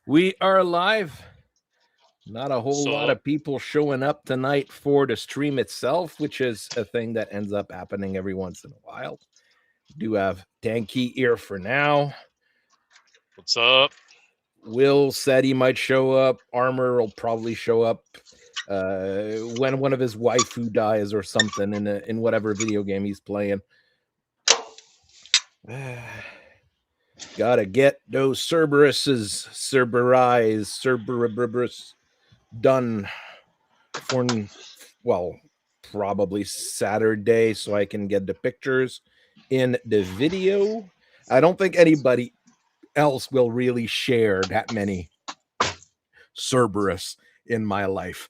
We are live. Not a whole lot So, of people showing up tonight for the stream itself, which is a thing that ends up happening every once in a while. Do have Danky here for now. what's up? Will said he might show up. Armor will probably show up when one of his waifu dies or something in whatever video game he's playing. Gotta get those Cerberuses, Cerberus done for, well, probably Saturday so I can get the pictures in the video. I don't think anybody else will really share that many Cerberus in my life.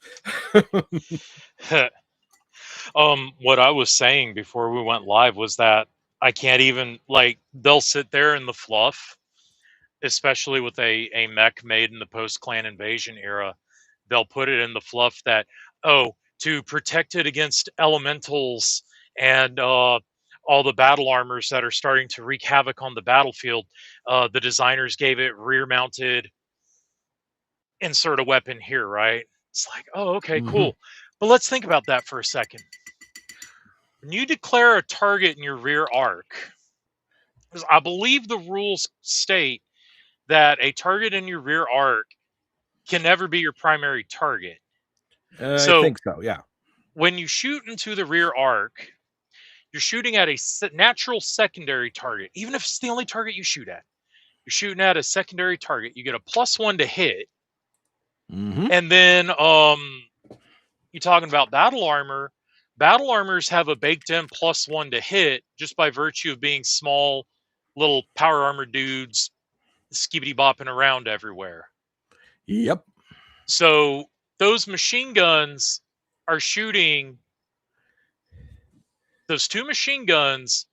What I was saying before we went live was that I can't even they'll sit there in the fluff, especially with a mech made in the post clan invasion era. They'll put it in the fluff that to protect it against elementals and all the battle armors that are starting to wreak havoc on the battlefield. The designers gave it rear mounted insert a weapon here, right? It's like, oh, okay, cool. But let's think about that for a second. When you declare a target in your rear arc, because I believe the rules state that a target in your rear arc can never be your primary target. I think so, yeah. When you shoot into the rear arc, you're shooting at a natural secondary target, even if it's the only target you shoot at. You're shooting at a secondary target. You get a +1 to hit. And then you're talking about battle armor. Battle armors have a baked-in +1 to hit just by virtue of being small, little power armor dudes skibbity bopping around everywhere. Yep. So those machine guns are shooting. Those two machine guns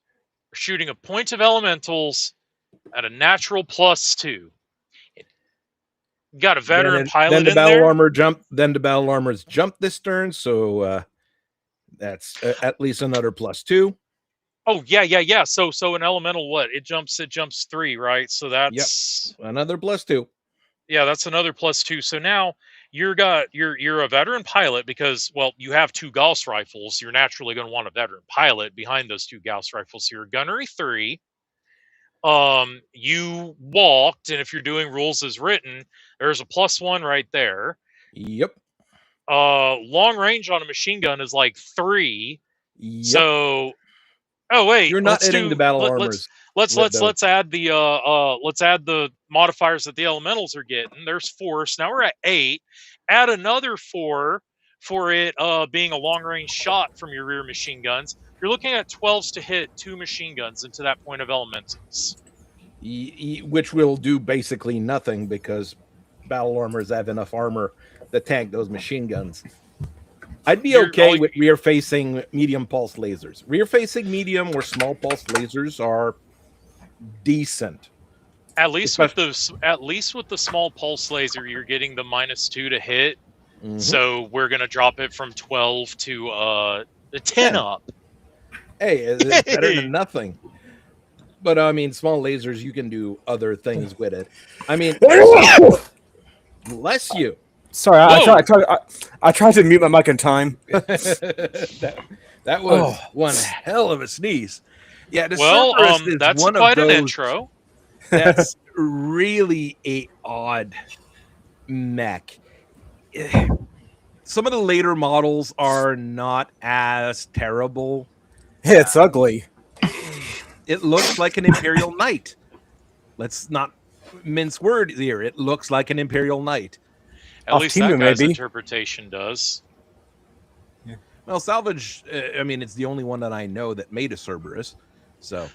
are shooting a point of elementals at a natural +2. You got a veteran pilot then the in battle there. armor jump. Then the battle armors jump this turn, so that's at least another +2. Oh yeah. So an elemental, what? It jumps 3, right? So that's another +2. Yeah, that's another +2. So now you're a veteran pilot because, well, you have 2 Gauss rifles. You're naturally going to want a veteran pilot behind those 2 Gauss rifles. So you're gunnery 3. You walked, and if you're doing rules as written, there's a +1 right there. Yep. Long range on a machine gun is like 3. Yep. So, oh wait, you're not hitting the battle armors. Let's add the modifiers that the elementals are getting. There's 4, so now we're at 8. Add another 4 for it being a long range shot from your rear machine guns. You're looking at 12s to hit 2 machine guns into that point of elementals, which will do basically nothing because battle armors have enough armor to tank those machine guns. I'd be okay with rear-facing medium pulse lasers. Rear-facing medium or small pulse lasers are decent. At least with the small pulse laser, you're getting the -2 to hit. So we're gonna drop it from 12 to 10 up. Hey, it's better than nothing. But I mean, small lasers, you can do other things with it. I mean, bless you. Sorry, I tried to mute my mic in time. that was one hell of a sneeze. Yeah, that's one quite of those, an intro. That's really a odd mech. Some of the later models are not as terrible. It's ugly. It looks like an Imperial Knight. Let's not mince words here. It looks like an Imperial Knight. At least that guy's interpretation does. Yeah. Well, Salvage, I mean, it's the only one that I know that made a Cerberus. So,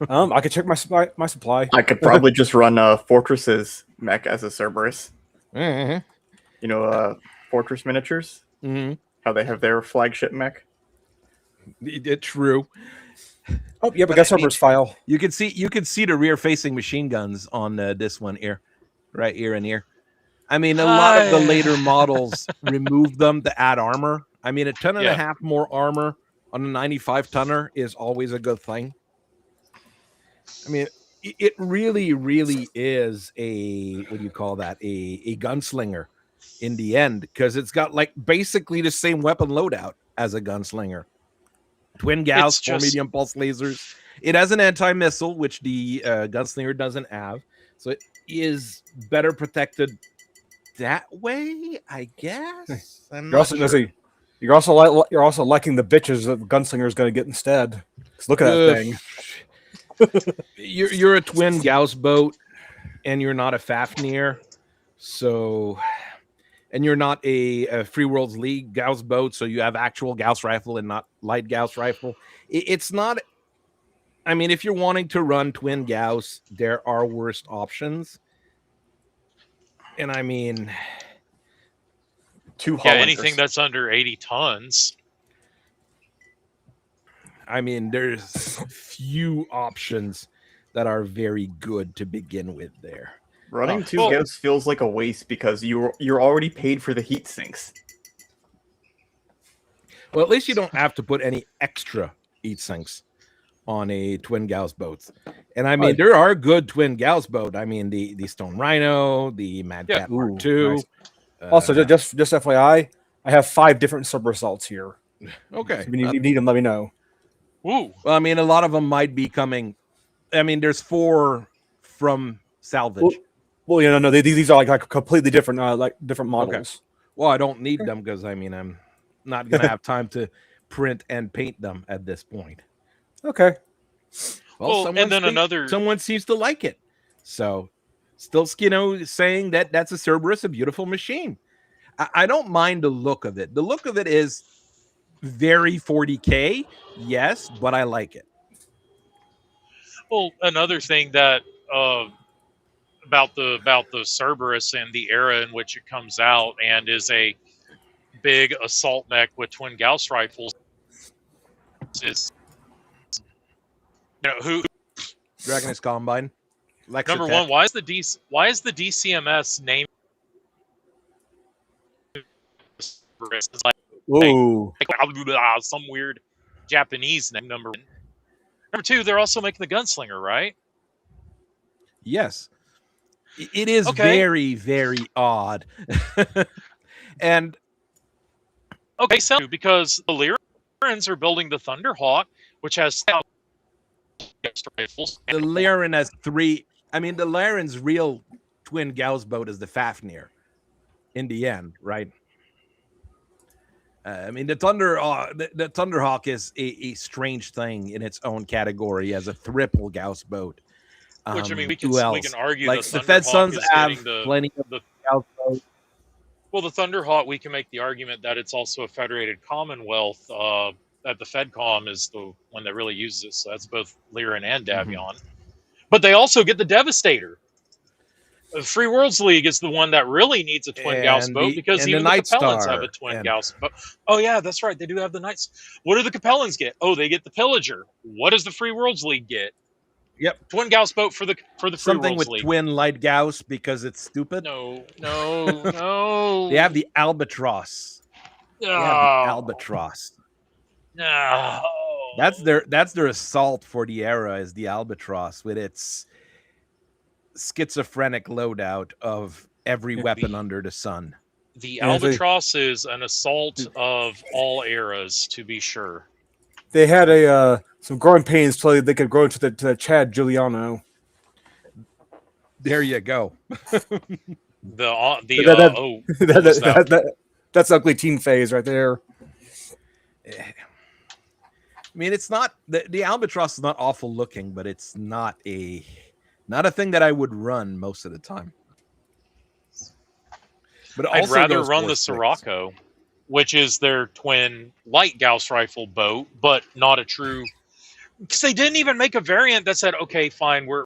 I could check my supply. I could probably just run Fortress's mech as a Cerberus. You know, Fortress Miniatures. How they have their flagship mech. True. Oh yeah, but that's Cerberus file. You can see the rear-facing machine guns on this one here, right here and here. I mean, a lot of the later models removed them to add armor. I mean, a ton and a half more armor on a 95 tonner is always a good thing. I mean, it really, really is a, what do you call that? A gunslinger in the end, because it's got like basically the same weapon loadout as a gunslinger. Twin Gauss, It's 4 just medium pulse lasers. It has an anti-missile, which the gunslinger doesn't have, so it is better protected that way, I guess. I'm You're not also sure. you're also liking the bitches that the gunslinger is going to get instead. 'Cause look at that thing. You're a twin Gauss boat, and you're not a Fafnir, so, and you're not a Free Worlds League Gauss boat, so you have actual Gauss rifle and not light Gauss rifle. It's not. I mean, if you're wanting to run twin Gauss, there are worse options. And I mean, 2 yeah, Hollanders. anything that's under 80 tons. I mean, there's few options that are very good to begin with there. Running 2 Gauss feels like a waste because you're already paid for the heat sinks. Well, at least you don't have to put any extra heat sinks on a twin Gauss boat. And I mean, there are good twin Gauss boat. I mean, the Stone Rhino, the Mad Cat Mark 2. Nice. Also, just FYI, I have 5 different sub results here. Okay. So if you need them, let me know. Woo. Well, I mean, a lot of them might be coming. I mean, there's 4 from salvage. Well, no, these are like completely different, different models. Okay. Well, I don't need them because I mean, I'm not gonna have time to print and paint them at this point. Okay. Well, and then someone seems to like it, so still, saying that that's a Cerberus, a beautiful machine. I don't mind the look of it. The look of it is very 40K, yes, but I like it. Well, another thing that about the Cerberus and the era in which it comes out and is a big assault mech with twin Gauss rifles is, who Dragonist Combine. Lexitech. Number one, why is the DCMS named like some weird Japanese name? Number one. Number two, they're also making the Gunslinger, right? Yes. It is very, very odd. And okay, so because the Lyrans are building the Thunderhawk, which has rifles. The Lyran has 3. I mean, the Lyran's real twin Gauss boat is the Fafnir in the end, right? I mean, the Thunderhawk is a strange thing in its own category as a triple Gauss boat. Which, I mean, we can argue like the Fed Sons have plenty of the Gauss boats. Well, the Thunderhawk, we can make the argument that it's also a federated Commonwealth. That the FedCom is the one that really uses it. So that's both Lyran and Davion. Mm-hmm. But they also get the Devastator. The Free Worlds League is the one that really needs a twin Gauss boat because even the Capellans have a twin Gauss boat. Oh, yeah, that's right. They do have the Knights. What do the Capellans get? Oh, they get the Pillager. What does the Free Worlds League get? Yep, twin Gauss boat for the Free something Worlds with League. Twin light Gauss because it's stupid. No. They have the Albatross. No. They have the Albatross. No. That's their assault for the era is the Albatross with its schizophrenic loadout of every weapon under the sun. The Albatross is an assault of all eras, to be sure. They had some growing pains so they could grow to the Chad Giuliano. There you go. That's ugly teen phase right there. I mean, it's not the Albatross is not awful looking, but it's not a thing that I would run most of the time. But I'd rather run the Sirocco, which is their twin light Gauss rifle boat, but not a true. Because they didn't even make a variant that said, "Okay, fine, we're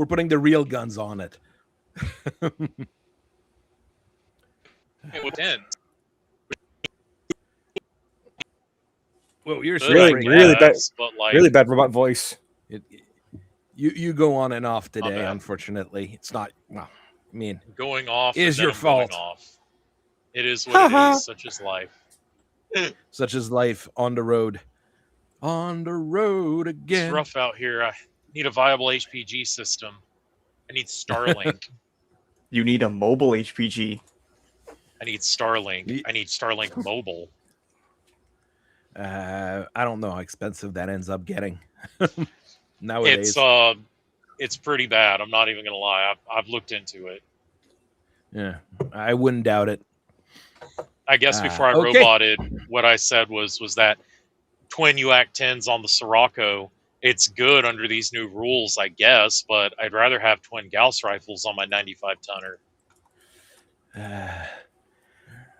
putting the real guns on it." Well, you're really bad, but like, really bad robot voice. You go on and off today. Unfortunately, it's not. Well, I mean, going off is your fault. It is what it is. Such is life. Such is life on the road. On the road again. It's rough out here. Need a viable HPG system. I need Starlink. You need a mobile HPG. I need Starlink. I need Starlink Mobile. I don't know how expensive that ends up getting nowadays. It's pretty bad. I'm not even gonna lie. I've looked into it. Yeah, I wouldn't doubt it. I guess before I roboted, what I said was that twin UAC 10s on the Sirocco, it's good under these new rules, I guess, but I'd rather have twin Gauss rifles on my 95 tonner.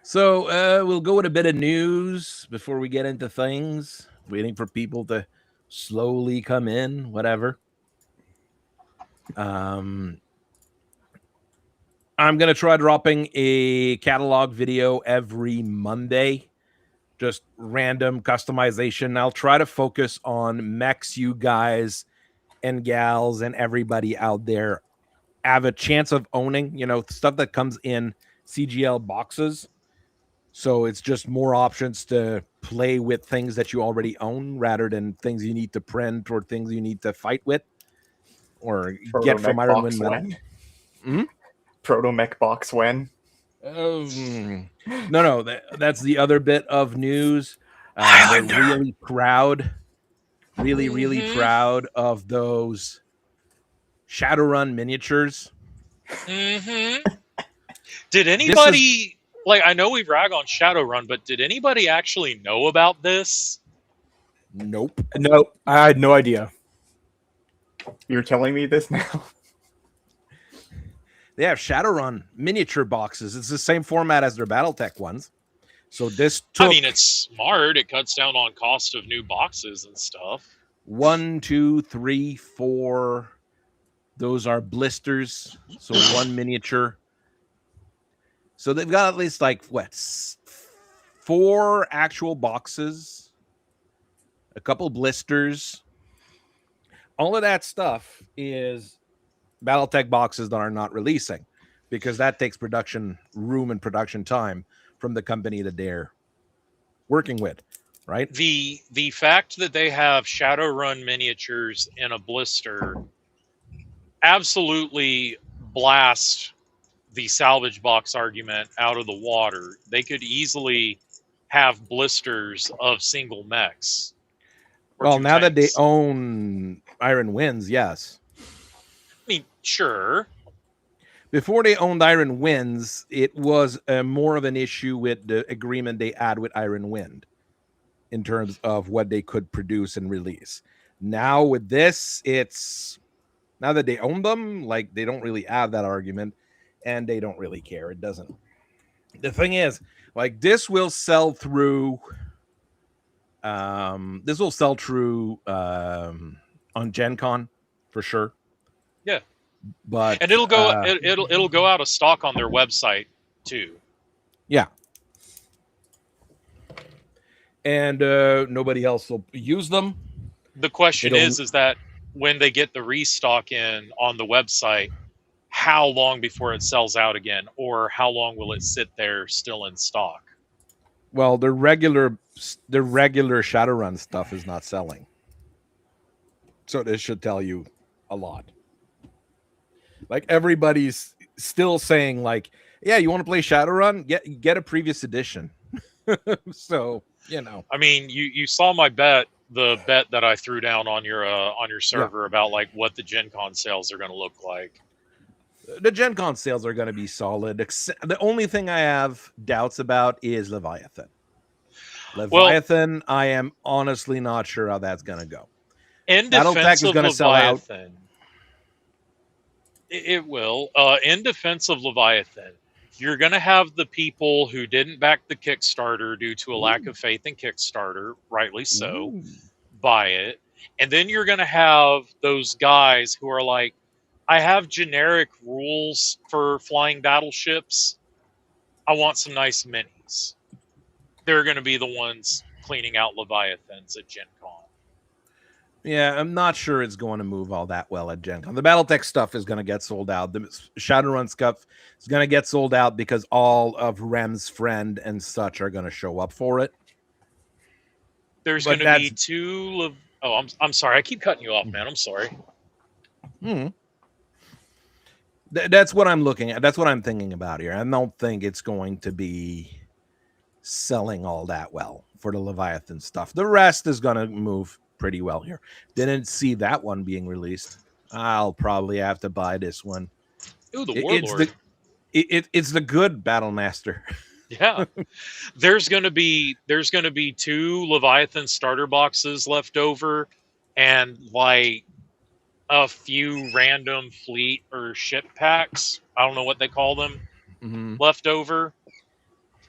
So we'll go with a bit of news before we get into things. Waiting for people to slowly come in, whatever. I'm going to try dropping a catalog video every Monday. Just random customization. I'll try to focus on mechs you guys and gals and everybody out there have a chance of owning, stuff that comes in CGL boxes. So it's just more options to play with things that you already own rather than things you need to print or things you need to fight with or get from Iron Wind Metal. Proto mech box when? No, that's the other bit of news. They're really proud of those Shadowrun miniatures. Did anybody I know we rag on Shadowrun, but did anybody actually know about this? Nope. I had no idea. You're telling me this now? They have Shadowrun miniature boxes. It's the same format as their Battletech ones. So this took... I mean, it's smart. It cuts down on cost of new boxes and stuff. 1, 2, 3, 4. Those are blisters. So one miniature. So they've got at least 4 actual boxes, a couple blisters. All of that stuff is Battletech boxes that are not releasing because that takes production room and production time from the company that they're working with, right? The fact that they have Shadowrun miniatures in a blister absolutely blast the salvage box argument out of the water. They could easily have blisters of single mechs. Well, now that they own Iron Winds, yes. I mean, sure. Before they owned Iron Winds, it was more of an issue with the agreement they had with Iron Wind in terms of what they could produce and release. Now with this, it's now that they own them, they don't really have that argument. And they don't really care. It doesn't. The thing is, this will sell through. This will sell through on Gen Con for sure. Yeah, but and it'll go. It'll go out of stock on their website too. Yeah, and nobody else will use them. The question is that when they get the restock in on the website, how long before it sells out again, or how long will it sit there still in stock? Well, the regular Shadowrun stuff is not selling, so this should tell you a lot. Everybody's still saying yeah, you want to play Shadowrun? Get a previous edition. So I mean, you saw my bet, the bet that I threw down on your server about what the Gen Con sales are going to look like. The Gen Con sales are going to be solid. The only thing I have doubts about is Leviathan. Leviathan, I am honestly not sure how that's going to go. In defense of Leviathan, it will. In defense of Leviathan, you're going to have the people who didn't back the Kickstarter due to a lack of faith in Kickstarter, rightly so, buy it. And then you're going to have those guys who are I have generic rules for flying battleships. I want some nice minis. They're going to be the ones cleaning out Leviathans at Gen Con. Yeah, I'm not sure it's going to move all that well at Gen Con. The Battletech stuff is going to get sold out. The Shadowrun stuff is going to get sold out because all of Rem's friend and such are going to show up for it. There's going to be 2... Oh, I'm sorry. I keep cutting you off, man. I'm sorry. That's what I'm looking at. That's what I'm thinking about here. I don't think it's going to be selling all that well for the Leviathan stuff. The rest is going to move pretty well here. Didn't see that one being released. I'll probably have to buy this one. Ooh, the Warlord. It's the good Battlemaster. Yeah. There's gonna be 2 Leviathan starter boxes left over and like a few random fleet or ship packs. I don't know what they call them left over,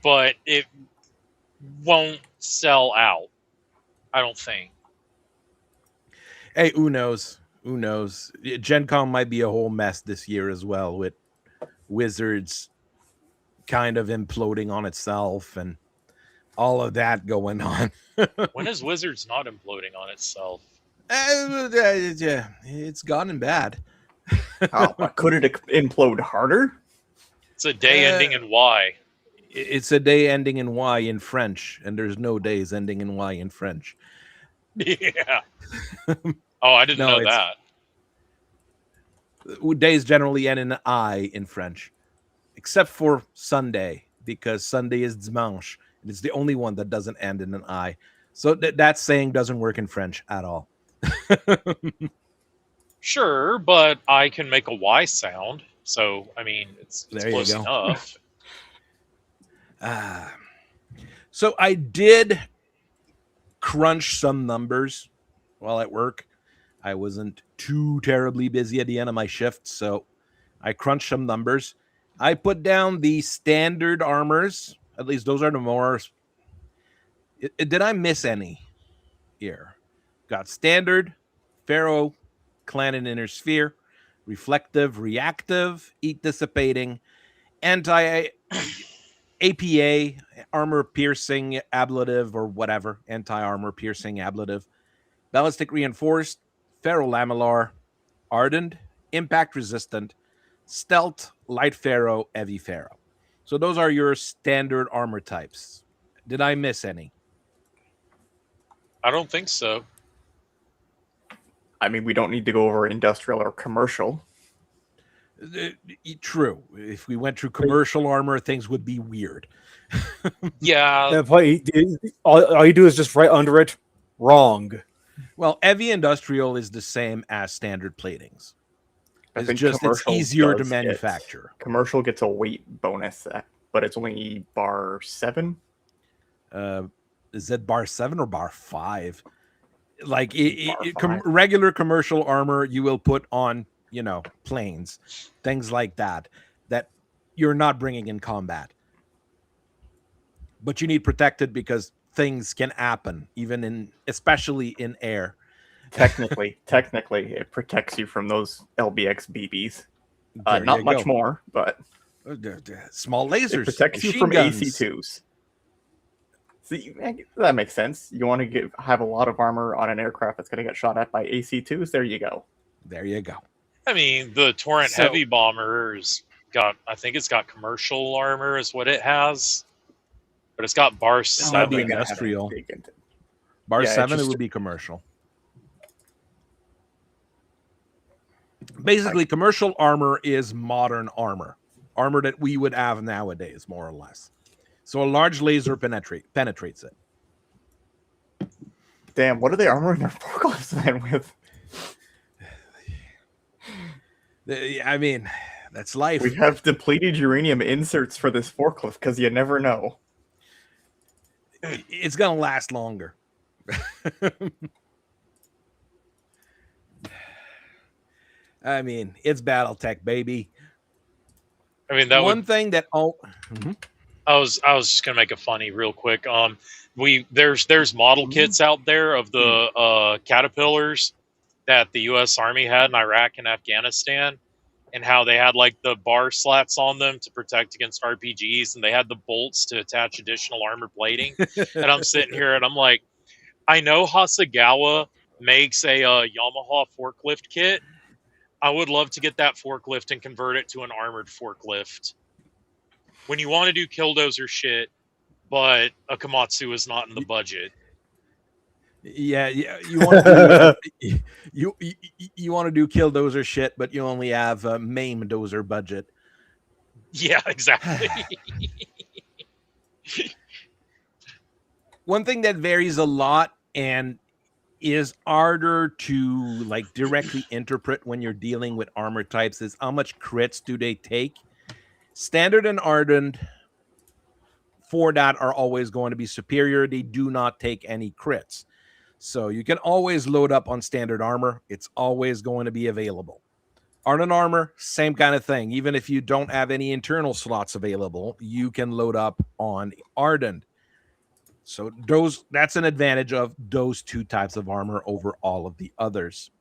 but it won't sell out. I don't think. Hey, who knows? Who knows? Gen Con might be a whole mess this year as well, with Wizards kind of imploding on itself and all of that going on. When is Wizards not imploding on itself? Yeah, it's gotten bad. Could it implode harder? It's a day ending in Y. It's a day ending in Y in French, and there's no days ending in Y in French. Yeah. Oh, I didn't know that. Days generally end in I in French, except for Sunday, because Sunday is dimanche. It's the only one that doesn't end in an I. So that saying doesn't work in French at all. Sure, but I can make a Y sound. So, I mean, it's close enough. So I did crunch some numbers while at work. I wasn't too terribly busy at the end of my shift, so I crunched some numbers. I put down the standard armors. At least those are the more... Did I miss any here? Got standard, Pharaoh, Clan and Inner Sphere, reflective, reactive, heat dissipating, anti APA, armor piercing, ablative, or whatever, anti-armor piercing, ablative, ballistic reinforced, ferrolamellar, ardent, impact resistant, stealth, light ferro, heavy ferro. So those are your standard armor types. Did I miss any? I don't think so. I mean, we don't need to go over industrial or commercial. True. If we went through commercial armor, things would be weird. Yeah. All you do is just write under it, wrong. Well, heavy industrial is the same as standard platings. It's it's easier to manufacture. Commercial gets a weight bonus, but it's only bar 7. Is it bar 7 or bar 5? Like regular commercial armor, you will put on, planes, things like that you're not bringing in combat. But you need protected because things can happen, especially in air. Technically, it protects you from those LBX BBs. Not much more, but small lasers. It protects you from guns. AC2s. See, that makes sense. You want to have a lot of armor on an aircraft that's going to get shot at by AC2s? There you go. I mean, the Torrent Heavy Bomber's I think it's got commercial armor is what it has. But it's got bar 7. Be industrial. Bar 7, it would be commercial. Basically, commercial armor is modern armor that we would have nowadays, more or less. So a large laser penetrates it. Damn, what are they armoring their forklifts then with? I mean, that's life. We have depleted uranium inserts for this forklift because you never know. It's going to last longer. I mean, it's Battletech, baby. I mean, thing that I was just gonna make a funny real quick. There's model kits out there of the caterpillars that the U.S. Army had in Iraq and Afghanistan, and how they had like the bar slats on them to protect against RPGs, and they had the bolts to attach additional armor plating. And I'm sitting here and I'm like, I know Hasegawa makes a Yamaha forklift kit. I would love to get that forklift and convert it to an armored forklift. When you want to do killdozer shit, but a Komatsu is not in the budget. Yeah, you want to do you want to do Killdozer shit, but you only have a Maim Dozer budget. Yeah, exactly. One thing that varies a lot and is harder to like directly interpret when you're dealing with armor types is how much crits do they take. Standard and ardent for that are always going to be superior. They do not take any crits. So you can always load up on standard armor. It's always going to be available. Ardent armor, same kind of thing. Even if you don't have any internal slots available, you can load up on ardent. So that's an advantage of those two types of armor over all of the others.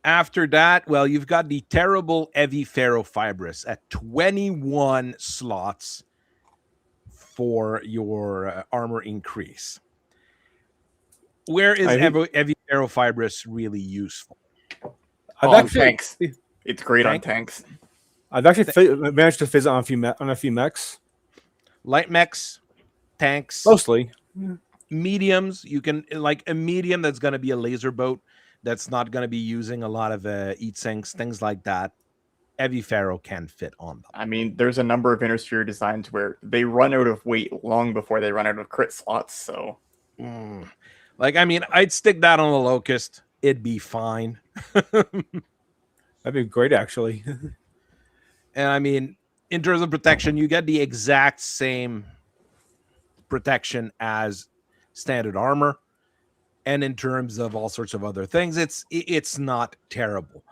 After that, well, you've got the terrible heavy ferrofibrous at 21 slots for your armor increase. Where is heavy ferrofibrous really useful? Tanks. It's great on tanks. I've actually managed to fizz on a few mechs. Light mechs, tanks, mostly. Mediums. You can like a medium that's going to be a laser boat that's not going to be using a lot of heat sinks, things like that. Heavy ferro can fit on them. I mean, there's a number of Innersphere designs where they run out of weight long before they run out of crit slots. So, like, I mean, I'd stick that on a Locust. It'd be fine. That'd be great, actually. And I mean, in terms of protection, you get the exact same protection as standard armor. And in terms of all sorts of other things, it's not terrible.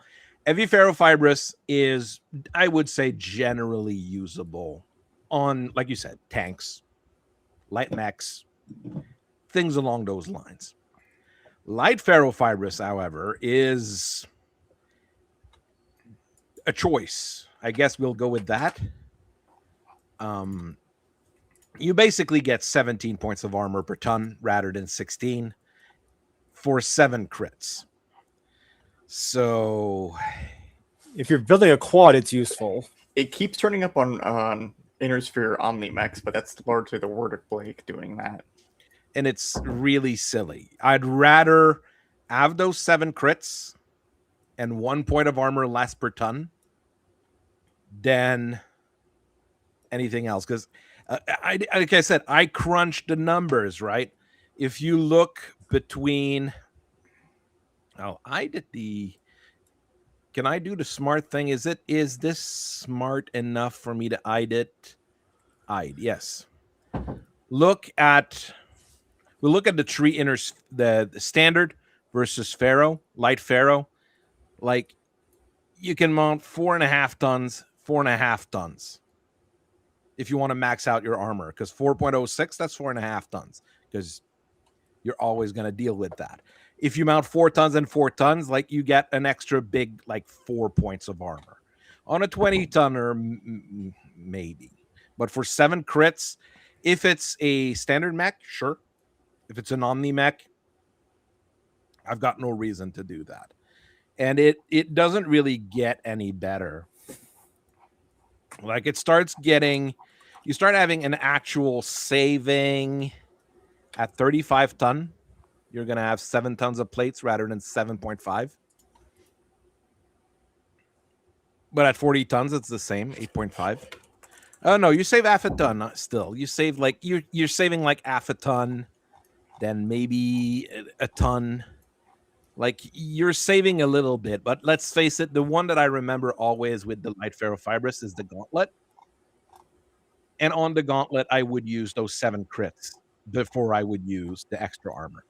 Heavy ferrofibrous is, I would say, generally usable on, like you said, tanks, light mechs, things along those lines. Light ferrofibrous, however, is a choice. I guess we'll go with that. You basically get 17 points of armor per ton rather than 16 for 7 crits. So if you're building a quad, it's useful. It keeps turning up on Innersphere Omnimex, but that's largely the word of Blake doing that. And it's really silly. I'd rather have those 7 crits and 1 point of armor less per ton than anything else. Because, like I said, I crunched the numbers, right? If you look between... Oh, I did the... Can I do the smart thing? Is this smart enough for me to hide it? Yes. We'll look at the tree the standard versus Pharaoh, light Pharaoh. Like, you can mount 4.5 tons, 4.5 tons. If you want to max out your armor, because 4.06, that's 4.5 tons. Because you're always going to deal with that. If you mount 4 tons and 4 tons, like, you get an extra big, like, 4 points of armor. On a 20-tonner, maybe. But for 7 crits, if it's a standard mech, sure. If it's an Omni mech, I've got no reason to do that. And it doesn't really get any better. Like, you start having an actual saving at 35 ton. You're going to have 7 tons of plates rather than 7.5. But at 40 tons, it's the same, 8.5. Oh, no, you save half a ton still. You save like, you're saving like half a ton, then maybe a ton. Like, you're saving a little bit. But let's face it, the one that I remember always with the light ferrofibrous is the Gauntlet. And on the Gauntlet, I would use those 7 crits before I would use the extra armor.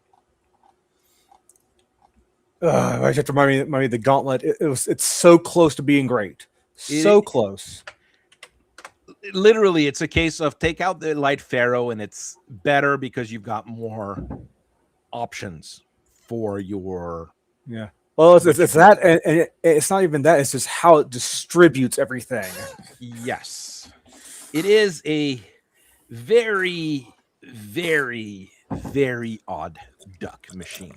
I just have to remind me the Gauntlet. It's so close to being great. So close. Literally, it's a case of take out the light Pharaoh, and it's better because you've got more options for your... Yeah. Well, it's that, and it's not even that. It's just how it distributes everything. Yes. It is a very, very, very odd duck machine.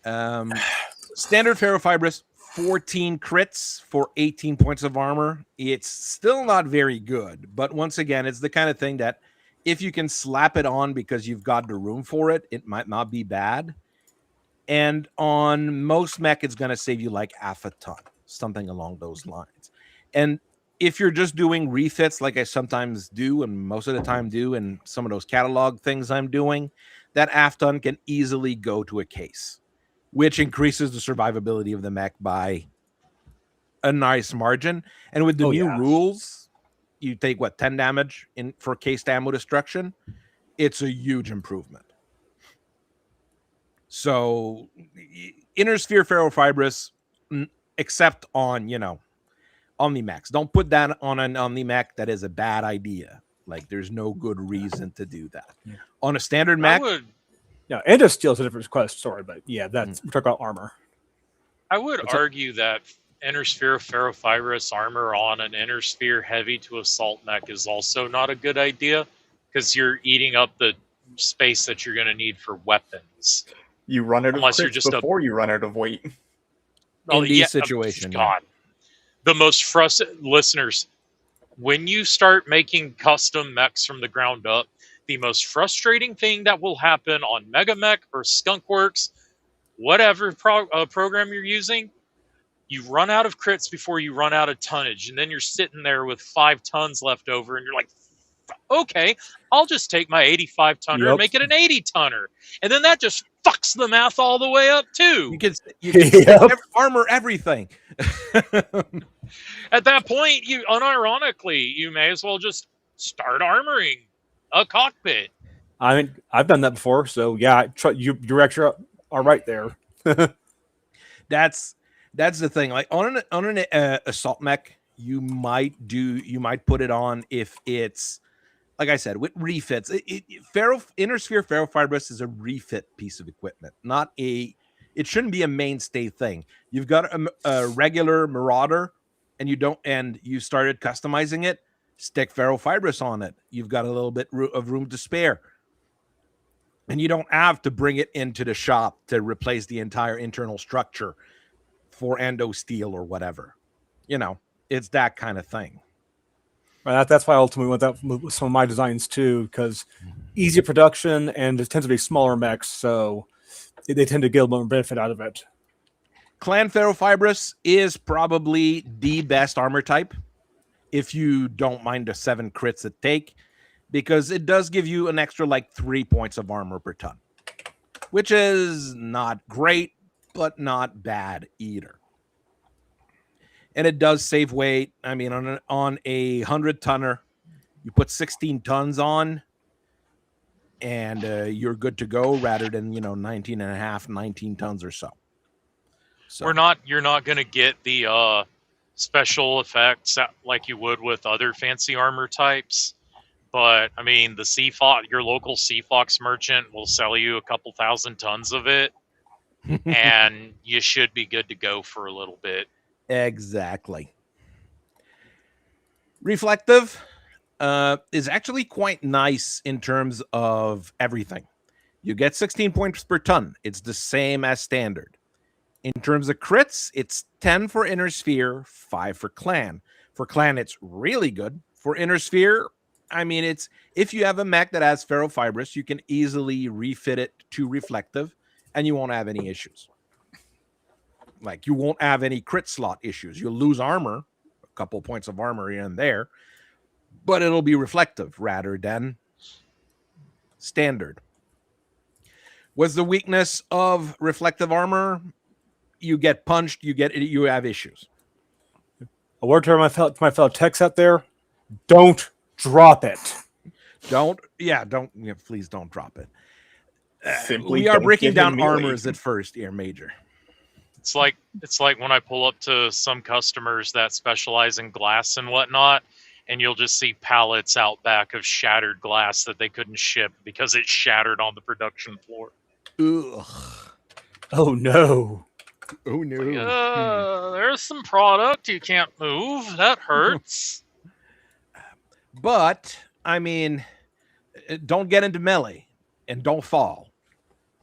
Standard ferrofibrous, 14 crits for 18 points of armor. It's still not very good, but once again, it's the kind of thing that if you can slap it on because you've got the room for it, it might not be bad. And on most mech, it's going to save you like half a ton, something along those lines. And if you're just doing refits, like I sometimes do, and most of the time do, and some of those catalog things I'm doing, that half ton can easily go to a case, which increases the survivability of the mech by a nice margin. And with the new rules, you take 10 damage in for cased ammo destruction. It's a huge improvement. So inner sphere ferrofibrous, except on Omni-Mechs. Don't put that on an Omni-Mech. That is a bad idea. Like, there's no good reason to do that. Yeah. On a standard mech, yeah, Endosteel is a different story, but yeah, that's we're talking about armor. I would argue that inner sphere ferrofibrous armor on an inner sphere heavy to assault mech is also not a good idea, because you're eating up the space that you're going to need for weapons. You run out of crits before you run out of weight. In these situations, God. The most frustrating listeners, when you start making custom mechs from the ground up, the most frustrating thing that will happen on Mega Mech or Skunkworks, whatever program you're using, you run out of crits before you run out of tonnage, and then you're sitting there with 5 tons left over, and you're like, okay, I'll just take my 85 tonner and make it an 80 tonner. And then that just fucks the math all the way up too. You can armor everything. At that point, unironically, you may as well just start armoring a cockpit. I mean, I've done that before, so yeah, you're actually are right there. That's the thing. Like on an assault mech, you might put it on if it's, like I said, with refits. Inner sphere ferrofibrous is a refit piece of equipment, not it shouldn't be a mainstay thing. You've got a regular Marauder, and you started customizing it. Stick ferrofibrous on it. You've got a little bit of room to spare, and you don't have to bring it into the shop to replace the entire internal structure for endo steel or whatever. It's that kind of thing. Right, that's why I ultimately went that with some of my designs too, because easier production and it tends to be smaller mechs, so they tend to get a little more benefit out of it. Clan ferrofibrous is probably the best armor type if you don't mind the 7 crits it take, because it does give you an extra 3 points of armor per ton, which is not great, but not bad either. And it does save weight. I mean, on a 100-tonner, you put 16 tons on, and you're good to go, rather than 19 and a half, 19 tons or so. You're not going to get the special effects like you would with other fancy armor types. But I mean, your local Seafox merchant will sell you a couple thousand tons of it, and you should be good to go for a little bit. Exactly. Reflective is actually quite nice in terms of everything. You get 16 points per ton. It's the same as standard. In terms of crits, it's 10 for Inner Sphere, 5 for Clan. For Clan, it's really good. For Inner Sphere, I mean, it's if you have a mech that has ferrofibrous, you can easily refit it to reflective, and you won't have any issues. Like, you won't have any crit slot issues. You'll lose armor, a couple points of armor here and there, but it'll be reflective rather than standard. What's the weakness of reflective armor? You get punched, you have issues. A word to my fellow techs out there: don't drop it. Please don't drop it. Simply we are breaking down armors at first here, Major. It's like when I pull up to some customers that specialize in glass and whatnot, and you'll just see pallets out back of shattered glass that they couldn't ship because it shattered on the production floor. Ugh. Oh no. Oh no. There's some product you can't move. That hurts. But, I mean, don't get into melee and don't fall.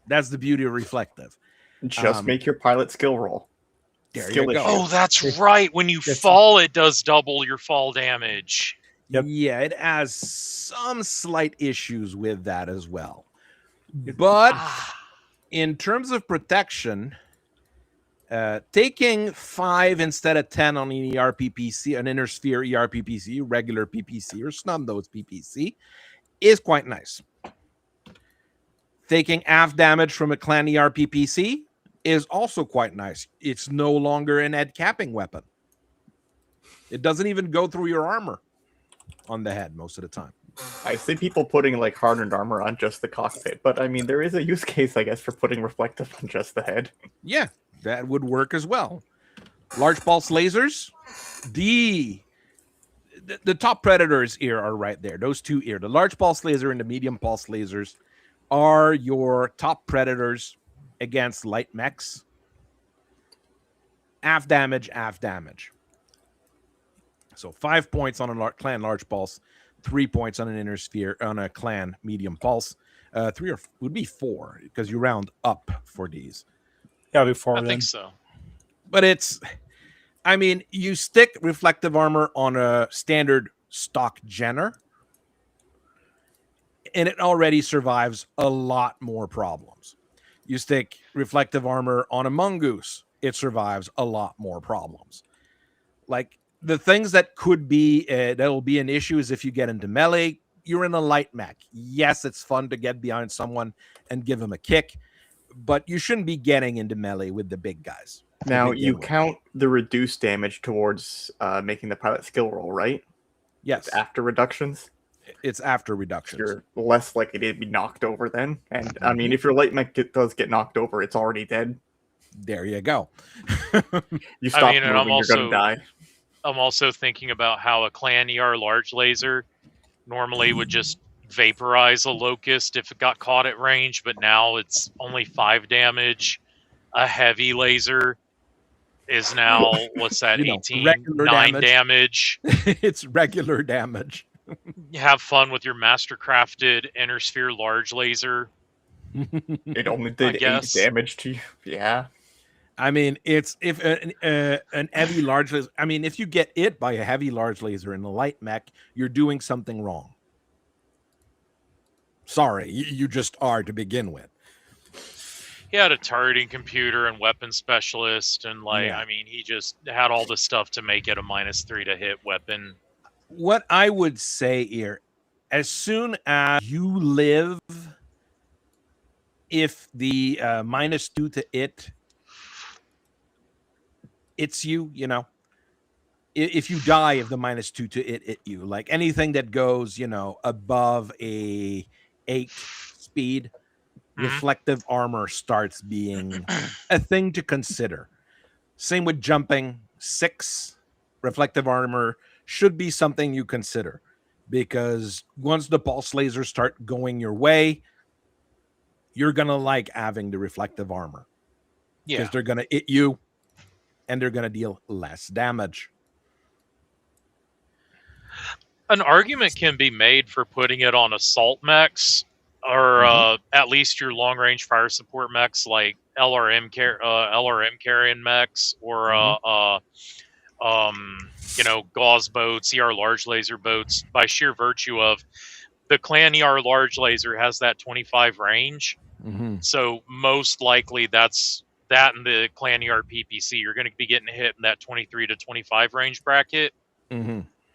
That's the beauty of reflective. Just make your pilot skill roll. There you go. Oh, that's right. When you fall, it does double your fall damage. Yep. Yeah, it has some slight issues with that as well. But in terms of protection, taking 5 instead of 10 on an ERPPC, an inner sphere ERPPC, regular PPC, or snub nose PPC, is quite nice. Taking half damage from a clan ERPPC is also quite nice. It's no longer an head capping weapon. It doesn't even go through your armor on the head most of the time. I see people putting like hardened armor on just the cockpit, but I mean, there is a use case, I guess, for putting reflective on just the head. Yeah, that would work as well. Large pulse lasers, the top predators here are right there. Those two here, the large pulse laser and the medium pulse lasers, are your top predators against light mechs. Half damage, half damage. So 5 points on a clan large pulse, 3 points on an inner sphere, on a clan medium pulse. 3 would be 4 because you round up for these. Yeah, before I think so. But it's, I mean, you stick reflective armor on a standard stock Jenner, and it already survives a lot more problems. You stick reflective armor on a mongoose, it survives a lot more problems. Like, the things that could be that'll be an issue is if you get into melee. You're in a light mech. Yes, it's fun to get behind someone and give them a kick, but you shouldn't be getting into melee with the big guys. Now, you count the reduced damage towards making the pilot skill roll, right? Yes. It's after reductions? It's after reductions. You're less likely to be knocked over then. And, I mean, if your light mech does get knocked over, it's already dead. There you go. You stop moving, and you're going to die. I'm also thinking about how a clan ER large laser normally would just vaporize a locust if it got caught at range, but now it's only 5 damage. A heavy laser is now, what's that, 18? 9 damage. It's regular damage. You have fun with your mastercrafted inner sphere large laser. It only did 8 damage to you. Yeah. I mean, it's if an heavy large laser. I mean, if you get hit by a heavy large laser in a light mech, you're doing something wrong. Sorry, you just are to begin with. He had a targeting computer and weapon specialist, and I mean, he just had all the stuff to make it a -3 to hit weapon. What I would say here, as soon as you live, if the -2 to it. It's you, you know, if you die of the -2 to it you, like anything that goes, above a 8 speed, reflective armor starts being a thing to consider. Same with jumping. 6 reflective armor should be something you consider, because once the pulse lasers start going your way, you're going to like having the reflective armor. Yeah. Because they're going to hit you and they're going to deal less damage. An argument can be made for putting it on assault mechs, or at least your long-range fire support mechs, like LRM carrying mechs, or gauze boats, ER large laser boats. By sheer virtue of the clan ER large laser has that 25 range, so most likely that's that in the clan ER PPC. You're going to be getting hit in that 23 to 25 range bracket.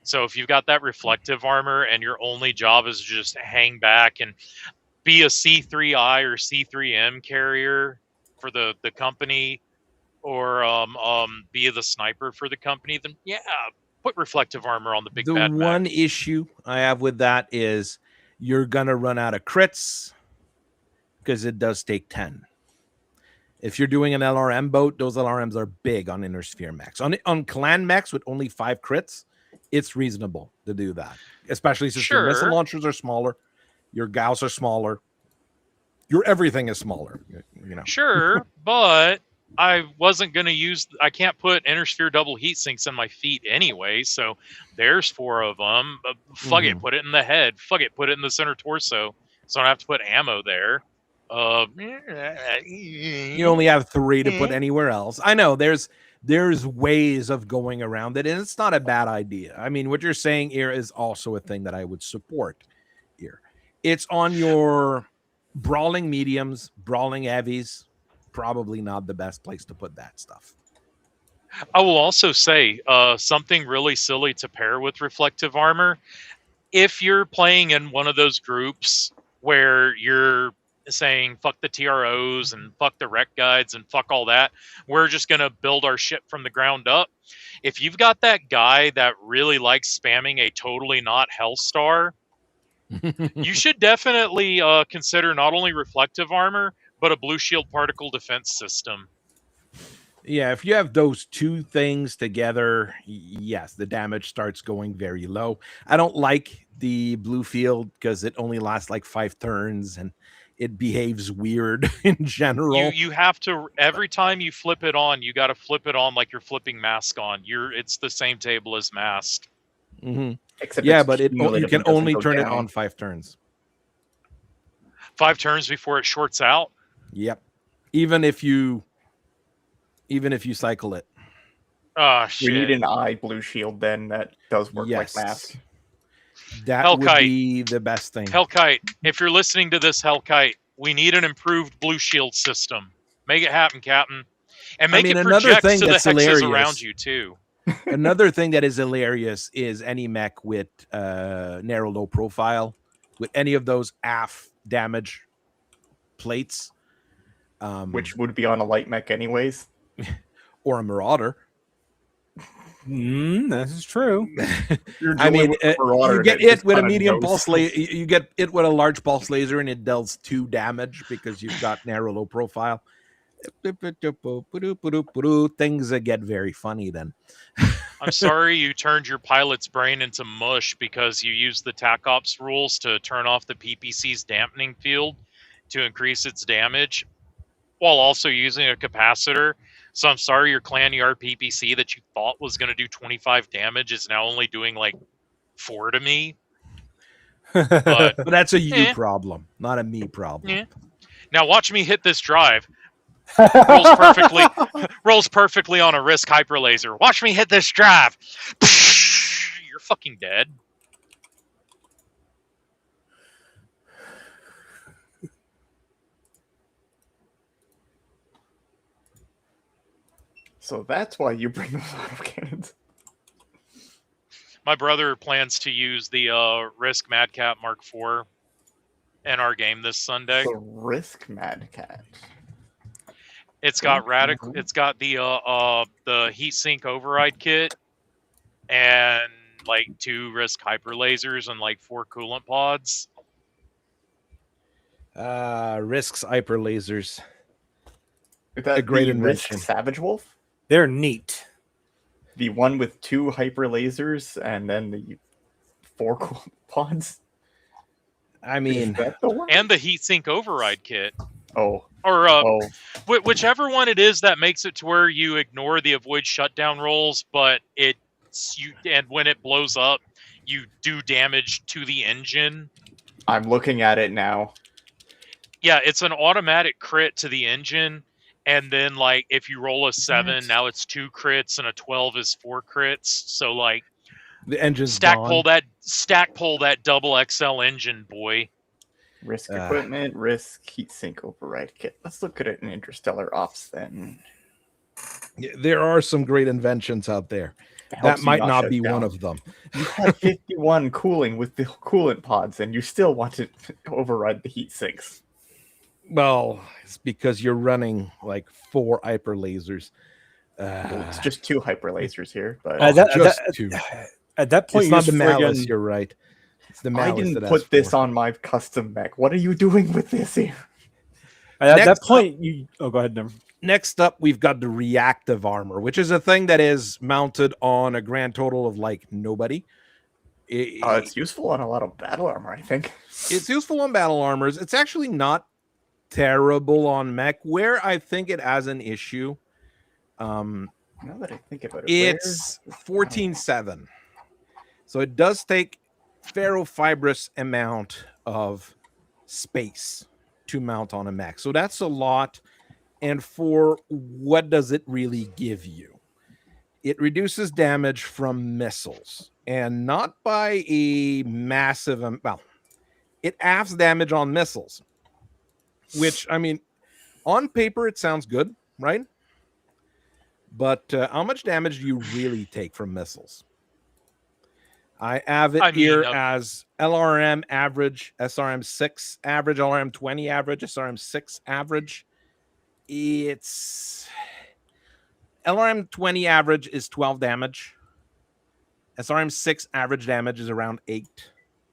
So if you've got that reflective armor and your only job is just hang back and be a C3I or C3M carrier for the company, or be the sniper for the company, then put reflective armor on the big bad The one mech. issue I have with that is you're going to run out of crits, because it does take 10. If you're doing an LRM boat, those LRMs are big on inner sphere mechs. On clan mechs with only 5 crits, it's reasonable to do that, especially since your missile launchers are smaller, your Gauss are smaller, your everything is smaller. Sure, but I wasn't going to use. I can't put inner sphere double heat sinks in my feet anyway, so there's 4 of them. Fuck it, put it in the head. Fuck it, put it in the center torso, so I don't have to put ammo there. You only have 3 to put anywhere else. I know there's there's ways of going around it, and it's not a bad idea. I mean, what you're saying here is also a thing that I would support here. It's on your brawling mediums, brawling heavies, probably not the best place to put that stuff. I will also say something really silly to pair with reflective armor. If you're playing in one of those groups where you're saying fuck the TROs and fuck the rec guides and fuck all that, we're just going to build our ship from the ground up. If you've got that guy that really likes spamming a totally not Hellstar, you should definitely consider not only reflective armor, but a blue shield particle defense system. Yeah, if you have those two things together, yes, the damage starts going very low. I don't like the blue field because it only lasts like 5 turns and it behaves weird in general. You have to, every time you flip it on, you got to flip it on like you're flipping mask on. It's the same table as mask. Mm-hmm. Except Yeah, it's but you cumulative, can it doesn't only go turn it down. on 5 turns. 5 turns before it shorts out. Yep. Even if you cycle it. Oh We shit. need an eye blue shield then that does work Yes. like mask. That Hellkite. would be the best thing. Hellkite, if you're listening to this, Hellkite, we need an improved blue shield system. Make it happen, Captain. And make it another project thing to the that's hexes hilarious. around you, too. Another thing that is hilarious is any mech with narrow low profile with any of those AF damage plates, Which would be on a light mech anyways. or a marauder. This is true. I mean, you get it with a medium pulse. pulse laser. You get it with a large pulse laser, and it deals 2 damage because you've got narrow low profile. Things that get very funny then. I'm sorry you turned your pilot's brain into mush because you used the TAC Ops rules to turn off the PPC's dampening field to increase its damage while also using a capacitor. So I'm sorry your clan ER PPC that you thought was going to do 25 damage is now only doing like 4 to me. But that's a you problem, not a me problem. Yeah. Now watch me hit this drive. Rolls perfectly on a Risk hyper laser. Watch me hit this drive. You're fucking dead. So that's why you bring those autocannons. My brother plans to use the Risk Madcap Mark IV in our game this Sunday. The Risk Mad Cat. It's got radical. It's got the heat sink override kit, and like 2 Risk hyper lasers and like 4 coolant pods. Risk's hyper lasers. Is that a great the invention. Risk Savage Wolf? They're neat. The one with 2 hyper lasers and then the 4 coolant pods? I mean, Is that the one? And the heat sink override kit. Oh. Or whichever one it is that makes it to where you ignore the avoid shutdown rolls, but and when it blows up, you do damage to the engine. I'm looking at it now. Yeah, it's an automatic crit to the engine, and then like if you roll a 7, now it's 2 crits, and a 12 is 4 crits. So like the engine's stack gone. pull that double XL engine, boy. Risk equipment, Risk heatsink override kit. Let's look at it in Interstellar Ops then. There are some great inventions out there. Helps That you might not shut be down. one of them. You have 51 cooling with the coolant pods, and you still want to override the heat sinks. Well, it's because you're running like 4 hyper lasers. Well, it's just 2 hyper lasers here, but just 2. At that point, It's not the you're malice. friggin- You're right. It's the I malice didn't that put has this 4. on my custom mech. What are you doing with this here? At that Next point, you. Oh, go ahead, Never. Next up, we've got the reactive armor, which is a thing that is mounted on a grand total of like nobody. It's useful on a lot of battle armor, I think. It's useful on battle armors. It's actually not terrible on mech. Where I think it has an issue, Now that I think about it, it's 14.7. So it does take ferrofibrous amount of space to mount on a mech. So that's a lot. And for what does it really give you? It reduces damage from missiles, and not by a massive well, it halves damage on missiles, which, I mean, on paper it sounds good, right? But how much damage do you really take from missiles? I have it here as LRM average, SRM 6 average, LRM 20 average, SRM 6 average. It's LRM 20 average is 12 damage. SRM 6 average damage is around 8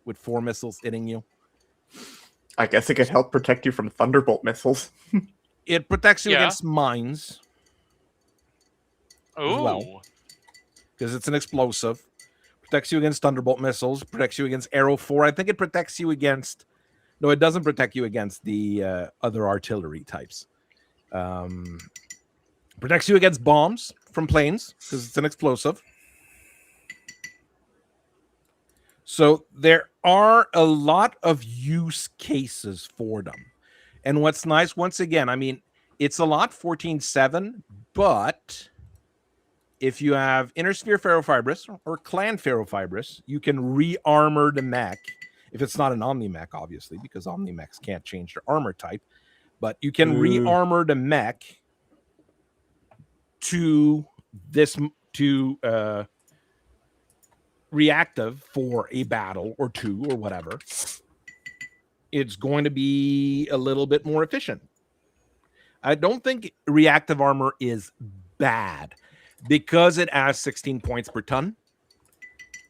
with 4 missiles hitting you. I guess it could help protect you from Thunderbolt missiles. It protects you against mines. Oh. Well, because it's an explosive. Protects you against Thunderbolt missiles. Protects you against Arrow 4. I think it protects you against... No, it doesn't protect you against the other artillery types. Protects you against bombs from planes because it's an explosive. So there are a lot of use cases for them. And what's nice, once again, I mean, it's a lot 14-7, but if you have Inner Sphere Ferrofibrous or Clan Ferrofibrous, you can re-armor the mech. If it's not an Omni-Mech, obviously, because Omni-Mechs can't change their armor type. But you can re-armor the mech to this, to reactive for a battle or two or whatever. It's going to be a little bit more efficient. I don't think reactive armor is bad because it has 16 points per ton.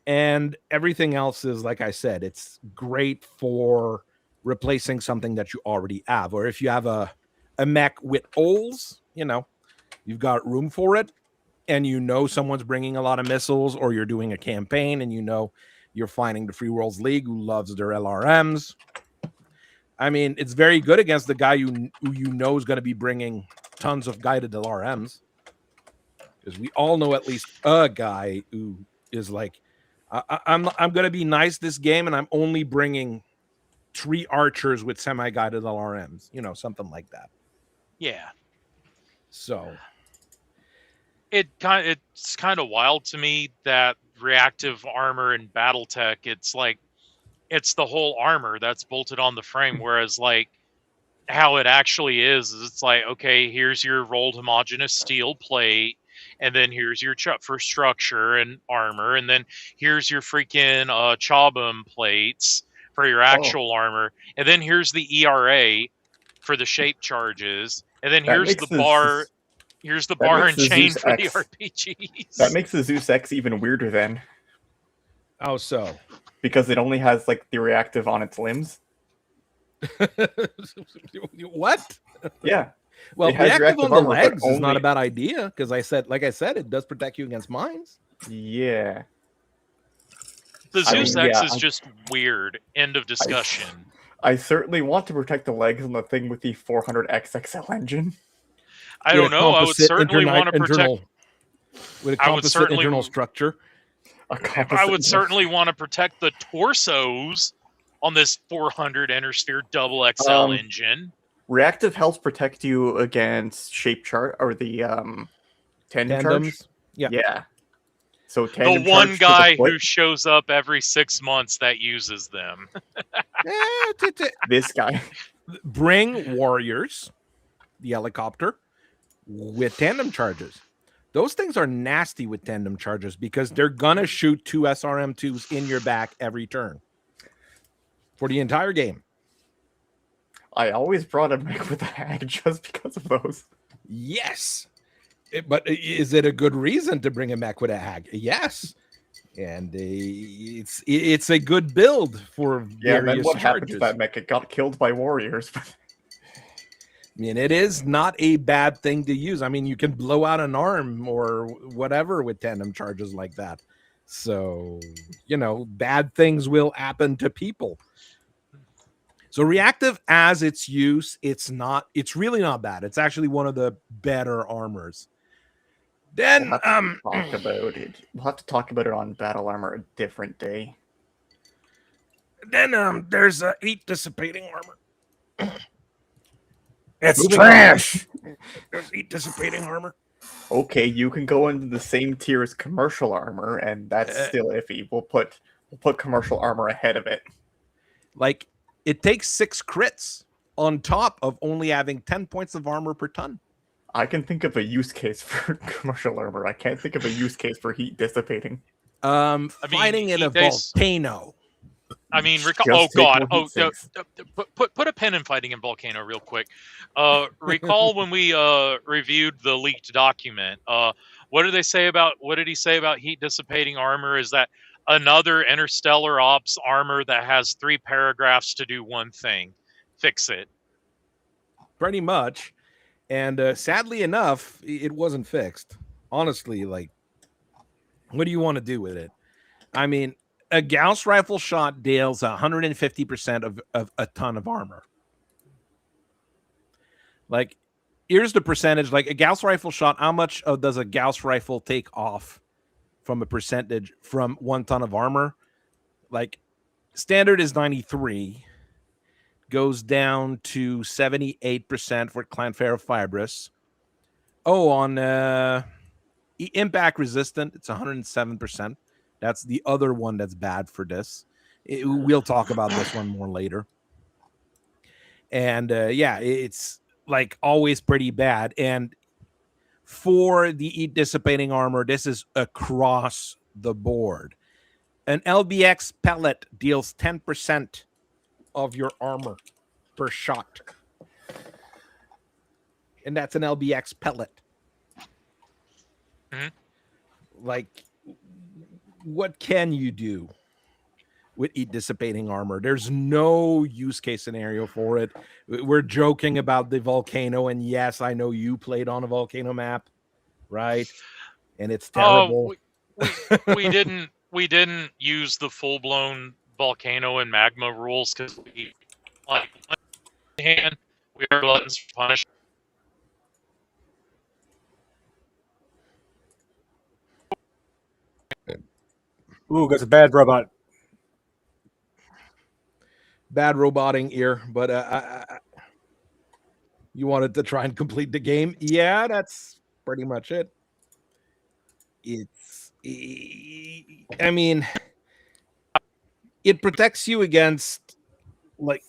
And everything else is, like I said, it's great for replacing something that you already have. Or if you have a mech with holes, you know, you've got room for it. And you know someone's bringing a lot of missiles, or you're doing a campaign and you know you're finding the Free Worlds League who loves their LRMs. I mean, it's very good against the guy who you know is going to be bringing tons of guided LRMs. Because we all know at least a guy who is like, I'm going to be nice this game, and I'm only bringing 3 archers with semi-guided LRMs. You know, something like that. Yeah. So... it's kind of wild to me that reactive armor in Battletech, it's like it's the whole armor that's bolted on the frame, whereas like how it actually is it's like, okay, here's your rolled homogeneous steel plate, and then here's your for structure and armor, and then here's your freaking Chobum plates for your actual armor, and then here's the ERA for the shape charges, and then here's the bar. Here's the bar and chain for the RPGs. That makes the Zeus X even weirder then. How so? Because it only has like the reactive on its limbs. What? Yeah. Well, reactive on the legs is not a bad idea because like I said, it does protect you against mines. Yeah. The Zeus X is just weird. End of discussion. I certainly want to protect the legs on the thing with the 400 XXL engine. I don't know. I would certainly want to protect. With a composite internal structure. I would certainly want to protect the torsos on this 400 Inner Sphere double XL engine. Reactive helps protect you against shape chart or the tandem charge. Yeah. So the one guy who shows up every 6 months that uses them. This guy. Bring warriors, the helicopter, with tandem charges. Those things are nasty with tandem charges because they're gonna shoot 2 SRM2s in your back every turn for the entire game. I always brought a mech with a hag just because of those. Yes. But is it a good reason to bring a mech with a hag? Yes. And it's a good build for various then what charges. happened to that mech? It got killed by warriors. I mean, it is not a bad thing to use. I mean, you can blow out an arm or whatever with tandem charges like that. So, you know, bad things will happen to people. So reactive as its use, it's really not bad. It's actually one of the better armors. Then we'll have to talk about it. We'll have to talk about it on Battle Armor a different day. Then there's heat dissipating armor. It's trash. There's heat dissipating armor. Okay, you can go into the same tier as commercial armor, and that's still iffy. We'll put commercial armor ahead of it. Like, it takes 6 crits on top of only having 10 points of armor per ton. I can think of a use case for commercial armor. I can't think of a use case for heat dissipating. Fighting in a volcano. I mean, Just oh take god! more heat sinks. Put a pin in fighting in volcano real quick. Recall when we reviewed the leaked document. What did he say about heat dissipating armor? Is that another interstellar ops armor that has 3 paragraphs to do one thing? Fix it. Pretty much. And sadly enough, it wasn't fixed. Honestly, like, what do you want to do with it? I mean, a Gauss rifle shot deals 150% of a ton of armor. Like, here's the percentage. Like, a Gauss rifle shot, how much does a Gauss rifle take off from a percentage from 1 ton of armor? Like, standard is 93, goes down to 78% for Clanfera Fibrous. Oh, on impact resistant, it's 107%. That's the other one that's bad for this. We'll talk about this one more later. And yeah, it's like always pretty bad. And for the heat dissipating armor, this is across the board. An LBX pellet deals 10% of your armor per shot. And that's an LBX pellet. Mm-hmm. Like, what can you do with heat dissipating armor? There's no use case scenario for it. We're joking about the volcano, and yes, I know you played on a volcano map, right? And it's terrible. We didn't use the full blown volcano and magma rules because we are gluttons for punishment. Ooh, that's a bad robot. Bad roboting here, but you wanted to try and complete the game. Yeah, that's pretty much it. I mean, it protects you against, like,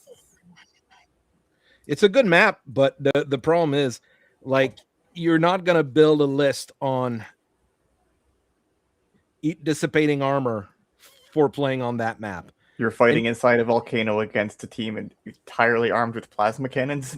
it's a good map, but the problem is, like, you're not going to build a list on heat dissipating armor for playing on that map. You're fighting inside a volcano against a team entirely armed with plasma cannons.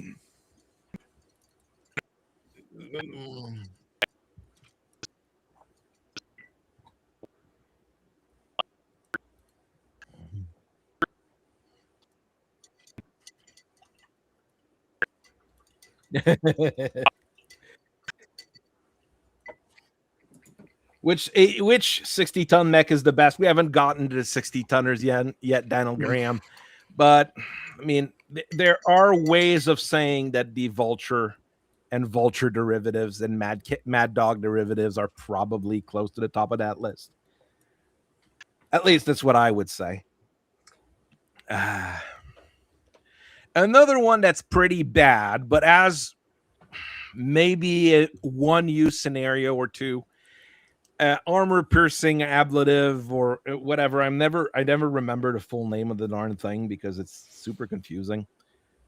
Which 60-ton mech is the best? We haven't gotten to the 60-tonners yet, Daniel Graham. But, I mean, there are ways of saying that the Vulture and Vulture derivatives and Mad Dog derivatives are probably close to the top of that list. At least that's what I would say. Another one that's pretty bad, but as maybe a one use scenario or two, armor piercing ablative or whatever. I never remember the full name of the darn thing because it's super confusing.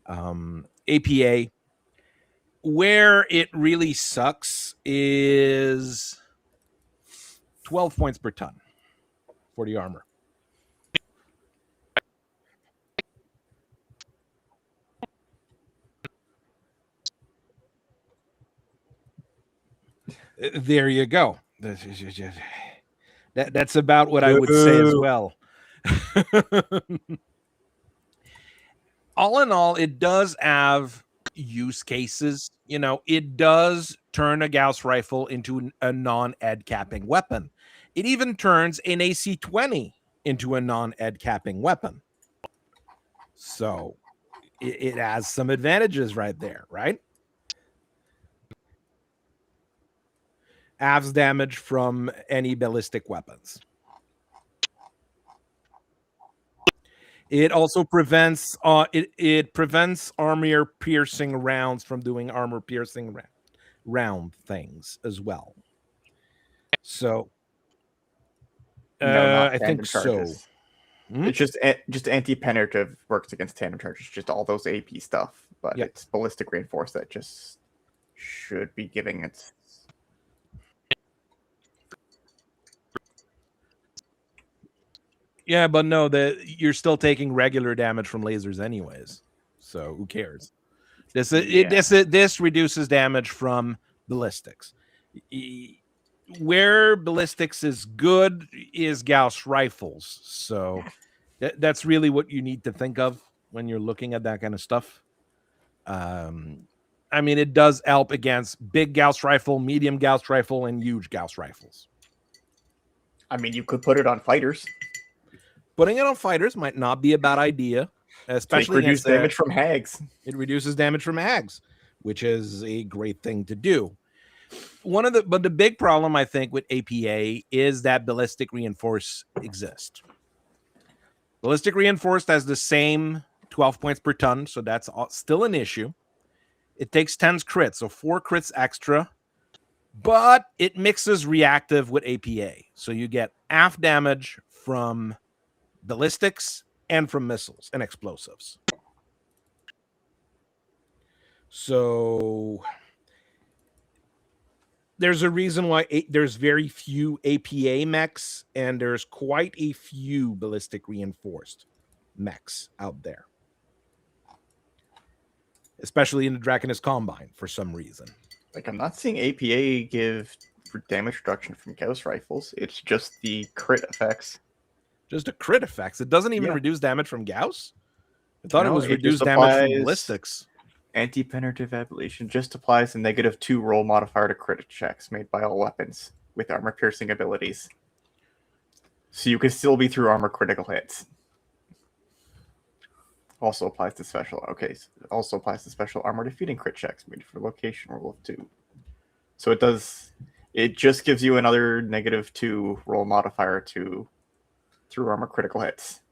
APA. Where it really sucks is 12 points per ton for the armor. There you go. That's about what I would say as well. All in all, it does have use cases. You know, it does turn a Gauss rifle into a non-ed capping weapon. It even turns an AC-20 into a non-ed capping weapon. So it has some advantages right there, right? Halves damage from any ballistic weapons. It also prevents it prevents armor piercing rounds from doing armor piercing round things as well. So No, not I think tandem charges. so. Hmm? It's just anti-penetrative works against tandem charges, just all those AP stuff. But Yep. it's ballistic reinforce that just should be giving its. Yeah, but no, you're still taking regular damage from lasers anyways. So who cares? This reduces damage from ballistics. Where ballistics is good is Gauss rifles. So that's really what you need to think of when you're looking at that kind of stuff. I mean, it does help against big Gauss rifle, medium Gauss rifle, and huge Gauss rifles. I mean, you could put it on fighters. Putting it on fighters might not be a bad idea, especially reduce damage from hags. It reduces damage from hags, which is a great thing to do. But the big problem I think with APA is that ballistic reinforce exists. Ballistic reinforced has the same 12 points per ton, so that's still an issue. It takes 10 crits, so 4 crits extra, but it mixes reactive with APA, so you get half damage from ballistics and from missiles and explosives. So there's a reason why there's very few APA mechs and there's quite a few ballistic reinforced mechs out there, especially in the Draconis Combine for some reason. Like, I'm not seeing APA give damage reduction from Gauss rifles. It's just the crit effects. Just the crit effects. It doesn't even reduce damage from Gauss. I thought No, it was it reduced just damage from applies ballistics. Anti-penetrative ablation just applies a -2 roll modifier to crit checks made by all weapons with armor-piercing abilities. So you can still be through armor critical hits. Also applies to special. Okay, also applies to special armor defeating crit checks made for location roll of 2. So it does. It just gives you another -2 roll modifier to through armor critical hits.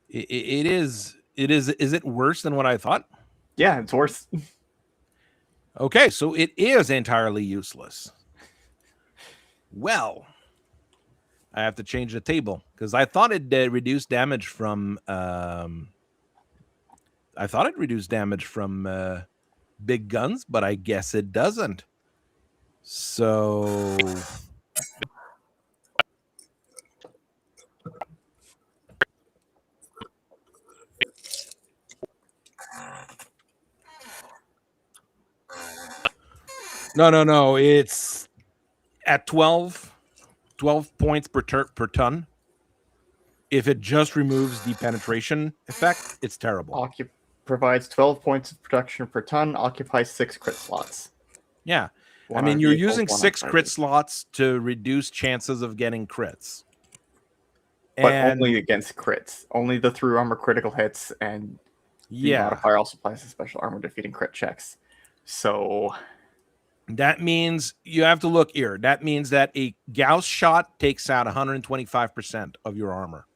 It is. Is it worse than what I thought? Yeah, it's worse. Okay, so it is entirely useless. Well, I have to change the table because I thought it reduced damage from. I thought it reduced damage from big guns, but I guess it doesn't. So. No. It's at 12 points per ton. If it just removes the penetration effect, it's terrible. Provides 12 points of protection per ton, occupies 6 crit slots. Yeah. I mean, you're using 6 crit slots to reduce chances of getting crits. But only against crits. Only the through armor critical hits, and the modifier also applies to special armor defeating crit checks. So that means you have to look here. That means that a Gauss shot takes out 125% of your armor.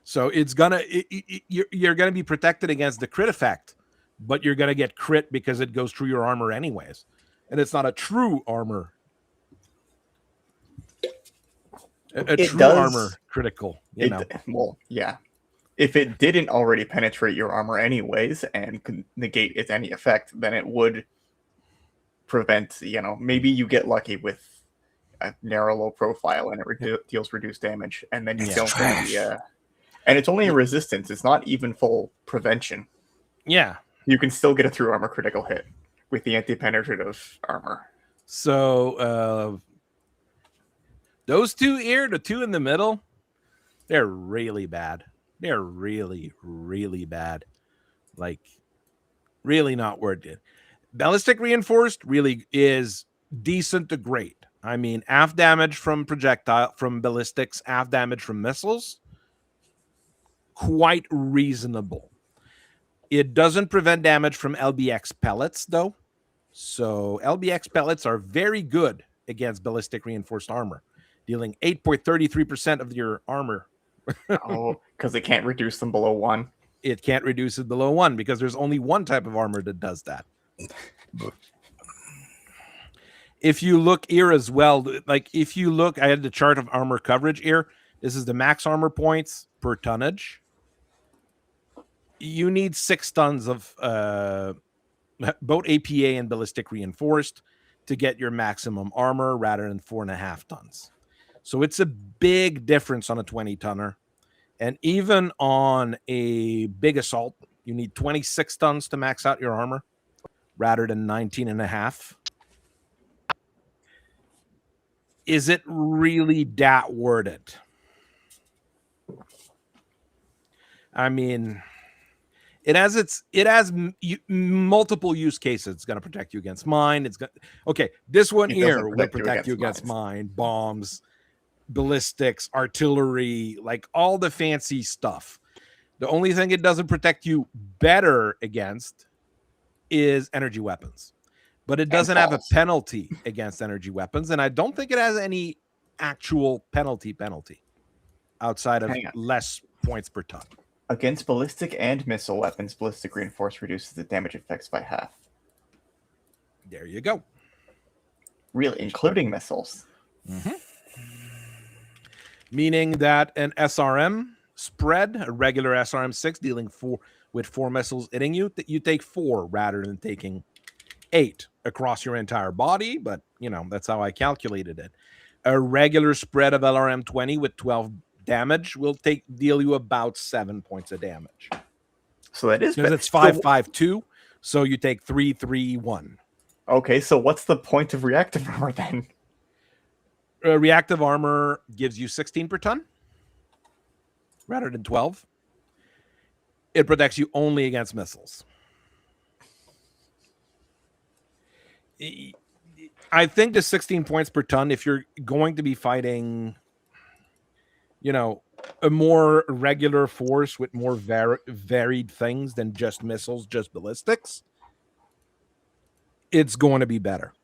So you're gonna be protected against the crit effect, but you're gonna get crit because it goes through your armor anyways, and it's not a true armor. A true armor critical, you know. Well, yeah. If it didn't already penetrate your armor anyways and could negate its any effect, then it would prevent, maybe you get lucky with a narrow low profile and it deals reduced damage, and then you don't get the and it's only a resistance, it's not even full prevention. Yeah. You can still get a through armor critical hit with the anti-penetrative armor. So those two here, the two in the middle, they're really bad. They're really, really bad. Like, really not worth it. Ballistic reinforced really is decent to great. I mean, half damage from ballistics, half damage from missiles. Quite reasonable. It doesn't prevent damage from LBX pellets, though. So LBX pellets are very good against ballistic reinforced armor, dealing 8.33% of your armor. Oh, because they can't reduce them below 1. It can't reduce it below 1 because there's only one type of armor that does that. If you look here as well, like if you look, I had the chart of armor coverage here. This is the max armor points per tonnage. You need 6 tons of both APA and ballistic reinforced to get your maximum armor rather than 4.5 tons. So it's a big difference on a 20 tonner. And even on a big assault, you need 26 tons to max out your armor rather than 19.5. Is it really that worth it? I mean, it has multiple use cases. It's going to protect you against mine. This one here will protect you against mine, bombs, ballistics, artillery, like all the fancy stuff. The only thing it doesn't protect you better against is energy weapons. But it doesn't have a penalty against energy weapons, and I don't think it has any actual penalty outside of less points per ton. Against ballistic and missile weapons, ballistic reinforce reduces the damage effects by half. There you go. Really, including missiles. Mm-hmm. Meaning that an SRM spread, a regular SRM 6 dealing with 4 missiles hitting you, that you take 4 rather than taking 8 across your entire body, but that's how I calculated it. A regular spread of LRM 20 with 12 damage will deal you about 7 points of damage. So that is because it's 5-5-2, so you take 3-3-1. Okay, so what's the point of reactive armor then? Reactive armor gives you 16 per ton rather than 12. It protects you only against missiles. I think the 16 points per ton, if you're going to be fighting, a more regular force with more varied things than just missiles, just ballistics, it's going to be better.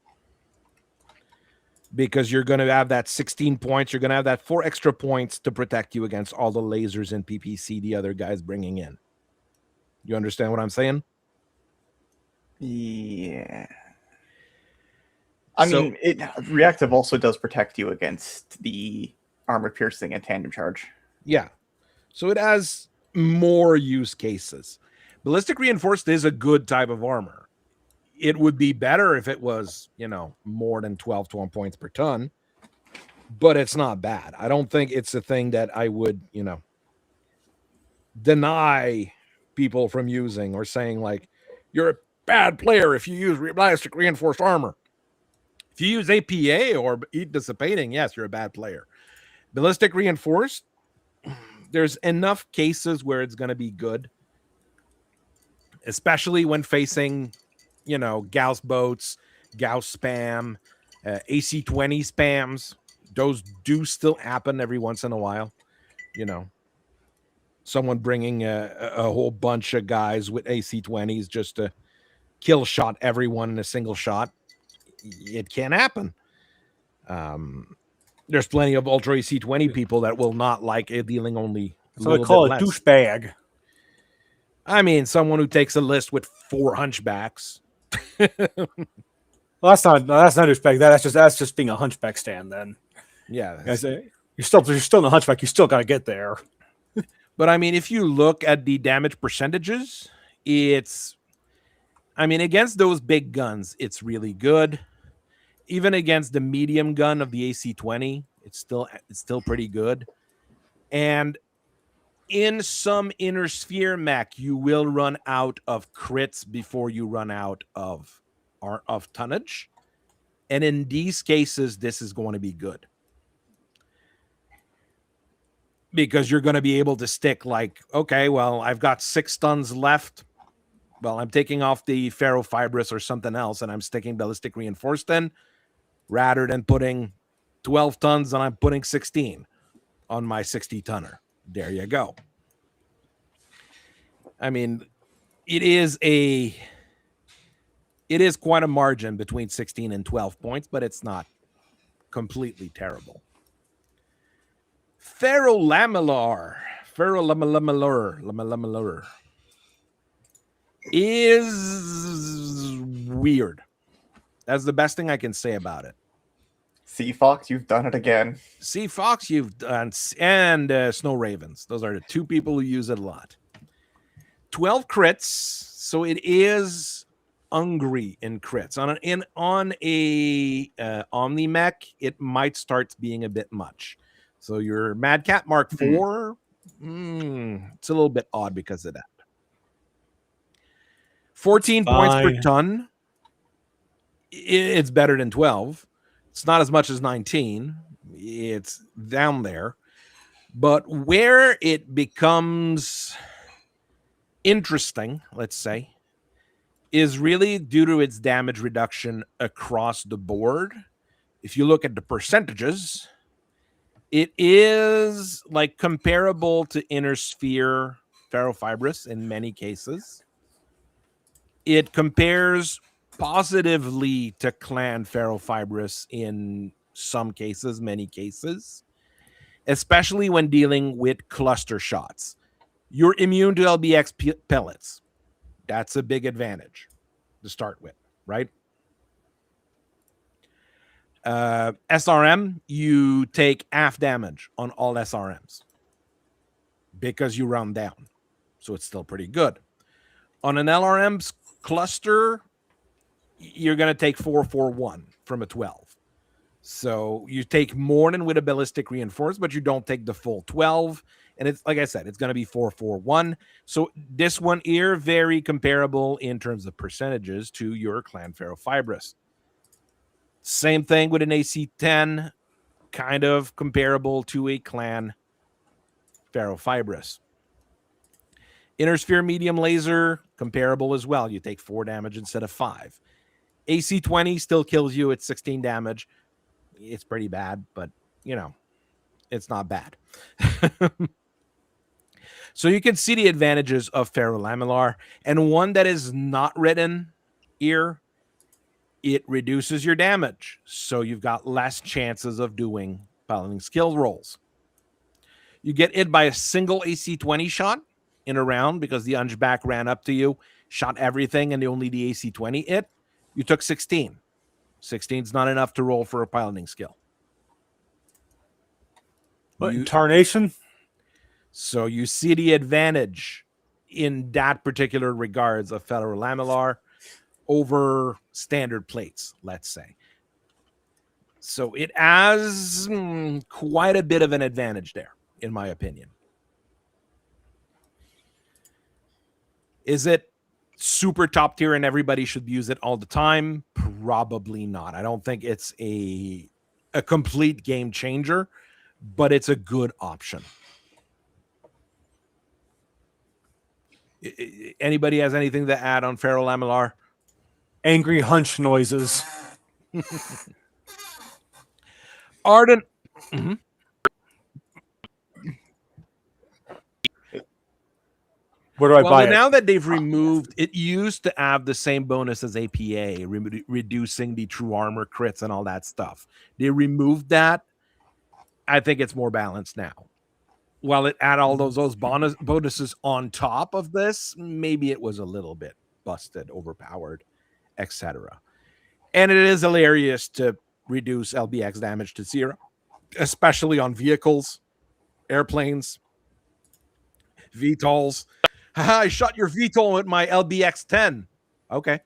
Because you're going to have that 16 points. You're going to have that 4 extra points to protect you against all the lasers and PPC the other guy's bringing in. You understand what I'm saying? Yeah. I mean, reactive also does protect you against the armor piercing and tandem charge. Yeah. So it has more use cases. Ballistic reinforced is a good type of armor. It would be better if it was, more than 12 points per ton, but it's not bad. I don't think it's a thing that I would, deny people from using or saying like, you're a bad player if you use ballistic reinforced armor. If you use APA or heat dissipating, yes, you're a bad player. Ballistic reinforced, there's enough cases where it's going to be good, especially when facing, Gauss boats, Gauss spam, AC-20 spams. Those do still happen every once in a while. Someone bringing a whole bunch of guys with AC-20s just to kill shot everyone in a single shot. It can happen. There's plenty of Ultra AC-20 people that will not like it dealing only. So I call it douchebag. I mean, someone who takes a list with 4 hunchbacks. Well, that's not douchebag. That's just being a hunchback stand. Then, yeah, you're still in the hunchback. You still got to get there. But I mean, if you look at the damage percentages, against those big guns, it's really good. Even against the medium gun of the AC-20, it's still pretty good. And in some inner sphere mech, you will run out of crits before you run out of tonnage. And in these cases, this is going to be good. Because you're going to be able to stick like, okay, well, I've got 6 tons left. Well, I'm taking off the ferrofibrous or something else, and I'm sticking ballistic reinforced in, rather than putting 12 tons and I'm putting 16 on my 60 tonner. There you go. I mean, it is quite a margin between 16 and 12 points, but it's not completely terrible. Ferrolamellar. is weird. That's the best thing I can say about it. Sea Fox, you've done it again. Sea Fox, you've done, and Snow Ravens. Those are the two people who use it a lot. 12 crits, so it is hungry in crits. On a Omni mech, it might start being a bit much. So your Mad Cat Mark IV, it's a little bit odd because of that. 14 points per ton. It's better than 12. It's not as much as 19. It's down there. But where it becomes interesting, let's say, is really due to its damage reduction across the board. If you look at the percentages, it is like comparable to Inner Sphere Ferrofibrous in many cases. It compares positively to Clan Ferrofibrous in some cases, many cases, especially when dealing with cluster shots. You're immune to LBX pellets. That's a big advantage to start with, right? SRM, you take half damage on all SRMs because you round down. So it's still pretty good. On an LRM's cluster, you're going to take 4-4-1 from a 12. So you take more than with a ballistic reinforced, but you don't take the full 12. And it's like I said, it's going to be 4-4-1. So this one here, very comparable in terms of percentages to your Clan Ferrofibrous. Same thing with an AC-10, kind of comparable to a Clan Ferrofibrous. Inner Sphere Medium Laser, comparable as well. You take 4 damage instead of 5. AC-20 still kills you at 16 damage. It's pretty bad, but, you know, it's not bad. So you can see the advantages of Ferrolamellar. And one that is not written here, it reduces your damage. So you've got less chances of doing paladin skill rolls. You get hit by a single AC-20 shot in a round because the Hunchback ran up to you, shot everything, and only the AC-20 hit. You took 16. 16 is not enough to roll for a piloting skill. But Tarnation? So you see the advantage in that particular regards of Ferrolamellar over standard plates, let's say. So it has quite a bit of an advantage there, in my opinion. Is it super top tier and everybody should use it all the time? Probably not. I don't think it's a complete game changer, but it's a good option. Anybody has anything to add on Ferrolamellar? Angry hunch noises. Ardent. Where do I buy it? Now that they've removed, it used to have the same bonus as APA, reducing the true armor crits and all that stuff. They removed that. I think it's more balanced now. While it had all those bonuses on top of this, maybe it was a little bit busted, overpowered, etc. And it is hilarious to reduce LBX damage to 0, especially on vehicles, airplanes, VTOLs. I shot your VTOL with my LBX 10. Okay.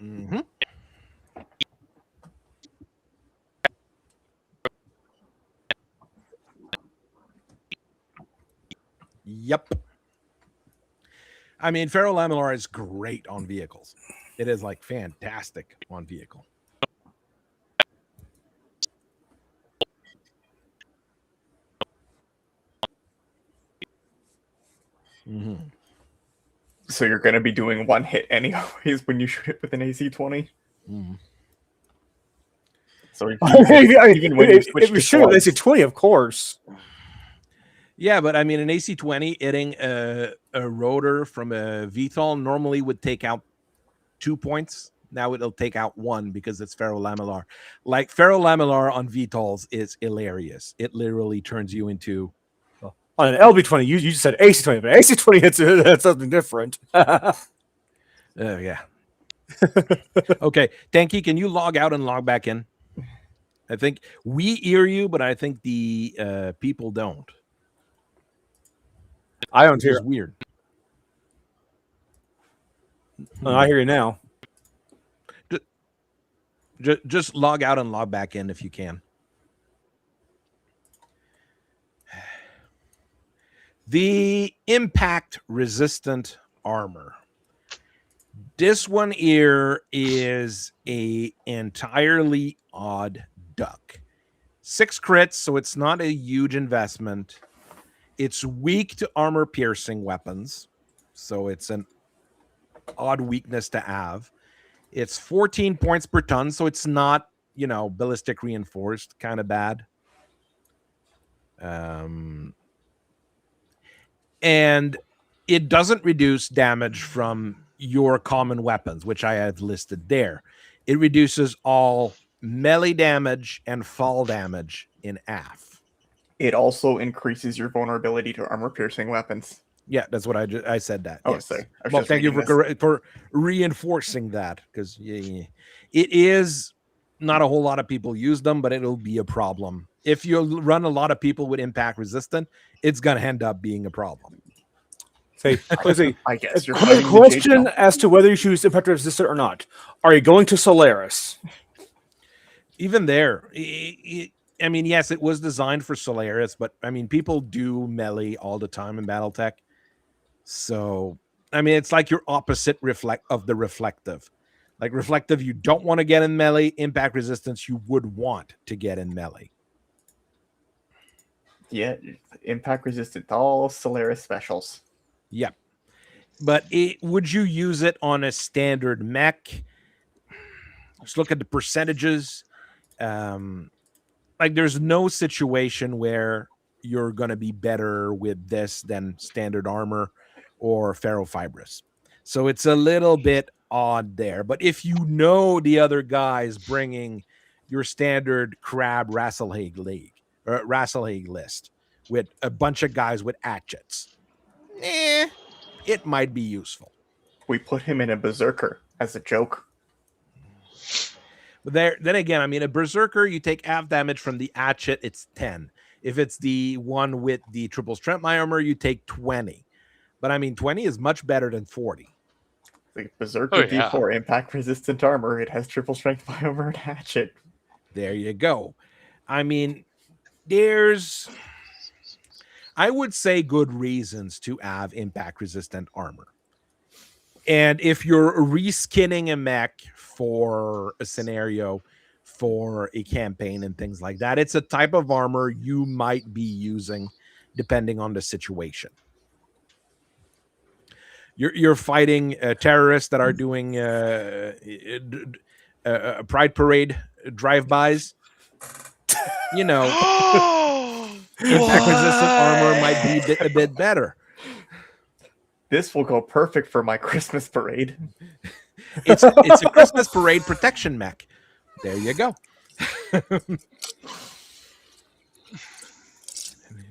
Mm-hmm. Yep. I mean, Ferrolamellar is great on vehicles. It is like fantastic on vehicle. Mm-hmm. So you're going to be doing one hit anyways when you shoot it with an AC-20? Mm-hmm. So even when you switch if you shoot with AC-20, of course. Yeah, but I mean, an AC-20 hitting a rotor from a VTOL normally would take out 2 points Now it'll take out 1 because it's ferrolamellar. Like ferrolamellar on VTOLs is hilarious. It literally turns you into On an LB20, you just said AC20, but AC20 it's something different. yeah. Okay, Tanky, can you log out and log back in? I think we hear you, but I think the people don't. I don't Which hear. is weird. Oh, I hear you now. Just log out and log back in if you can. The impact resistant armor. This one here is a entirely odd duck. 6 crits, so it's not a huge investment. It's weak to armor piercing weapons, so it's an odd weakness to have. It's 14 points per ton, so it's not, ballistic reinforced, kind of bad. And it doesn't reduce damage from your common weapons, which I have listed there. It reduces all melee damage and fall damage in half. It also increases your vulnerability to armor-piercing weapons. Yeah, that's what I said that. Oh, yes. sorry. Well, thank you for reinforcing that, because it is not a whole lot of people use them, but it'll be a problem. If you run a lot of people with impact resistant, it's going to end up being a problem. Say, I guess you're question as to whether you should use impact resistant or not. Are you going to Solaris? Even there, I mean, yes, it was designed for Solaris, but I mean, people do melee all the time in Battletech. So, I mean, it's like your opposite of the reflective. Like reflective, you don't want to get in melee. Impact resistance, you would want to get in melee. Yeah, impact resistant, all Solaris specials. Yep. But would you use it on a standard mech? Let's look at the percentages. Like there's no situation where you're going to be better with this than standard armor or ferrofibrous. So it's a little bit odd there. But if you know the other guys bringing your standard crab Rasselhaig list with a bunch of guys with hatchets, it might be useful. We put him in a berserker as a joke. But then again, I mean, a berserker, you take half damage from the hatchet, it's 10. If it's the one with the triple strength armor, you take 20. But I mean, 20 is much better than 40. The berserker D4 impact resistant armor. It has triple strength armor and hatchet. There you go. I mean, I would say, good reasons to have impact resistant armor. And if you're reskinning a mech for a scenario, for a campaign and things like that, it's a type of armor you might be using depending on the situation. You're fighting terrorists that are doing Pride Parade drive-bys. Impact resistant armor might be a bit better. This will go perfect for my Christmas parade. It's a Christmas parade protection mech. There you go.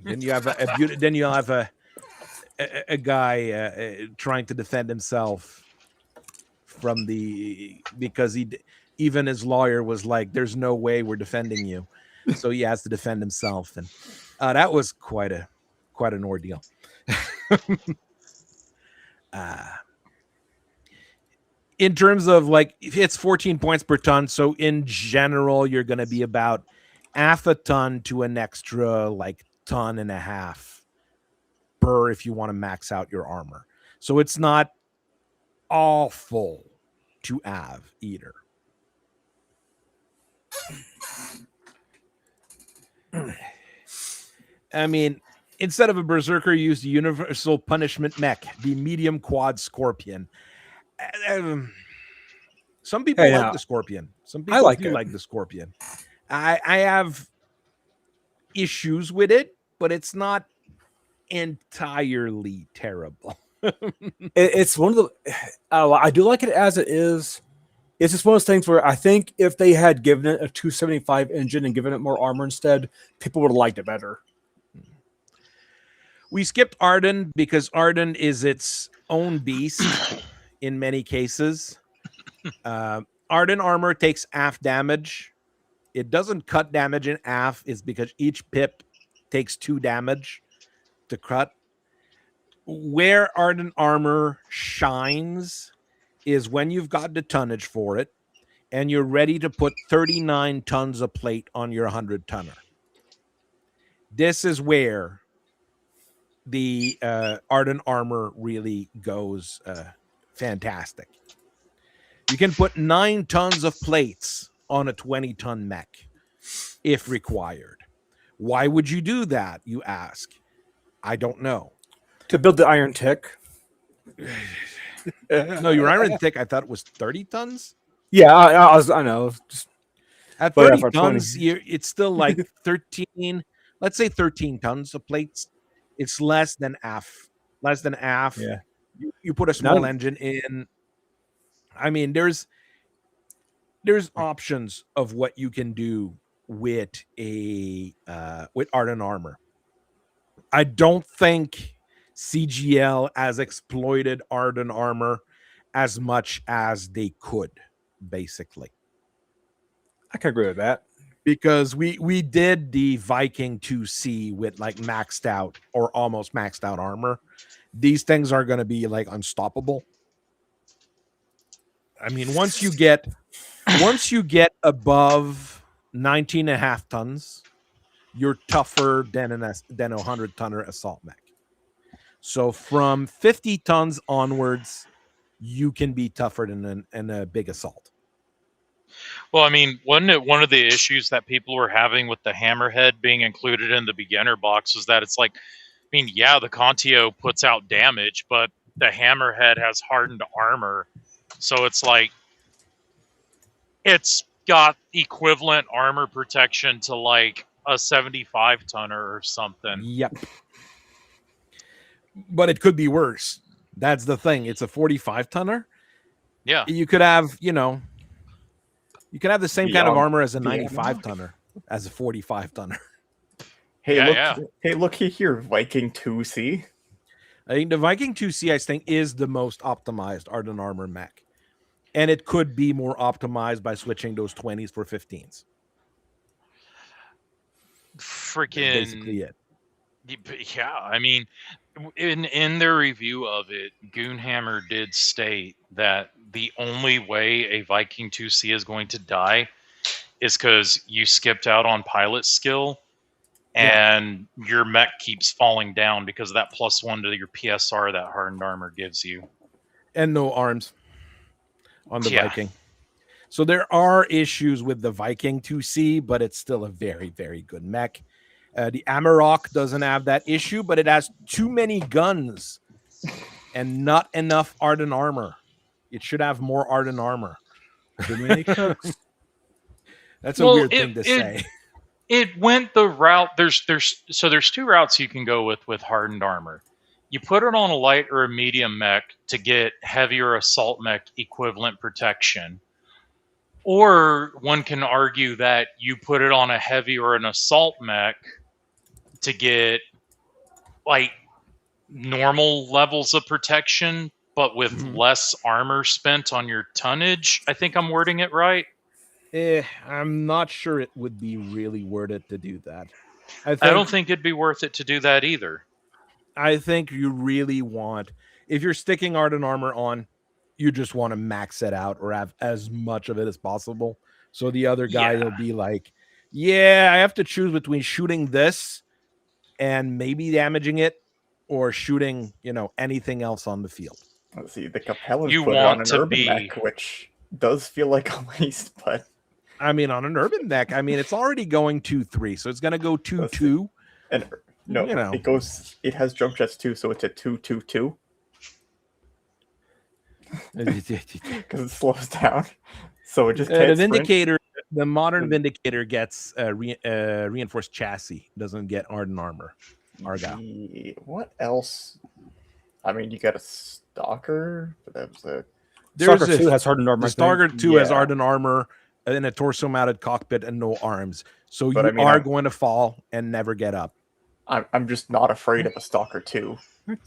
Then you have a guy trying to defend himself from because even his lawyer was like, "There's no way we're defending you," so he has to defend himself, and that was quite an ordeal. In terms of like, it's 14 points per ton, so in general you're going to be about half a ton to an extra like ton and a half per if you want to max out your armor. So it's not awful to have either. I mean, instead of a berserker, use the universal punishment mech, the medium quad scorpion. Some people like the scorpion. Some people like the scorpion. I have issues with it, but it's not entirely terrible. It's one of the I do like it as it is. It's just one of those things where I think if they had given it a 275 engine and given it more armor instead, people would have liked it better. We skipped Arden because Arden is its own beast in many cases. Arden armor takes AF damage. It doesn't cut damage in AF, is because each pip takes 2 damage to cut. Where Arden armor shines is when you've got the tonnage for it and you're ready to put 39 tons of plate on your 100 tonner. This is where the Arden armor really goes fantastic. You can put 9 tons of plates on a 20-ton mech if required. Why would you do that, you ask? I don't know. To build the Iron Tick. No, your Iron Thick, I thought it was 30 tons. Yeah, I know. Just, At but 30 for tons, 20. it's still like 13, let's say 13 tons of plates. It's less than AF. Less than AF. Yeah. You put a small engine in. I mean, there's options of what you can do with with Arden armor. I don't think CGL has exploited Arden armor as much as they could, basically. I can agree with that. Because we did the Viking 2C with like maxed out or almost maxed out armor. These things are going to be like unstoppable. I mean, once you get above 19.5 tons, you're tougher than a 100-tonner assault mech. So from 50 tons onwards, you can be tougher than a big assault. Well, I mean, wasn't it one of the issues that people were having with the Hammerhead being included in the beginner box was that it's like, I mean, yeah, the Contio puts out damage, but the Hammerhead has hardened armor. So it's like, it's got equivalent armor protection to like a 75-tonner or something. Yep. But it could be worse. That's the thing. It's a 45-tonner. Yeah. You could have, you could have the same kind of armor as a 95-tonner, as a 45-tonner. Hey, look here, Viking 2C. I think the Viking 2C, I think, is the most optimized Arden armor mech. And it could be more optimized by switching those 20s for 15s. Freaking. That's basically it. Yeah, I mean, in their review of it, Goonhammer did state that the only way a Viking 2C is going to die is because you skipped out on pilot skill and your mech keeps falling down because of that +1 to your PSR that hardened armor gives you. And no arms on the Viking. So there are issues with the Viking 2C, but it's still a very, very good mech. The Amarok doesn't have that issue, but it has too many guns and not enough Arden armor. It should have more Arden armor. Too many cooks. That's a weird thing to say. It went the route. There's 2 routes you can go with hardened armor. You put it on a light or a medium mech to get heavier assault mech equivalent protection. Or one can argue that you put it on a heavy or an assault mech to get like normal levels of protection, but with less armor spent on your tonnage. I think I'm wording it right. I'm not sure it would be really worth it to do that. I don't think it'd be worth it to do that either. I think you really want, if you're sticking Arden armor on, you just want to max it out or have as much of it as possible. So the other guy will be like, I have to choose between shooting this and maybe damaging it or shooting, anything else on the field. Let's see, the Capellan You put want on an to urban be mech, which does feel like a waste, but I mean, on an urban mech, it's already going 2-3, so it's going to go 2-2. And no, it has jump jets too, so it's a 2-2-2. Because it slows down, so it just can't the sprint. Vindicator, the modern Vindicator gets reinforced chassis, doesn't get Arden armor. Argyle. What else? I mean, you got a Stalker, but that was a Stalker 2 has hardened armor. The I think. Stalker 2 has Yeah. hardened armor and a torso-mounted cockpit and no arms. So But you I mean, are going to fall and never get up. I'm just not afraid of a Stalker 2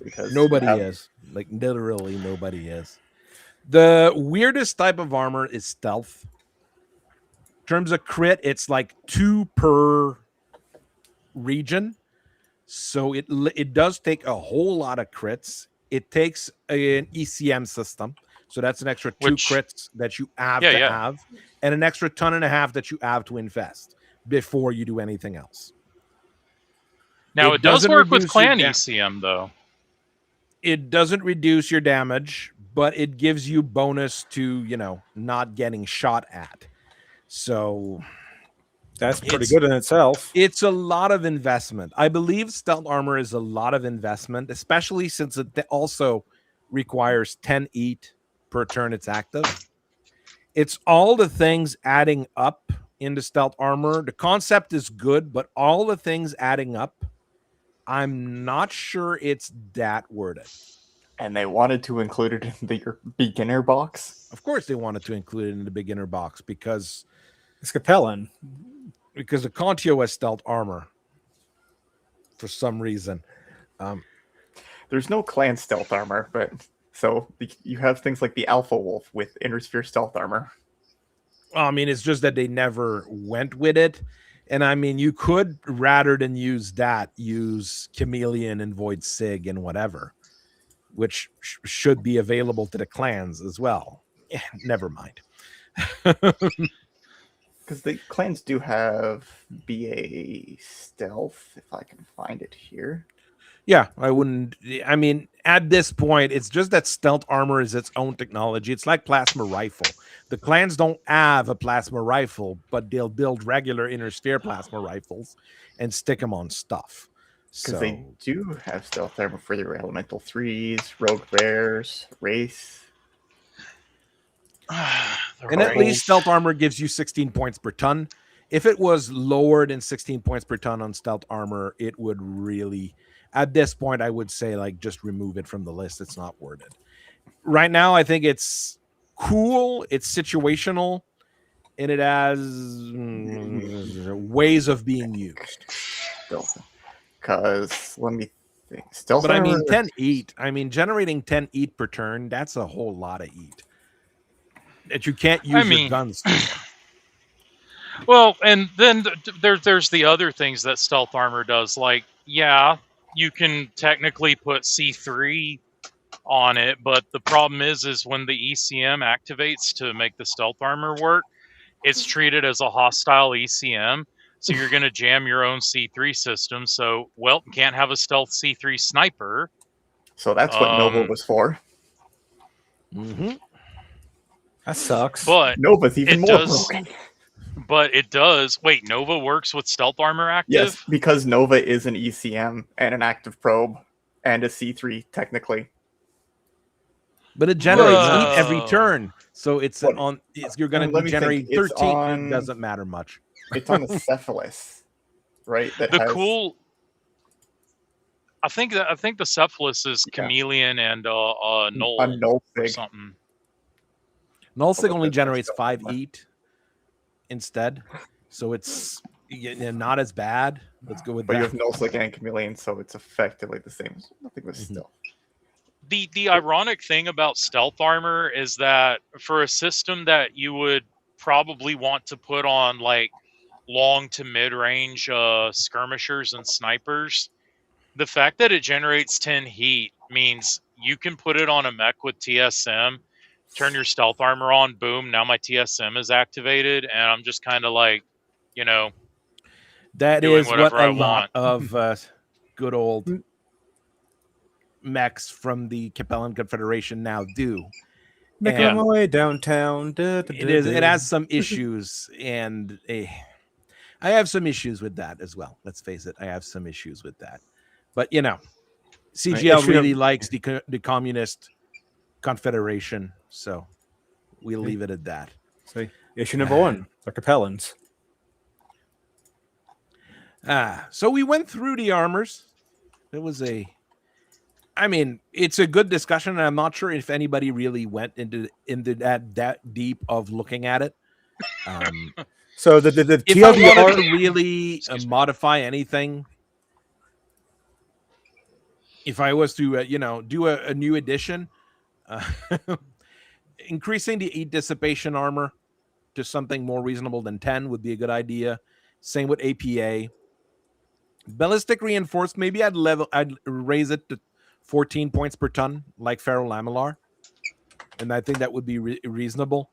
because Nobody you have- is. Like, literally nobody is. The weirdest type of armor is stealth. In terms of crit, it's like 2 per region. So it does take a whole lot of crits. It takes an ECM system. So that's an extra 2 Which- crits that you have Yeah, to yeah. have, and an extra 1.5 tons that you have to invest before you do anything else. Now It it does doesn't work with reduce your clan da- ECM though. It doesn't reduce your damage, but it gives you bonus to, not getting shot at. So That's pretty It's- good in itself. it's a lot of investment. I believe stealth armor is a lot of investment, especially since it also requires 10 EAT per turn it's active. It's all the things adding up into stealth armor. The concept is good, but all the things adding up, I'm not sure it's that worth it. and they wanted to include it in your beginner box. Of course, they wanted to include it in the beginner box because It's compelling. the Contio has stealth armor for some reason. There's no clan stealth armor, but so you have things like the Alpha Wolf with Inner Sphere stealth armor. I mean, it's just that they never went with it. And I mean, you could, rather than use that, use Chameleon and Void Sig and whatever, which should be available to the clans as well. Never mind. Because the clans do have BA stealth, if I can find it here. Yeah, I wouldn't. I mean, at this point, it's just that stealth armor is its own technology. It's like plasma rifle. The clans don't have a plasma rifle, but they'll build regular inner sphere plasma rifles and stick them on stuff. Because So, they do have stealth armor for their Elemental 3s, Rogue Bears, Wraith. and at least stealth armor gives you 16 points per ton. If it was lower than 16 points per ton on stealth armor, it would really, at this point, I would say, like, just remove it from the list. It's not worth it. Right now, I think it's cool, it's situational, and it has ways of being used. Because let me think. Stealth But I mean, armor- 10 EAT, I mean, generating 10 EAT per turn, that's a whole lot of EAT that you can't use your guns for. Well, and then there's the other things that stealth armor does. Like, yeah, you can technically put C3 on it, but the problem is when the ECM activates to make the stealth armor work, it's treated as a hostile ECM. So you're going to jam your own C3 system. So, well, can't have a stealth C3 sniper. So that's what Nova was for. Mm-hmm. That sucks. But Nova's even it more does- broken. But it does. Wait, Nova works with stealth armor active? Yes, because Nova is an ECM and an active probe and a C3 technically. But it generates Whoa. heat every turn. So it's What? you're going Let to me generate think. It's 13. on- It doesn't matter much. It's on the Cephalus, right? That The has, cool. I think the Cephalus is Yeah. Chameleon and Null a null or sig. something. Nullsig Although only that's generates stealth 5 armor. EAT instead. So it's not as bad. Let's go with But you that. have null sig and chameleon, so it's effectively the same. Nothing was Mhm. stealth. The ironic thing about stealth armor is that for a system that you would probably want to put on like long to mid range skirmishers and snipers, the fact that it generates 10 heat means you can put it on a mech with TSM, turn your stealth armor on, boom, now my TSM is activated, and I'm just kind of like, That doing is what whatever a I lot want. of good old mechs from the Capellan Confederation now do. Making And my way downtown. it has some issues, and I have some issues with that as well. Let's face it, I have some issues with that. But CGL issue really number- likes the Communist Confederation, so we'll leave it at that. See, issue number 1. They're Capellans. So we went through the armors. It was a I mean, it's a good discussion, and I'm not sure if anybody really went into that deep of looking at it. So the If I wanted TLDR, to really Excuse me. modify anything, if I was to do a new edition, uh, increasing the 8 dissipation armor to something more reasonable than 10 would be a good idea. Same with APA. Ballistic reinforced, maybe I'd raise it to 14 points per ton, like ferrolamellar, and I think that would be reasonable.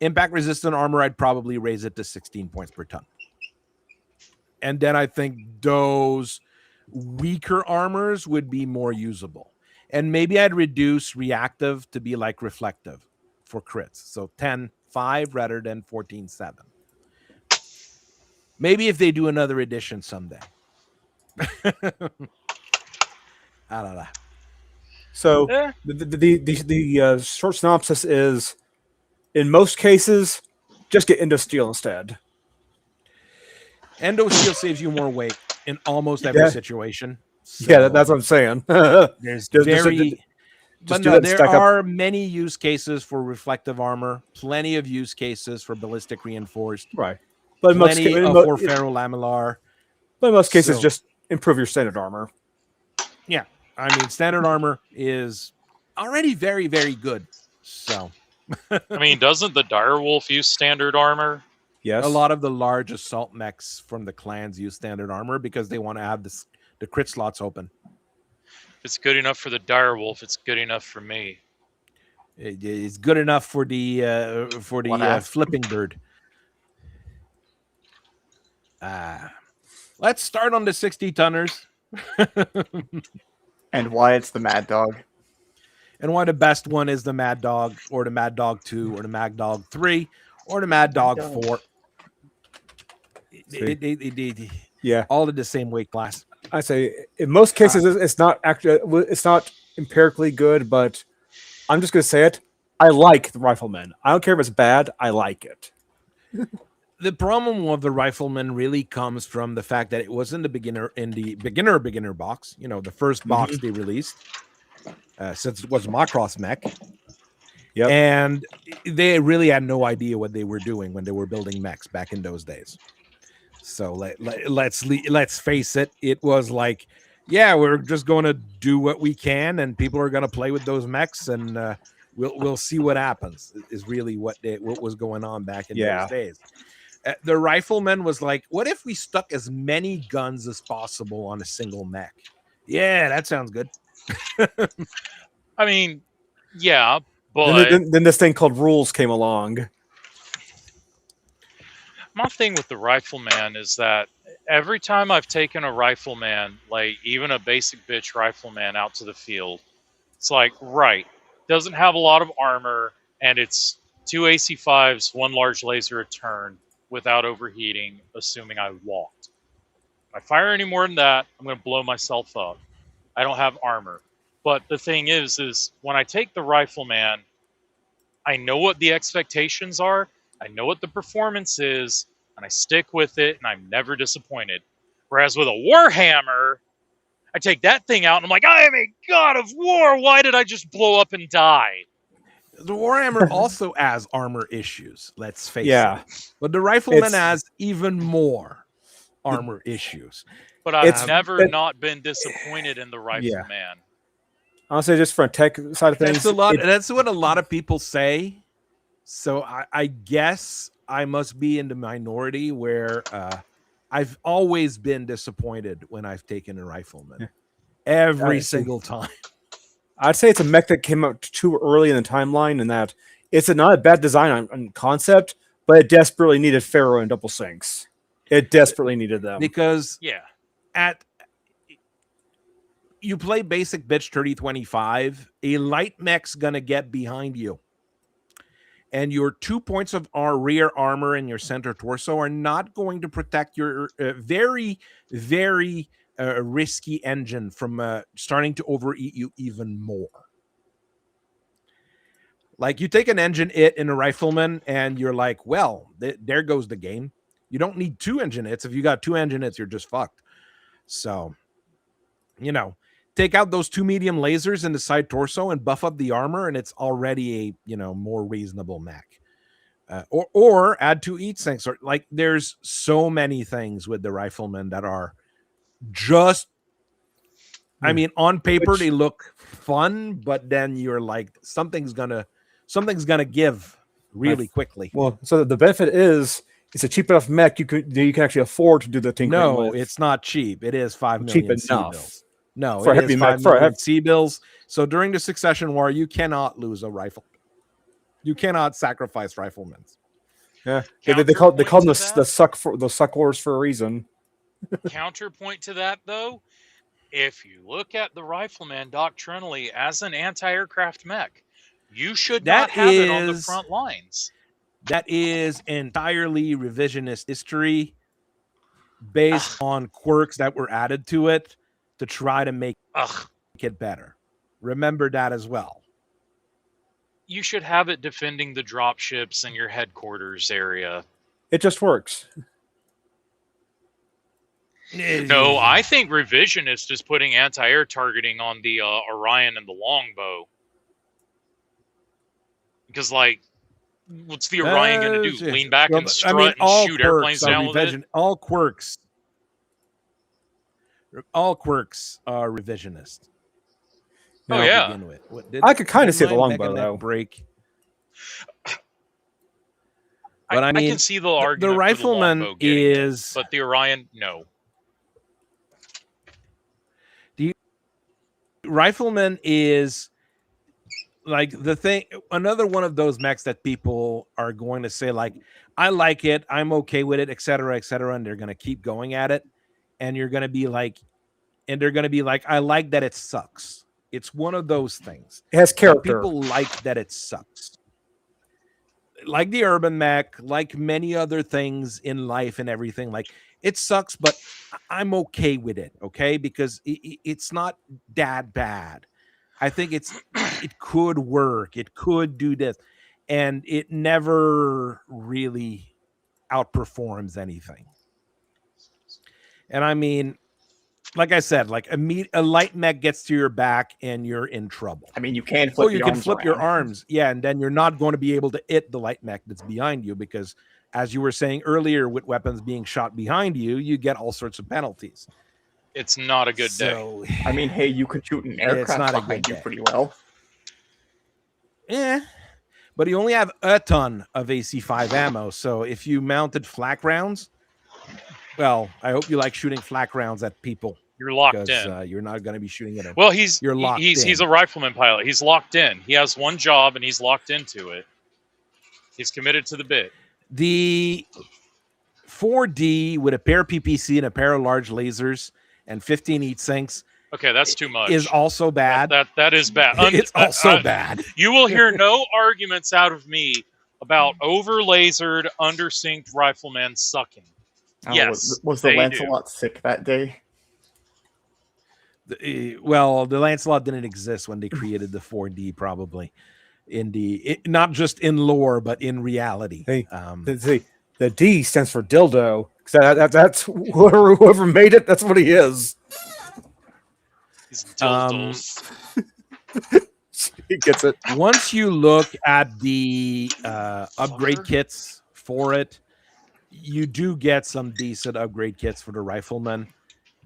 Impact resistant armor, I'd probably raise it to 16 points per ton. And then I think those weaker armors would be more usable. And maybe I'd reduce reactive to be like reflective for crits. So 10-5 rather than 14-7. Maybe if they do another edition someday. I don't know. so Eh, the short synopsis is, in most cases, just get Indo Steel instead. Endo Steel saves you more weight in almost every Yeah. situation. Yeah, that's what I'm saying. There's Just very... Just But do no, that and there stack up. are many use cases for reflective armor, plenty of use cases for ballistic reinforced, Right. But in most, plenty ca- in of mo- for ferrolamellar. but in most cases, So- just improve your standard armor. Yeah, I mean, standard armor is already very, very good. So I mean, doesn't the direwolf use standard armor? Yes. a lot of the large assault mechs from the clans use standard armor because they want to have the crit slots open. If it's good enough for the direwolf, it's good enough for me. It's good enough for the What asked? flipping bird. Let's start on the 60 tonners. And why it's the Mad Dog. And why the best one is the Mad Dog, or the Mad Dog 2, or the Mad Dog 3, or the Mad Dog 4. Yeah. All in the same weight class. I say in most cases it's not actually, it's not empirically good, but I'm just gonna say it. I like the Rifleman. I don't care if it's bad. I like it. The problem with the Rifleman really comes from the fact that it was in the beginner box. You know, the first box they released, since it was Macross mech. Yep. And they really had no idea what they were doing when they were building mechs back in those days. So let's face it. It was like, yeah, we're just going to do what we can, and people are going to play with those mechs, and we'll see what happens. Is really what was going on back in those days. The Rifleman was like, what if we stuck as many guns as possible on a single mech? Yeah, that sounds good. I mean, yeah, but Then this thing called Rules came along. my thing with the Rifleman is that every time I've taken a Rifleman, like even a basic bitch Rifleman, out to the field, it's like, right, doesn't have a lot of armor, and it's 2 AC5s, 1 large laser a turn without overheating, assuming I walked. If I fire any more than that, I'm going to blow myself up. I don't have armor. But the thing is when I take the Rifleman, I know what the expectations are, I know what the performance is, and I stick with it, and I'm never disappointed. Whereas with a Warhammer, I take that thing out, and I'm like, I am a god of war! Why did I just blow up and die? The Warhammer also has armor issues, let's face Yeah. it. But the Rifleman It's- has even more armor issues. But I've It's- never it- not been disappointed in the Rifleman. Honestly, just for a tech side of things, That's what a lot of people say. So I guess I must be in the minority where I've always been disappointed when I've taken a Rifleman. Every single time. I'd say it's a mech that came out too early in the timeline, and that it's not a bad design on concept, but it desperately needed Pharaoh and double sinks. It desperately needed them. Because Yeah. you play basic bitch 3025, a light mech's gonna get behind you. And your 2 points of our rear armor and your center torso are not going to protect your very, very risky engine from starting to overeat you even more. Like, you take an engine hit in a Rifleman, and you're like, well, there goes the game. You don't need 2 engine hits. If you got 2 engine hits, you're just fucked. So, take out those 2 medium lasers in the side torso and buff up the armor, and it's already a more reasonable mech. Or add 2 heat sinks. Or like, there's so many things with the riflemen that are just. I mean, on paper they look fun, but then you're like, something's gonna give really quickly. Well, so the benefit is it's a cheap enough mech you can actually afford to do the tinkering No, with. it's not cheap. It is 5 Cheap million C enough. bills. No, For a it heavy is mech- 5 for a million heavy- C bills. So during the Succession War, you cannot lose a rifle. You cannot sacrifice riflemen. Yeah, they call them Counterpoint to the suck wars for a reason. Counterpoint to that, though, if you look at the Rifleman doctrinally as an anti-aircraft mech, you should That not have it on the is- front lines. That is entirely revisionist history based on quirks that were added to it to try to make it better. Remember that as well. You should have it defending the dropships in your headquarters area. It just works. No, I think revisionist is putting anti-air targeting on the Orion and the longbow. Because, like, what's the Orion going to do? Lean back and strut and shoot airplanes down with it? All quirks are revisionist. Oh, to yeah. begin with. I could kind of see the did my longbow, Mega Neck though. break. I But I mean, can see the the argument rifleman for the longbow getting it, is. but the Orion, no. Rifleman is like the thing. Another one of those mechs that people are going to say, like, I like it, I'm okay with it, etc., and they're going to keep going at it, and you're going to be like, I like that it sucks. It's one of those things. It has character. People like that it sucks. Like the urban mech, like many other things in life and everything, like it sucks, but I'm okay with it. Okay, because it's not that bad. I think it could work. It could do this, and it never really outperforms anything. And I mean, like I said, like a light mech gets to your back and you're in trouble. I mean, you can flip. You can flip your arms, yeah, and then you're not going to be able to hit the light mech that's behind you because, as you were saying earlier, with weapons being shot behind you, you get all sorts of penalties. It's not a good day. I mean, hey, you could shoot an aircraft behind you pretty well. Yeah, but you only have a ton of AC5 ammo, so if you mounted flak rounds, well, I hope you like shooting flak rounds at people. You're locked in. You're not going to be shooting at them. Well, he's a rifleman pilot. He's locked in. He has one job, and he's locked into it. He's committed to the bit. The 4D with a pair of PPC and a pair of large lasers and 15 heat sinks. Okay, that's too much. Is also bad. That is bad. It's also bad. You will hear no arguments out of me about over lasered, under synced riflemen sucking. Yes, was the Lancelot sick that day? Well, the Lancelot didn't exist when they created the 4D, probably not just in lore, but in reality. Hey, the D stands for dildo. That's whoever made it. That's what he is. He's dildos. He gets it. Once you look at the upgrade kits for it, you do get some decent upgrade kits for the rifleman.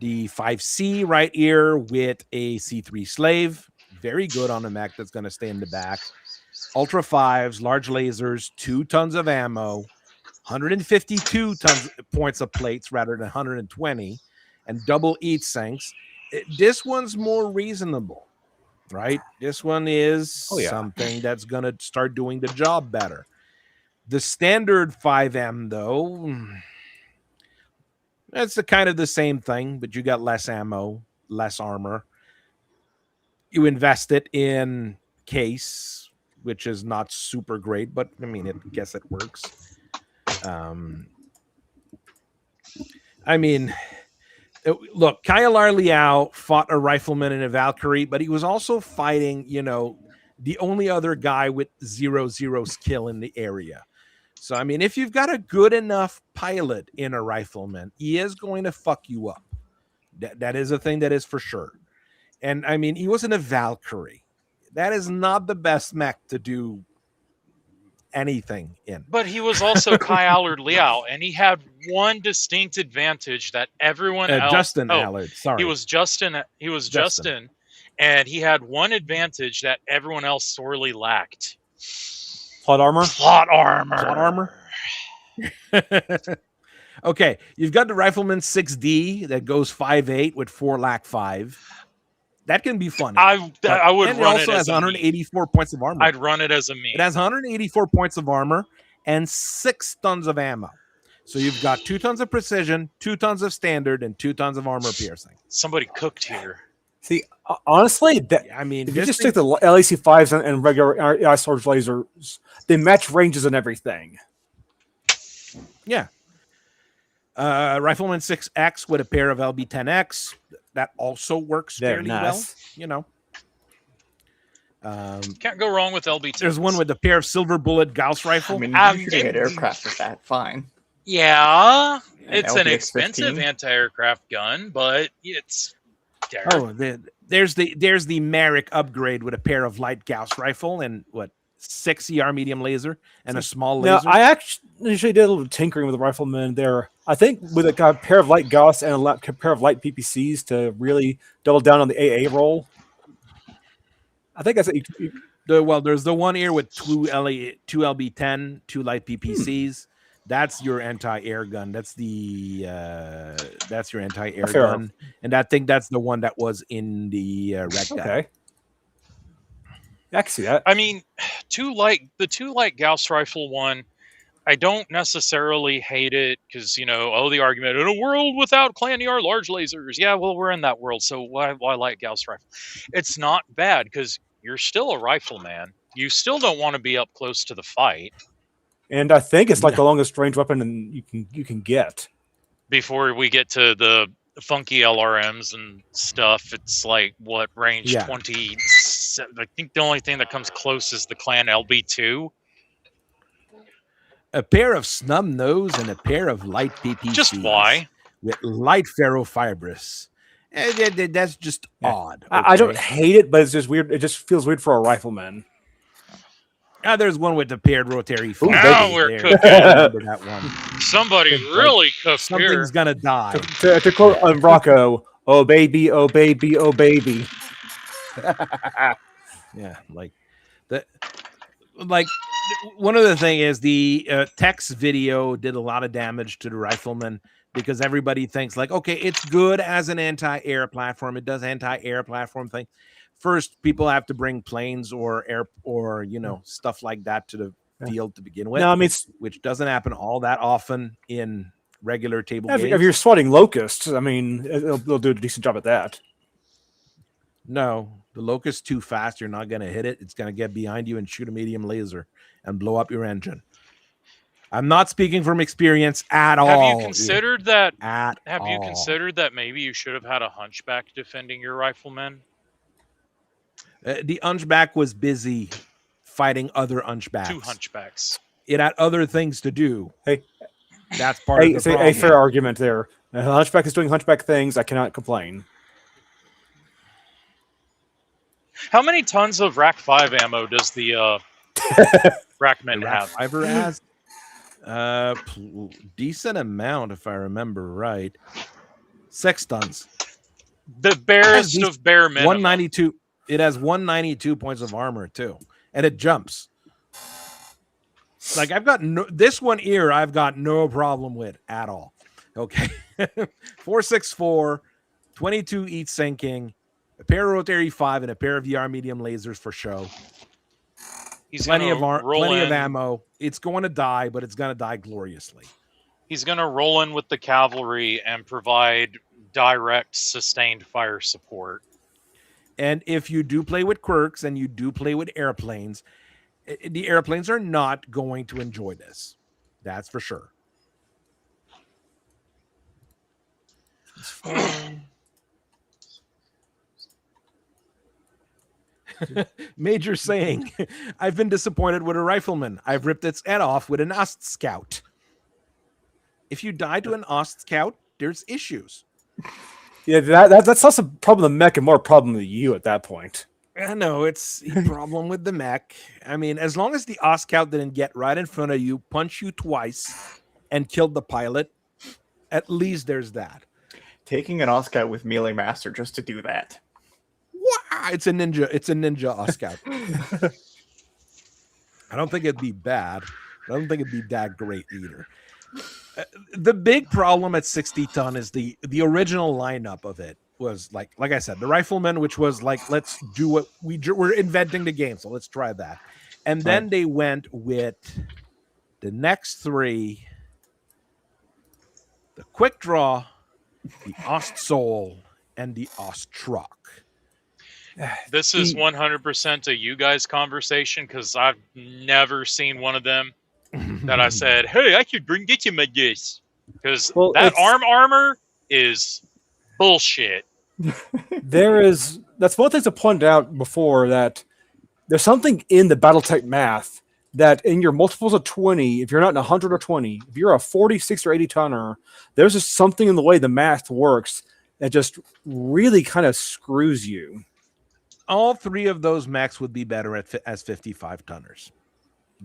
The 5C right here with a C3 slave. Very good on a mech that's going to stay in the back. Ultra 5s, large lasers, 2 tons of ammo, 152 points of plates rather than 120, and double heat sinks. This one's more reasonable, right? This one is something that's going to start doing the job better. The standard 5M, though, that's kind of the same thing, but you got less ammo, less armor. You invest it in case, which is not super great, but I mean, I guess it works. I mean, look, Kyle Liao fought a rifleman and a Valkyrie, but he was also fighting, the only other guy with 0 skill in the area. So, I mean, if you've got a good enough pilot in a rifleman, he is going to fuck you up. That is a thing that is for sure. And I mean, he wasn't a Valkyrie. That is not the best mech to do anything in. But he was also Kai Allard Liao, and he had one distinct advantage that everyone else. Justin Allard, sorry. He was Justin. Justin, and he had one advantage that everyone else sorely lacked. Plot armor. Plot armor. Plot armor. Okay, you've got the Rifleman 6D that goes 5.8 with 4 lack 5. That can be funny. I would and run it also it as has 184 points of armor. I'd run it as a meme. It has 184 points of armor and 6 tons of ammo. So you've got 2 tons of precision, 2 tons of standard, and 2 tons of armor piercing. Somebody cooked here. See, honestly, I mean, if you just take the LAC 5s and regular ice sword lasers, they match ranges and everything. Yeah. Rifleman 6X with a pair of LB10X. That also works fairly well, you know. Can't go wrong with LB2. There's one with a pair of silver bullet Gauss rifle. I mean, you should get aircraft with that. Fine. Yeah, it's an LBX-15. expensive anti-aircraft gun, but it's there. Oh, there's the Merrick upgrade with a pair of light Gauss rifle and 6 ER medium laser and a small laser. Now, I actually did a little tinkering with the Rifleman there. I think with a pair of light Gauss and a pair of light PPCs to really double down on the AA roll. I think that's there's the one here with 2 LB10, 2 light PPCs. That's your anti-air gun. That's your anti-air gun, and I think that's the one that was in the red gun. Okay. I can see that. I mean, the 2 light Gauss rifle one, I don't necessarily hate it because, the argument, in a world without Clan ER large lasers. Yeah, well, we're in that world, so why light Gauss rifle? It's not bad because you're still a rifleman. You still don't want to be up close to the fight. And I think it's like the longest range weapon you can get. Before we get to the funky LRMs and stuff, it's like range 20. I think the only thing that comes close is the Clan LB2. A pair of snub nose and a pair of light PPCs. Just why? With light ferrofibrous. That's just odd. Okay? I don't hate it, but it's just weird. It just feels weird for a rifleman. There's one with the paired rotary. Now we're cooking. That one. Somebody really cooked Something's gonna die. To quote Rocco, "Oh baby, oh baby, oh baby." Yeah, one of the thing is the Tex video did a lot of damage to the Rifleman because everybody thinks okay, it's good as an anti-air platform. It does anti-air platform thing. First, people have to bring planes or air or stuff like that to the field to begin with. No, I mean, which doesn't happen all that often in regular table games. If you're swatting locusts, I mean, they'll do a decent job at that. No, the locust too fast. You're not going to hit it. It's going to get behind you and shoot a medium laser and blow up your engine. I'm not speaking from experience at all. Have you considered that? You considered that maybe you should have had a hunchback defending your riflemen? The hunchback was busy fighting other hunchbacks. 2 hunchbacks. It had other things to do. Hey, that's part of the problem. A fair argument there. A hunchback is doing hunchback things. I cannot complain. How many tons of Rack 5 ammo does the Rackman have? Fiver has decent amount, if I remember right. 6 tons. The barest of bare minimum. 192. It has 192 points of armor too, and it jumps. I've got this one here. I've got no problem with at all. Okay, 464, 22 each sinking, a pair of rotary 5, and a pair of VR medium lasers for show. Plenty of ammo. It's going to die, but it's going to die gloriously. He's going to roll in with the cavalry and provide direct sustained fire support. And if you do play with quirks and you do play with airplanes, the airplanes are not going to enjoy this. That's for sure. Major saying, I've been disappointed with a rifleman. I've ripped its head off with an Ost Scout. If you die to an Ost Scout, there's issues. Yeah, that's less a problem of the mech and more a problem of you at that point. I know it's a problem with the mech. I mean, as long as the Oscout didn't get right in front of you, punch you twice, and killed the pilot, at least there's that. Taking an Oscar with Melee Master just to do that. Wow, it's a ninja. It's a ninja Oscout. I don't think it'd be bad. I don't think it'd be that great either. The big problem at 60 ton is the original lineup of it was like I said, the rifleman, which was like, let's do what we're inventing the game, so let's try that. And then they went with the next three: the quick draw, the Ostsoul, and the Ostruck. This is 100% a you guys conversation because I've never seen one of them that I said, "Hey, I could get you my guess," because that armor is bullshit. That's one thing to point out before, that there's something in the Battletech math that in your multiples of 20, if you're not in 100 or 20, if you're a 40, 60, or 80 tonner, there's just something in the way the math works that just really kind of screws you. All three of those mechs would be better as 55 tonners.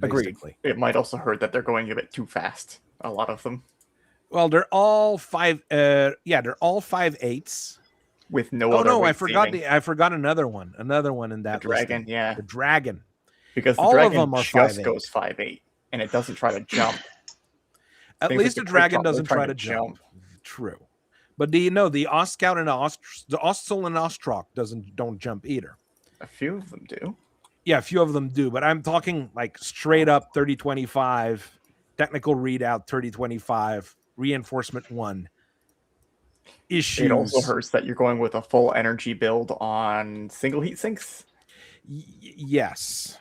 Agreed. It might also hurt that they're going a bit too fast. A lot of them. Well, they're all five. They're all 5.8s. With no. Oh no, I forgot another one. Another one in that. The dragon, listing. yeah. The dragon. Because the all dragon of them are just 5'8". goes 5'8", and it doesn't try to jump. At least the dragon doesn't try to jump. True. But the Oscout and the Ostsoul and Ostruck don't jump either. A few of them do. Yeah, a few of them do, but I'm talking like straight up 30-25, technical readout 30-25, reinforcement 1. Issues. It also hurts that you're going with a full energy build on single heat sinks. Yes.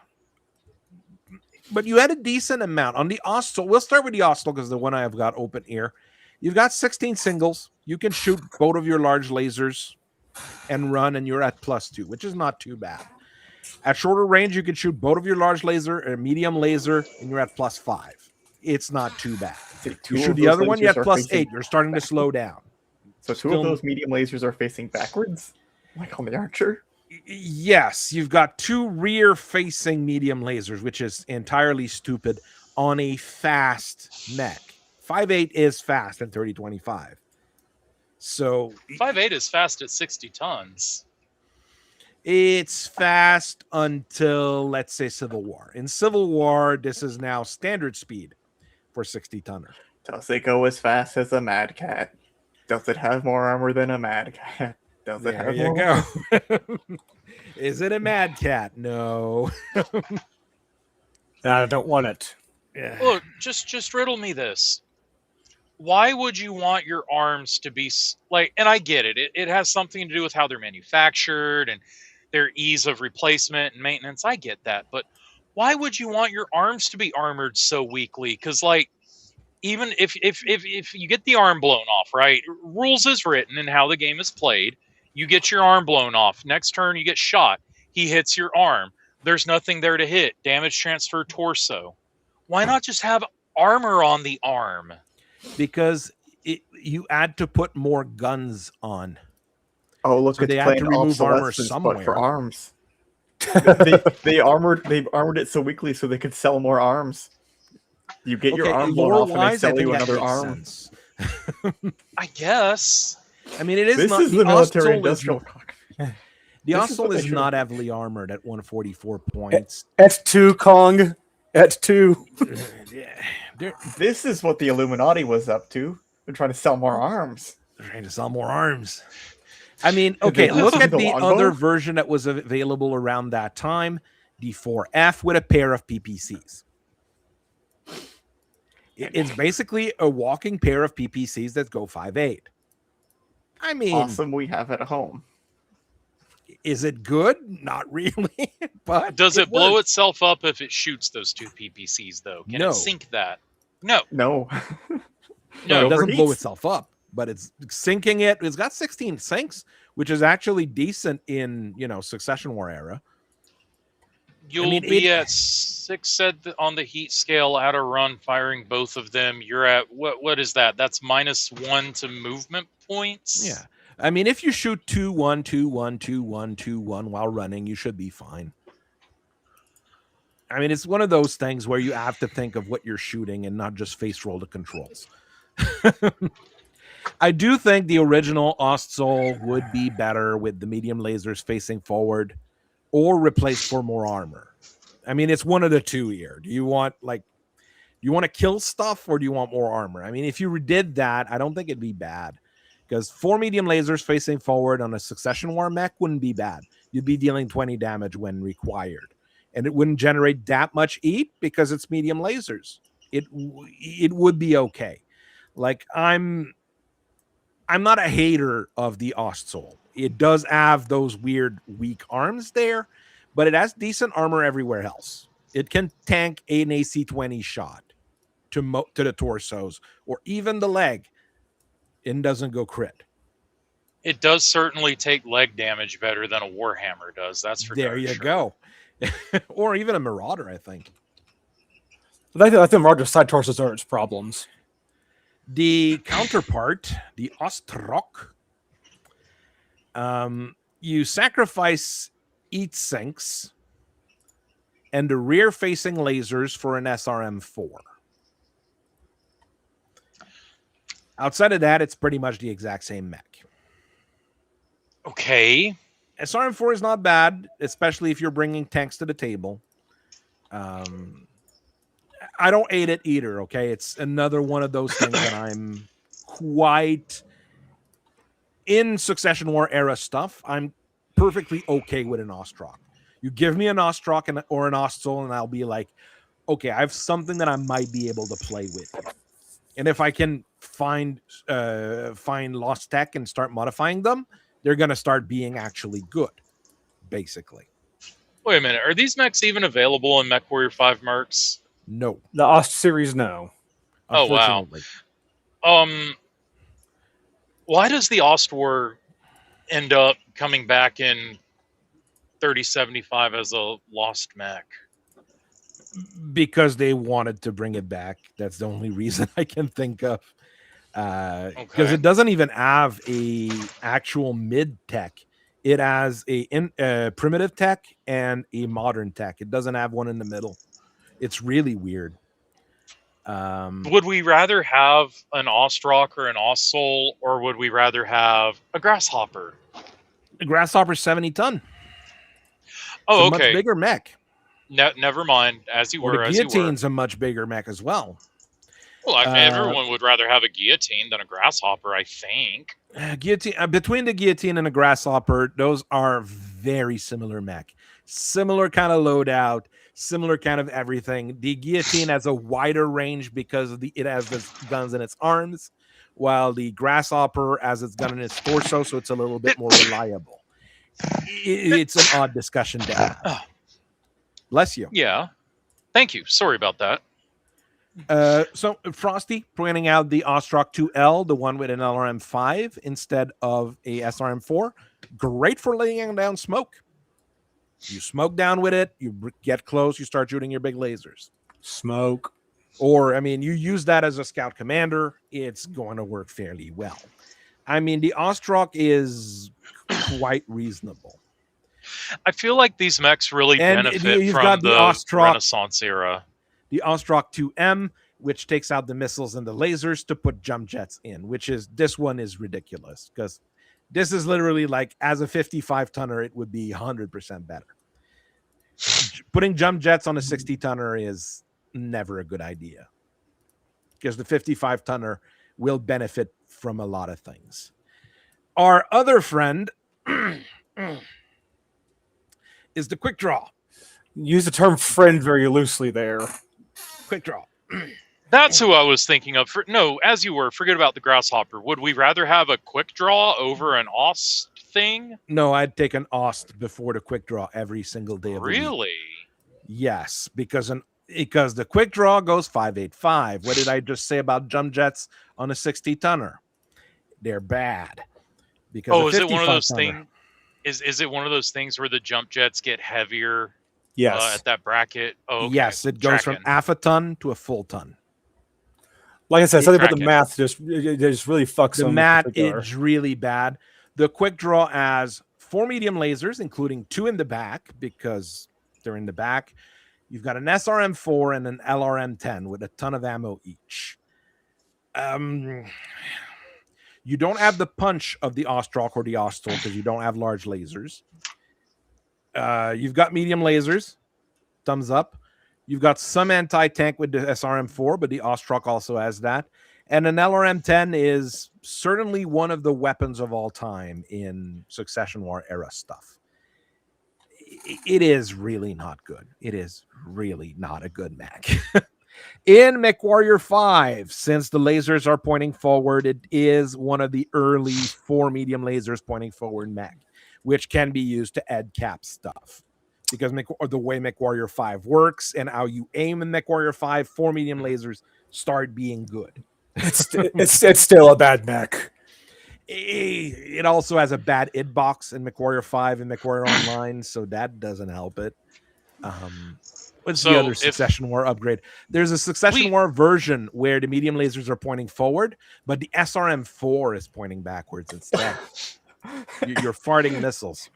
But you had a decent amount on the Ostsoul. We'll start with the Ostsoul because the one I have got open here. You've got 16 singles. You can shoot both of your large lasers and run, and you're at +2, which is not too bad. At shorter range, you can shoot both of your large laser and medium laser, and you're at +5. It's not too bad. You shoot the other one, you're at +8. You're starting to slow down. So two of those medium lasers are facing backwards, like on the Archer? Yes, you've got 2 rear-facing medium lasers, which is entirely stupid on a fast mech. 5.8 is fast in 30-25. So 5.8 is fast at 60 tons. It's fast until, let's say, Civil War. In Civil War, this is now standard speed for 60 tonner. Does it go as fast as a Mad Cat? Does it have more armor than a Mad Cat? Does it have more? There you go. Is it a Mad Cat? No. I don't want it. Yeah. Look, just riddle me this. Why would you want your arms to be like, and I get it. It has something to do with how they're manufactured and their ease of replacement and maintenance. I get that. But why would you want your arms to be armored so weakly? Because, like, even if you get the arm blown off, right? Rules is written and how the game is played. You get your arm blown off. Next turn, you get shot. He hits your arm. There's nothing there to hit. Damage transfer torso. Why not just have armor on the arm? Because you had to put more guns on. Oh, look, so it's they had to remove armor but somewhere. For arms. they armored it so weakly so they could sell more arms. You get your arm blown off and they sell you another arm. I guess. I mean, it is. This not, is the military industrial. The Ostsoul is not heavily armored at 144 points. At 2, Kong. At 2. This is what the Illuminati was up to. They're trying to sell more arms. They're trying to sell more arms. I mean, okay, look at the other version that was available around that time, the 4F with a pair of PPCs. It's basically a walking pair of PPCs that go 5.8. I mean, awesome. We have it at home. Is it good? Not really. But does it blow itself up if it shoots those 2 PPCs, though? Can it sink that? No. No. No, it doesn't blow itself up, but it's sinking it. It's got 16 sinks, which is actually decent in, Succession War era. You'll be at 6 on the heat scale at a run firing both of them. You're at what is that? That's -1 to movement points. Yeah. I mean, if you shoot 2-1, 2-1, 2-1, 2-1 while running, you should be fine. I mean, it's one of those things where you have to think of what you're shooting and not just face roll the controls. I do think the original Ostsol would be better with the medium lasers facing forward or replaced for more armor. I mean, it's one of the two here. Do you want to kill stuff or do you want more armor? I mean, if you did that, I don't think it'd be bad. Because 4 medium lasers facing forward on a Succession War mech wouldn't be bad. You'd be dealing 20 damage when required. And it wouldn't generate that much heat because it's medium lasers. It would be okay. Like, I'm not a hater of the Ostsol. It does have those weird weak arms there, but it has decent armor everywhere else. It can tank an AC-20 shot to the torsos or even the leg. It doesn't go crit. It does certainly take leg damage better than a Warhammer does. That's for there. You sure. Go. Or even a Marauder, I think. I think Marauder side torsos are its problems. The counterpart, the Ostrock, you sacrifice heat sinks and the rear-facing lasers for an SRM-4. Outside of that, it's pretty much the exact same mech. Okay. SRM-4 is not bad, especially if you're bringing tanks to the table. I don't hate it either, okay? It's another one of those things that I'm quite... In Succession War era stuff, I'm perfectly okay with an Ostrock. You give me an Ostrock or an Ostsol, and I'll be like, okay, I have something that I might be able to play with. And if I can find lost tech and start modifying them, they're going to start being actually good, basically. Wait a minute. Are these mechs even available in MechWarrior 5 mercs? No. The Ost series, no. Oh, wow. Why does the Ostwar end up coming back in 3075 as a lost mech? Because they wanted to bring it back. That's the only reason I can think of. Because it doesn't even have a actual mid tech. It has a primitive tech and a modern tech. It doesn't have one in the middle. It's really weird. Would we rather have an Ostrock or an Ostsol, or would we rather have a Grasshopper? The Grasshopper's 70 ton. Oh, it's a okay. much bigger mech. Never mind. As you were. The Guillotine's a much bigger mech as well. Well, everyone would rather have a Guillotine than a Grasshopper, I think. Guillotine between the Guillotine and the Grasshopper, those are very similar mech. Similar kind of loadout, similar kind of everything. The Guillotine has a wider range because it has the guns in its arms, while the Grasshopper has its gun in its torso, so it's a little bit more reliable. It's an odd discussion to have. Bless you. Yeah. Thank you. Sorry about that. So Frosty pointing out the Ostrock 2L, the one with an LRM-5 instead of a SRM-4. Great for laying down smoke. You smoke down with it, you get close, you start shooting your big lasers. Smoke. Or, I mean, you use that as a scout commander, it's going to work fairly well. I mean, the Ostrock is quite reasonable. I feel like these mechs really benefit from the Renaissance era. The Ostrock 2M, which takes out the missiles and the lasers to put jump jets in, this one is ridiculous because this is literally like, as a 55-tonner, it would be 100% better. Putting jump jets on a 60-tonner is never a good idea because the 55-tonner will benefit from a lot of things. Our other friend is the quick draw. Use the term friend very loosely there. Quick draw. That's who I was thinking of. As you were. Forget about the Grasshopper. Would we rather have a quick draw over an Ost thing? No, I'd take an Ost before the quick draw every single day of the week. Really? Yes, because the quick draw goes 5.85. What did I just say about jump jets on a 60-tonner? They're bad. Because is it one of those things? Is it one of those things where the jump jets get heavier? Yes. At that bracket. Oh, okay. Yes, it goes from half a ton to a full ton. Like I said, something about the math just really fucks the math is really bad. The quick draw has 4 medium lasers, including 2 in the back because they're in the back. You've got an SRM-4 and an LRM-10 with a ton of ammo each. You don't have the punch of the Ostrock or the Ostol because you don't have large lasers. You've got medium lasers. Thumbs up. You've got some anti-tank with the SRM-4, but the Ostrock also has that. And an LRM-10 is certainly one of the weapons of all time in Succession War era stuff. It is really not good. It is really not a good mech. In MechWarrior 5, since the lasers are pointing forward, it is one of the early 4 medium lasers pointing forward mech, which can be used to add cap stuff. Because the way MechWarrior 5 works and how you aim in MechWarrior 5, 4 medium lasers start being good. It's still a bad mech. It also has a bad id box in MechWarrior 5 and MechWarrior Online, so that doesn't help it. What's the other Succession War upgrade? There's a Succession War version where the medium lasers are pointing forward, but the SRM-4 is pointing backwards instead. You're farting missiles.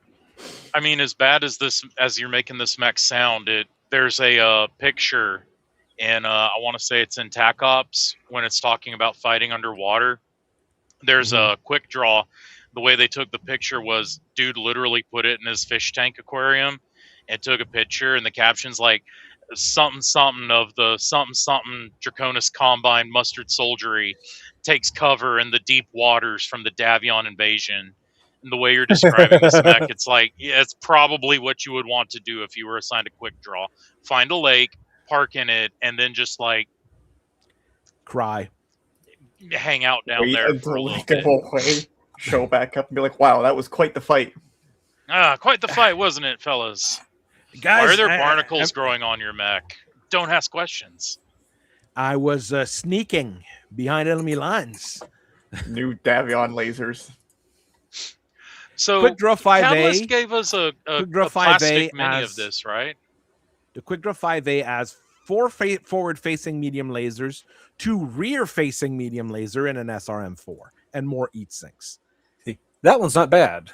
I mean, as bad as you're making this mech sound, there's a picture, and I want to say it's in TAC Ops when it's talking about fighting underwater. There's a quick draw. The way they took the picture was dude literally put it in his fish tank aquarium and took a picture, and the caption's like something something of the something something Draconis Combine mustard soldiery takes cover in the deep waters from the Davion invasion. And the way you're describing this mech, it's like, yeah, it's probably what you would want to do if you were assigned a quick draw. Find a lake, park in it, and then just like cry, hang out down there for a little bit. Show back up and be like, wow, that was quite the fight. Quite the fight, wasn't it, fellas? Guys, why are there barnacles growing on your mech? Don't ask questions. I was sneaking behind enemy lines. New Davion lasers. So Quick Draw 5A Catalyst gave us a plastic mini of this, right? The Quick Draw 5A has 4 forward-facing medium lasers, 2 rear-facing medium laser, and an SRM-4, and more heat sinks. That one's not bad.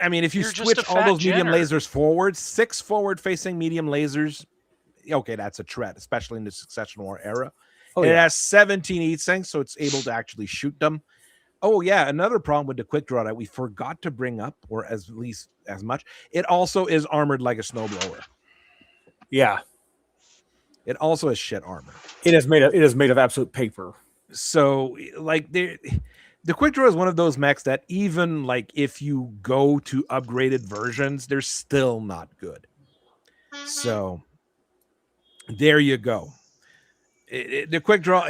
I mean, if you switch all those medium lasers forward, 6 forward-facing medium lasers, okay, that's a threat, especially in the Succession War era. It has 17 heat sinks, so it's able to actually shoot them. Oh, yeah, another problem with the quick draw that we forgot to bring up, or at least as much, it also is armored like a snowblower. Yeah. It also has shit armor. It is made of absolute paper. So, like, the quick draw is one of those mechs that even, like, if you go to upgraded versions, they're still not good. So, there you go. The quick draw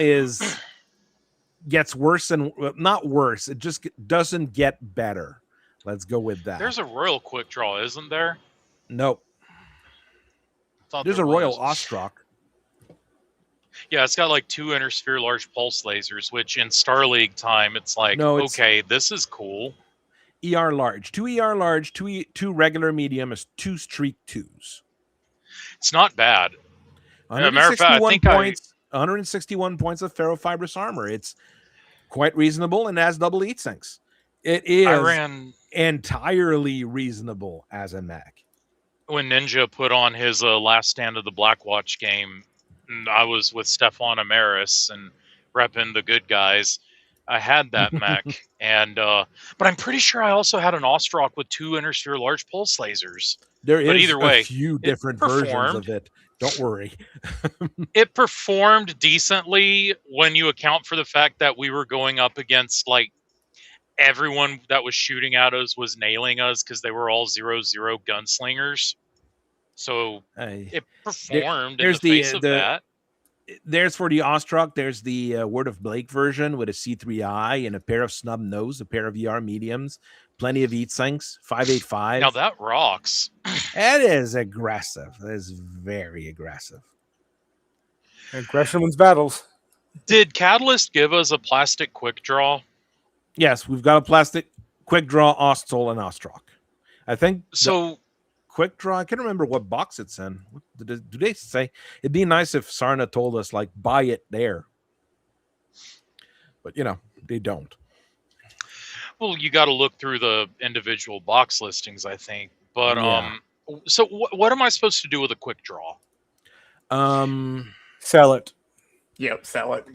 gets worse and not worse. It just doesn't get better. Let's go with that. There's a Royal Quick Draw, isn't there? Nope. There's a Royal Ostrock. Yeah, it's got like 2 Intersphere large pulse lasers, which in Star League time, it's like, okay, this is cool. ER large. 2 ER large, 2 regular medium is 2 streak 2s. It's not bad. 161 points of ferrofibrous armor. It's quite reasonable and has double heat sinks. It is entirely reasonable as a mech. When Ninja put on his Last Stand of the Blackwatch game, I was with Stefan Amaris and repping the good guys. I had that mech, but I'm pretty sure I also had an Ostrock with 2 Intersphere large pulse lasers. There is a few different versions of it. Don't worry. It performed decently when you account for the fact that we were going up against, like, everyone that was shooting at us was nailing us because they were all 0-0 gunslingers. So it performed in the face of that. There's for the Ostrock, there's the Word of Blake version with a C3I and a pair of snub nose, a pair of ER mediums, plenty of heat sinks, 585. Now that rocks. It is aggressive. It is very aggressive. Aggression wins battles. Did Catalyst give us a plastic quick draw? Yes, we've got a plastic quick draw Ostol and Ostrock. I think so. Quick draw. I can't remember what box it's in. Do they say? It'd be nice if Sarna told us, like, buy it there. But, they don't. Well, you got to look through the individual box listings, I think. But Yeah. so what am I supposed to do with a quick draw? Sell it. Yep, sell it.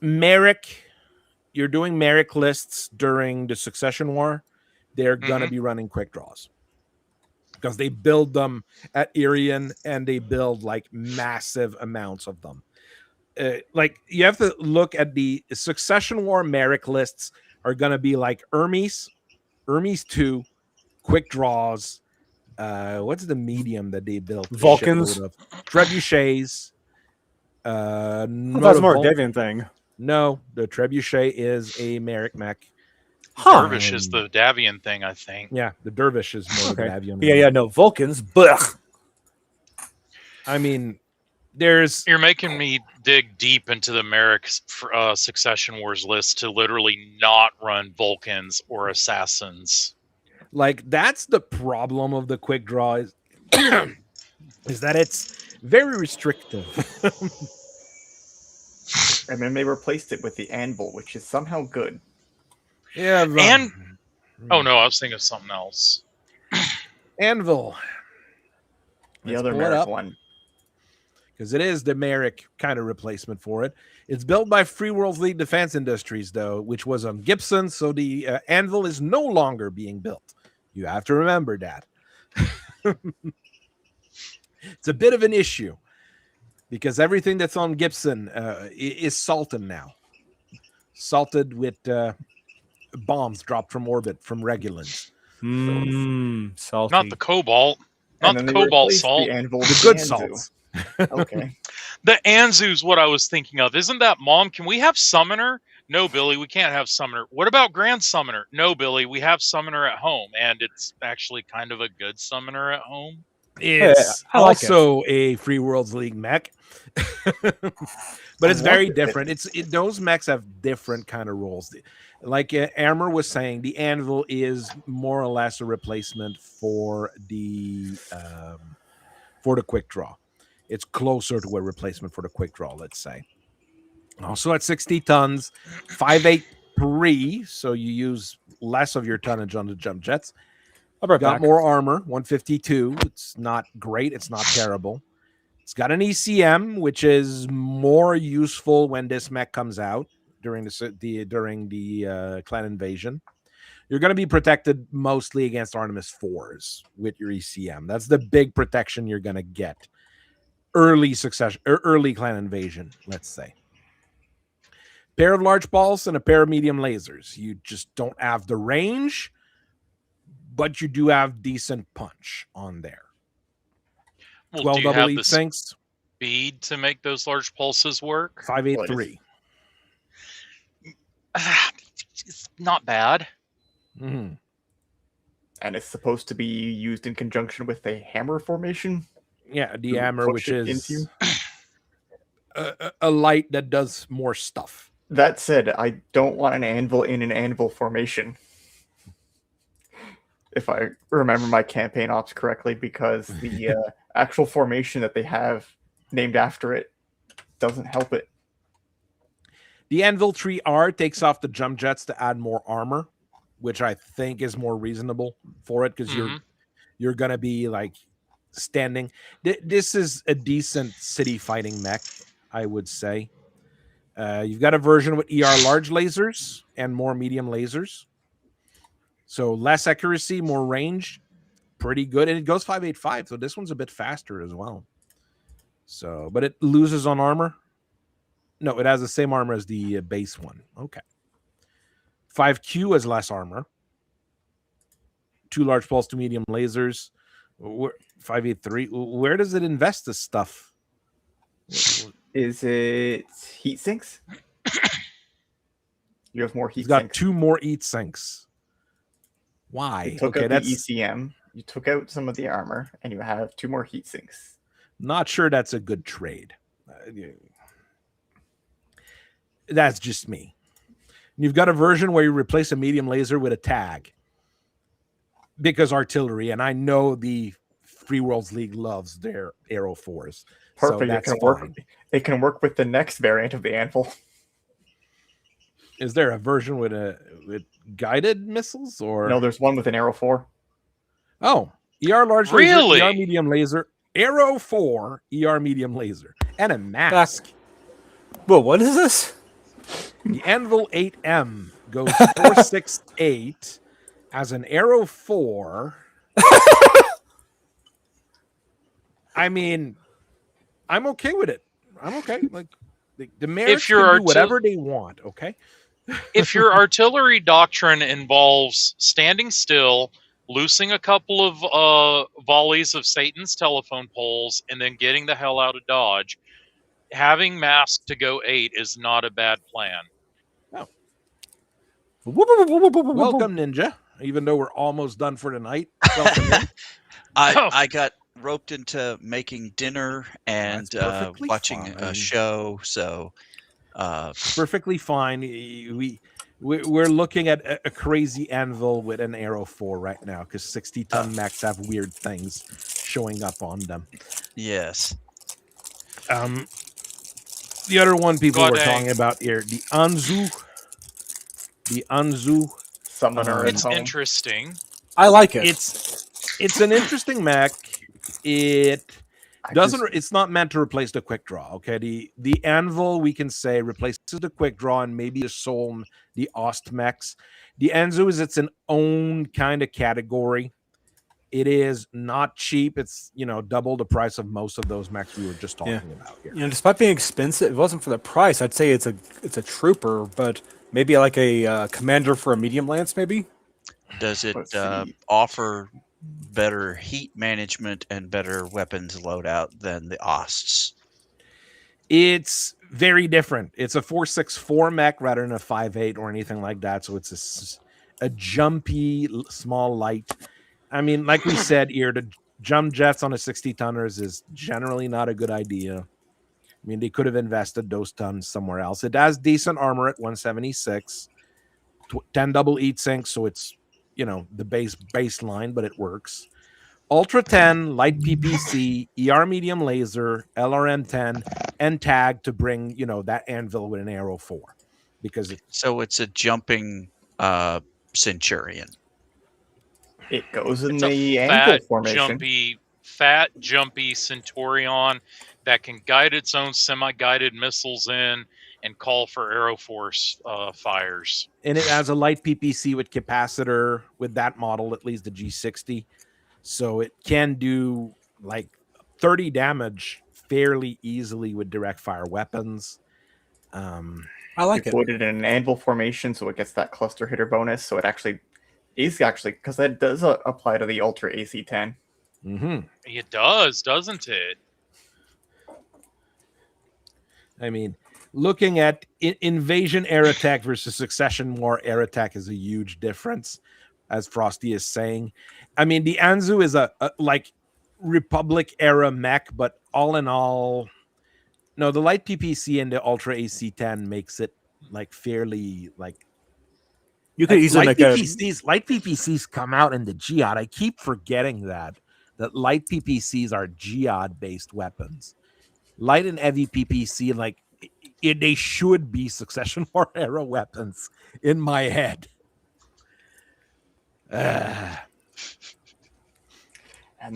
Merrick, you're doing Merrick lists during the Succession War. They're gonna Mhm. be running quick draws because they build them at Irian and they build like massive amounts of them. Like you have to look at the Succession War Merrick lists are gonna be like Hermes 2, quick draws. What's the medium that they built? A Vulcans. shitload of trebuchets. I thought Not it was a more a Vulcan. Deviant thing. No, the trebuchet is a Merrick mech. Huh. Dervish is the Davian thing, I think. Yeah, the dervish is more Okay. the Davian. Yeah, no, Vulcans. Blech. I mean, there's You're making me dig deep into the Merrick Succession Wars list to literally not run Vulcans or Assassins. like that's the problem of the quick draw is, is that it's very restrictive. And then they replaced it with the anvil, which is somehow good. Yeah, And oh no, I was thinking of something else. Anvil. The Let's other pull it Merrick up. one. Because it is the Merrick kind of replacement for it. It's built by Free World League Defense Industries, though, which was on Gibson, so the Anvil is no longer being built. You have to remember that. It's a bit of an issue because everything that's on Gibson is salted now. Salted with bombs dropped from orbit from Regulans. Salty. Not the cobalt. Not And the then they cobalt replaced salt. the anvil The with good Anzu. salts. Okay. The Anzu's what I was thinking of. Isn't that Mom? Can we have Summoner? No, Billy, we can't have Summoner. What about Grand Summoner? No, Billy, we have Summoner at home, and it's actually kind of a good Summoner at home. It's I like it. also a Free Worlds League mech. But it's very wonder if different. Those mechs have different kind of roles. Like Amber was saying, the Anvil is more or less a replacement for the quick draw. It's closer to a replacement for the quick draw, let's say. Also at 60 tons, 583, so you use less of your tonnage on the jump jets. I'll be right Got back. more armor, 152. It's not great. It's not terrible. It's got an ECM, which is more useful when this mech comes out during the clan invasion. You're going to be protected mostly against Artemis 4s with your ECM. That's the big protection you're going to get. Early clan invasion, let's say. Pair of large balls and a pair of medium lasers. You just don't have the range, but you do have decent punch on there. Well, 12 do you double have lead the sinks, speed to make those large pulses work? 583. It's not bad. Mm-hmm. And it's supposed to be used in conjunction with a hammer formation. Yeah, the To hammer, push which it is a light that does more stuff. That said, I don't want an anvil in an anvil formation. If I remember my campaign ops correctly, because the actual formation that they have named after it doesn't help it. The Anvil 3R takes off the jump jets to add more armor, which I think is more reasonable for it because you're gonna be like standing. This is a decent city fighting mech, I would say. You've got a version with ER large lasers and more medium lasers. So less accuracy, more range, pretty good. And it goes 585, so this one's a bit faster as well. So, but it loses on armor. No, it has the same armor as the base one. Okay. 5Q has less armor. 2 large pulse, 2 medium lasers. 583. Where does it invest this stuff? Is it heat sinks? You have more heat He's got sinks. 2 more heat sinks. Why? You took Okay, out that's the ECM, you took out some of the armor, and you have 2 more heat sinks. not sure that's a good trade. That's just me. You've got a version where you replace a medium laser with a tag because artillery, and I know the Free Worlds League loves their Aero 4s. Perfect. So that's it can work. fine. It can work with the next variant of the anvil. Is there a version with guided missiles or No, there's one with an arrow 4. Oh, ER large Really? laser, ER medium laser, Arrow 4, ER medium laser, and a mask. Well, what is this? The Anvil 8M goes 468 as an Arrow 4. I mean, I'm okay with it. I'm okay. Like the Mercs can do whatever they want. Okay. If your artillery doctrine involves standing still, loosing a couple of volleys of Satan's telephone poles, and then getting the hell out of Dodge, having mask to go 8 is not a bad plan. Welcome, Ninja. Even though we're almost done for tonight, welcome in. I got roped into making dinner and That's perfectly watching fine. a show, so Perfectly fine. We're looking at a crazy Anvil with an Arrow 4 right now because 60-ton mechs have weird things showing up on them. yes. The other one people God were dang. talking about here, the Anzu. The Anzu. Summoner at It's home. interesting. I like it. It's an interesting mech. It I doesn't. just- It's not meant to replace the quick draw. Okay, the Anvil we can say replaces the quick draw and maybe the Solm, the Ost mechs. The Anzu is its own kind of category. It is not cheap. It's double the price of most of those mechs we were just talking about here. Despite being expensive, if it wasn't for the price, I'd say it's a trooper, but maybe like a commander for a medium lance, maybe. Does it Let's see. offer better heat management and better weapons loadout than the Osts? It's very different. It's a 464 mech rather than a 5.8 or anything like that. So it's a jumpy, small, light. I mean, like we said here, the jump jets on a 60 tonners is generally not a good idea. I mean, they could have invested those tons somewhere else. It has decent armor at 176, 10 double heat sinks, so it's the baseline, but it works. Ultra 10, light PPC, ER medium laser, LRM 10, and tag to bring that Anvil with an Arrow 4, because So it's a jumping Centurion. It goes in It's the a angle formation. fat, jumpy Centurion that can guide its own semi-guided missiles in and call for Arrow Force fires. and it has a light PPC with capacitor with that model, at least the G60, so it can do like 30 damage fairly easily with direct fire weapons. I like You it. put it in an anvil formation, so it gets that cluster hitter bonus. So it actually because that does apply to the Ultra AC-10. It does, doesn't it? I mean, looking at invasion air attack versus succession war air attack is a huge difference, as Frosty is saying. I mean, the Anzu is a like Republic era mech, but all in all, no, the light PPC and the Ultra AC-10 makes it like fairly like. You could easily light make a PPCs. Light PPCs come out in the Jihad. I keep forgetting that light PPCs are Jihad based weapons. Light and heavy PPC, like they should be succession war era weapons in my head. And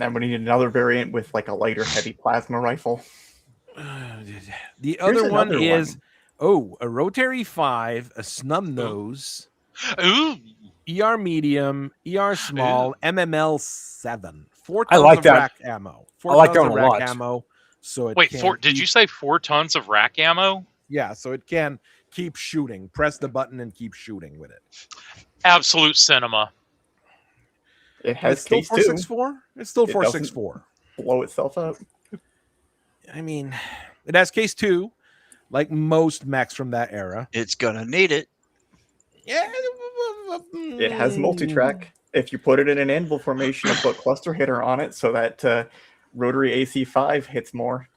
then we need another variant with like a lighter heavy plasma rifle. The other one another is a rotary 5, a snub nose, Ooh, ER medium, ER small, MML 7. 4 I tons like of that. rack ammo. 4 I like tons that of one a rack lot. ammo. So it wait, can did you say 4 tons of rack ammo? Yeah, so it can keep shooting. Press the button and keep shooting with it. Absolute cinema. It has It's still case 464. It's still It 464. blow itself up. I mean, it has case 2, like most mechs from that era. It's gonna need it. Yeah, It has multi-track. If you put it in an anvil formation and put cluster hitter on it, so that rotary AC-5 hits more.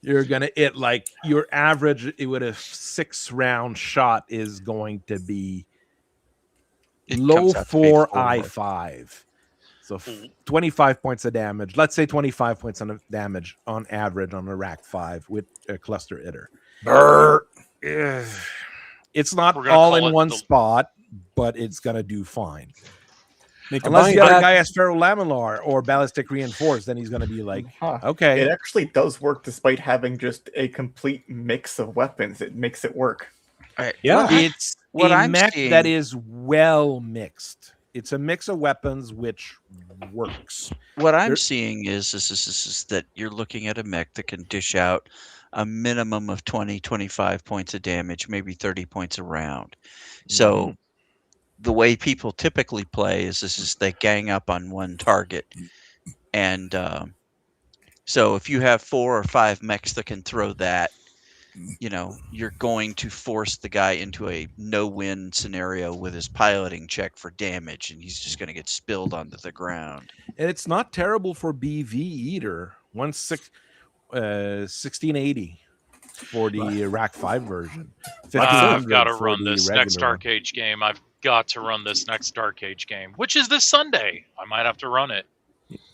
You're gonna like your average with a 6-round shot is going to be It low comes out to be 4 4. I5. So 25 points of damage. Let's say 25 points of damage on average on a rack 5 with a cluster hitter. It's not We're gonna all call in it one the- spot, but it's gonna do fine. Unless Unless the other guy has ferrolaminar or ballistic reinforced, then he's gonna be like, Huh. okay. It actually does work despite having just a complete mix of weapons. It makes it work. Yeah. It's what a I'm mech seeing- that is well mixed. It's a mix of weapons which works. What I'm There- seeing is that you're looking at a mech that can dish out a minimum of 20, 25 points of damage, maybe 30 points a round. So the way people typically play is they gang up on one target. And so if you have 4 or 5 mechs that can throw that, you're going to force the guy into a no-win scenario with his piloting check for damage, and he's just going to get spilled onto the ground. And it's not terrible for BV either. 1680 for the Rack 5 version. I've 1500 got to for run the this regular next one. Dark Age game. I've got to run this next Dark Age game, which is this Sunday. I might have to run it.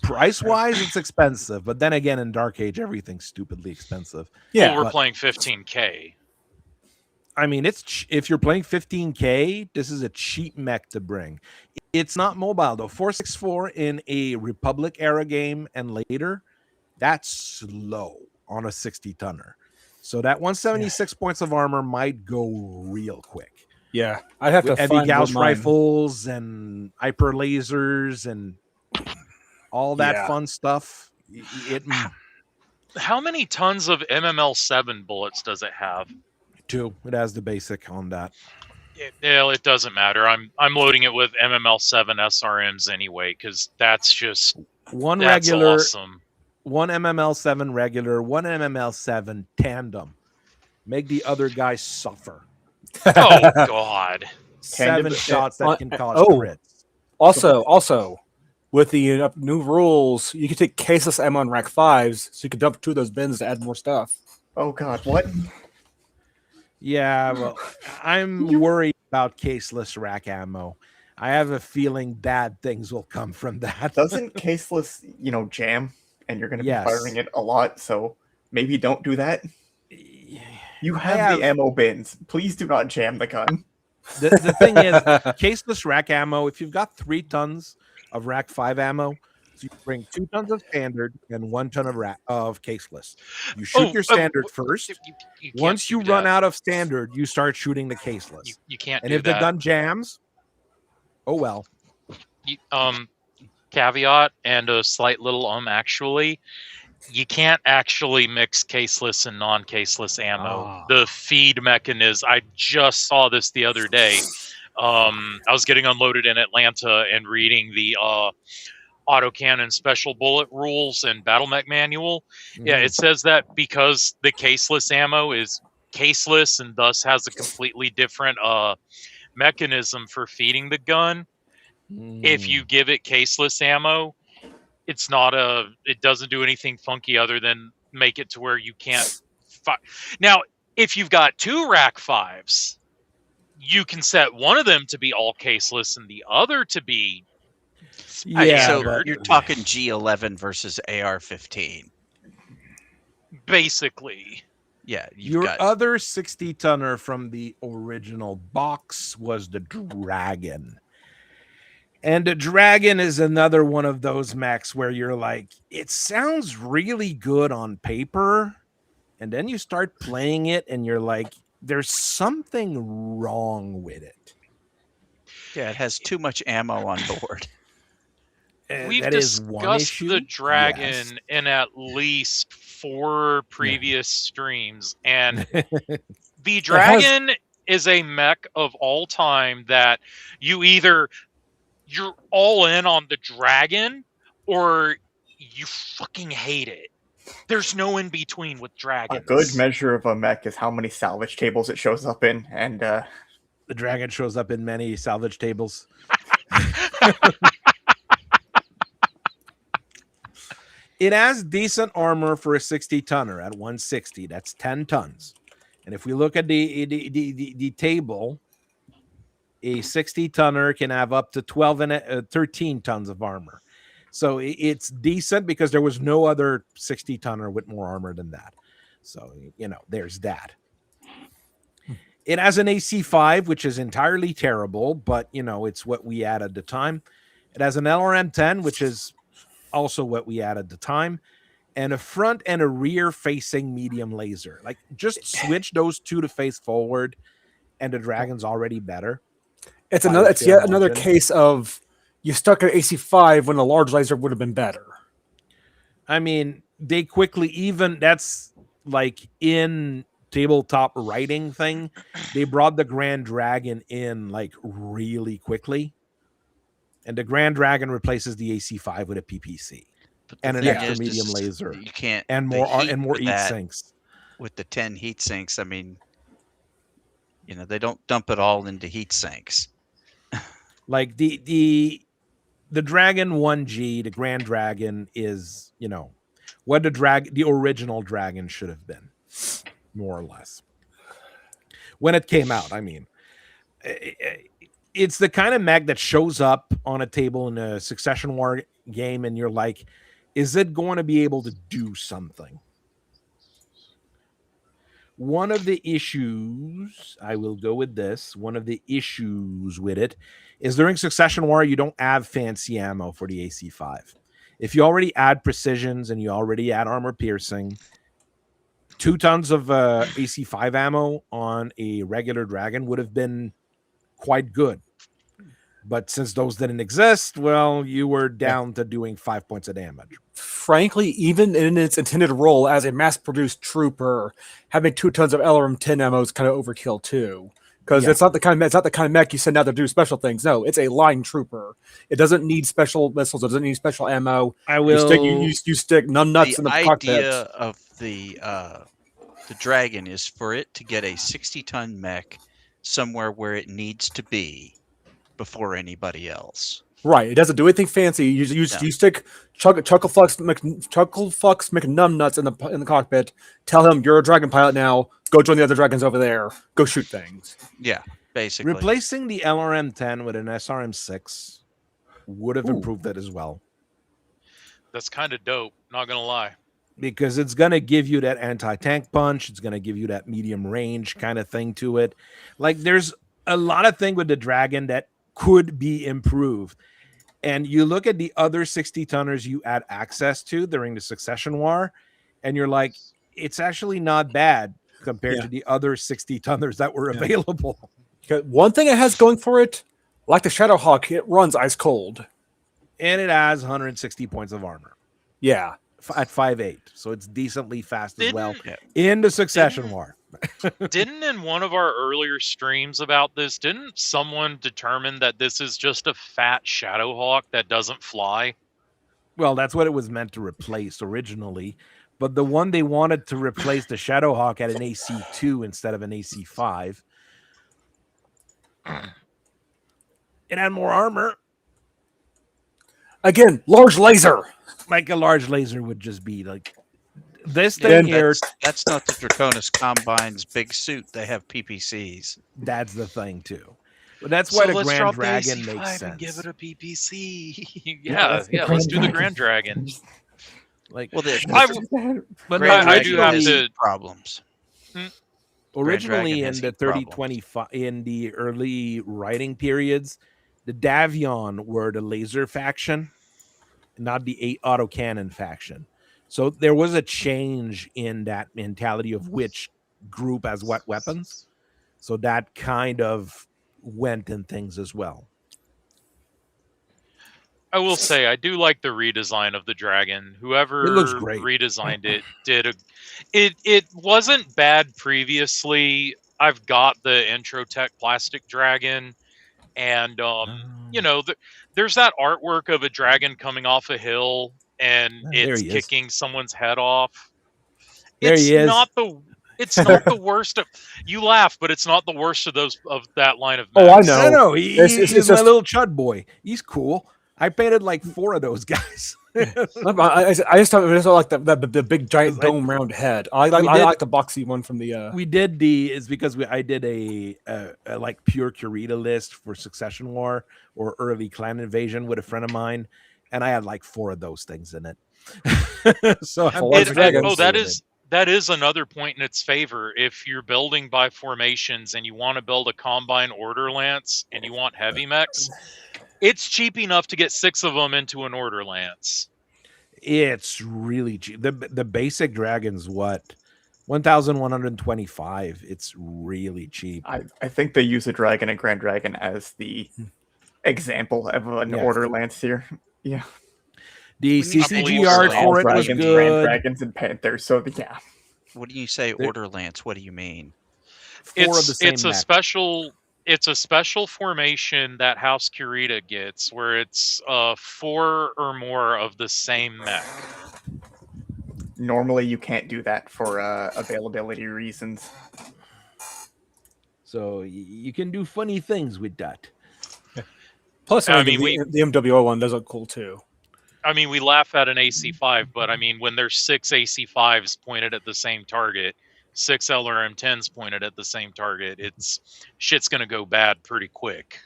Price wise, it's expensive, but then again, in Dark Age, everything's stupidly expensive. Yeah. Well, we're but- playing 15K. I mean, if you're playing 15K, this is a cheap mech to bring. It's not mobile though. 464 in a Republic era game and later, that's slow on a 60 tonner. So that 176 points of armor might go real quick. Yeah. I'd have to With heavy find Gauss what mine- rifles and hyper lasers and all that Yeah. fun stuff. How many tons of MML7 bullets does it have? It has the basic on that. It doesn't matter. I'm loading it with MML7 SRMs anyway because that's One that's regular, awesome. one MML7 regular, one MML7 tandem. Make the other guy suffer. Oh God! 7 Tandem- shots that can cause oh. crits. Also, with the new rules, you can take caseless ammo on rack 5s, so you can dump 2 of those bins to add more stuff. Oh God, what? Yeah, well, I'm worried about caseless rack ammo. I have a feeling bad things will come from that. Doesn't caseless, jam, and you're going to Yes. be firing it a lot, so maybe don't do that. You have, have- the ammo bins. Please do not jam the gun. The thing is, caseless rack ammo, if you've got 3 tons of rack 5 ammo, so you bring 2 tons of standard and 1 ton of caseless. You shoot your standard first. You can't Once do you run that. out of standard, you start shooting the caseless. You can't And do if that. the gun jams, oh well. Caveat and a slight little actually, you can't actually mix caseless and non-caseless ammo. Ah. The feed mechanism, I just saw this the other day. I was getting unloaded in Atlanta and reading the autocannon special bullet rules and battle mech manual. Yeah, it says that because the caseless ammo is caseless and thus has a completely different mechanism for feeding the gun. If you give it caseless ammo, it doesn't do anything funky other than make it to where you can't Now, if you've got 2 rack 5s, you can set one of them to be all caseless and the other to be Yeah, so but- you're talking G11 versus AR-15. basically. Yeah, you've Your got other 60 tonner from the original box was the Dragon. And the Dragon is another one of those mechs where you're like, it sounds really good on paper. And then you start playing it and you're like, there's something wrong with it. it has too much ammo on board. We've That is one discussed issue. the Dragon Yes. in at least 4 previous streams, and the Dragon is a mech of all time that you're all in on the Dragon or you fucking hate it. There's no in between with dragons. A good measure of a mech is how many salvage tables it shows up in, and The Dragon shows up in many salvage tables. It has decent armor for a 60 tonner at 160. That's 10 tons. And if we look at the table, a 60 tonner can have up to 13 tons of armor. So it's decent because there was no other 60 tonner with more armor than that. So, there's that. It has an AC5, which is entirely terrible, but it's what we had at the time. It has an LRM-10, which is also what we had at the time, and a front and a rear facing medium laser. Like, just switch those two to face forward, and the Dragon's already better. It's by a It's fair yet another margin. case of you stuck at AC5 when a large laser would have been better. I mean, they quickly, even that's like in tabletop writing thing, they brought the Grand Dragon in like really quickly. And the Grand Dragon replaces the AC5 with a PPC But the and an thing extra is, medium is laser you can't and the more heat and more for heat that sinks. with the 10 heat sinks. I mean, they don't dump it all into heat sinks. Like the Dragon 1G, the Grand Dragon is, what the original Dragon should have been, more or less. When it came out, I mean, it's the kind of mech that shows up on a table in a Succession War game, and you're like, is it going to be able to do something? One of the issues, I will go with this, one of the issues with it is during Succession War, you don't have fancy ammo for the AC5. If you already add precisions and you already add armor piercing, 2 tons of AC5 ammo on a regular Dragon would have been quite good. But since those didn't exist, well, you were down to doing 5 points of damage. Frankly, even in its intended role as a mass-produced trooper, having 2 tons of LRM-10 ammo is kind of overkill too. Because it's not the kind of mech you send out to do special things. No, it's a line trooper. It doesn't need special missiles. It doesn't need special ammo. I will. You stick none nuts in the cockpit. The idea of the Dragon is for it to get a 60-ton mech somewhere where it needs to be before anybody else. Right. It doesn't do anything fancy. You stick Chucklefucks McNumbnuts in the cockpit. Tell him you're a Dragon pilot now. Go join the other Dragons over there. Go shoot things. Yeah, basically. Replacing the LRM-10 with an SRM-6 would have improved it as well. That's kind of dope, not gonna lie. Because it's going to give you that anti-tank punch. It's going to give you that medium range kind of thing to it. Like, there's a lot of thing with the Dragon that could be improved. And you look at the other 60-tonners you had access to during the Succession War, and you're like, it's actually not bad compared to the other 60-tonners that were available. One thing it has going for it, like the Shadowhawk, it runs ice cold. And it has 160 points of armor. Yeah. At 5'8", so it's decently fast as well Didn't- in the Succession War. Didn't in one of our earlier streams about this, didn't someone determine that this is just a fat Shadowhawk that doesn't fly? Well, that's what it was meant to replace originally, but the one they wanted to replace the Shadowhawk had an AC2 instead of an AC5. It had more armor. Again, large laser. Like a large laser would just be like this thing here. That's not the Draconis Combine's big suit. They have PPCs. That's the thing too. But that's why the let's Grand drop Dragon the AC5 makes sense. and give it a PPC. that's the let's Grand do the Dragon. Grand Dragon. Like, Well, but Grand no, I do have Dragon to. problems. originally Dragon in has the heat 3025 in the early writing periods, the Davion were the laser faction, not the 8 autocannon faction. So there was a change in that mentality of which group has what weapons. So that kind of went in things as well. I will say I do like the redesign of the Dragon. Whoever It looks great. redesigned it did a. It wasn't bad previously. I've got the Introtech plastic Dragon, and there's that artwork of a dragon coming off a hill and There it's he is. kicking someone's head off. There he is. It's not the worst of. You laugh, but it's not the worst of those of that line of. Oh, I mechs. know. No, It's he's my just- little chud boy. He's cool. I painted like 4 of those guys. I just don't like the big giant dome round head. I like the boxy one from the. We did because I did a like pure Kurita list for Succession War or early Clan Invasion with a friend of mine, and I had like 4 of those things in it. So I'm Large dragons. that is that is another point in its favor. If you're building by formations and you want to build a combine order lance and you want heavy mechs, it's cheap enough to get 6 of them into an order lance. It's really cheap. The basic dragon's what? 1,125. It's really cheap. I think they use a dragon and Grand Dragon as the example of an Yeah. order lance here. Yeah. The When you say CCG order art lance, for it was Dragons, Grand good. Dragons, and Panthers. So yeah. When you say order lance, what do you mean? 4 of the same It's a mech. special formation that House Kurita gets, where it's 4 or more of the same mech. Normally, you can't do that for availability reasons. So you can do funny things with that. Plus, I I mean, mean, the MWO one does look cool too. I mean, we laugh at an AC5, but I mean, when there's 6 AC5s pointed at the same target, 6 LRM10s pointed at the same target, shit's gonna go bad pretty quick.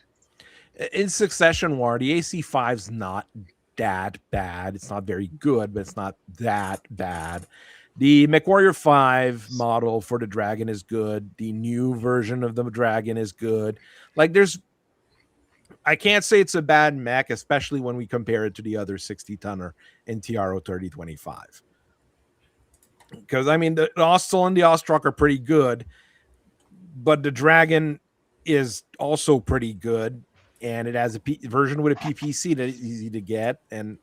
In Succession War, the AC5's not that bad. It's not very good, but it's not that bad. The MechWarrior 5 model for the Dragon is good. The new version of the Dragon is good. Like, I can't say it's a bad mech, especially when we compare it to the other 60-tonner in TRO 3025. Because, I mean, the Ostel and the Ostrok are pretty good, but the Dragon is also pretty good, and it has a version with a PPC that is easy to get. And,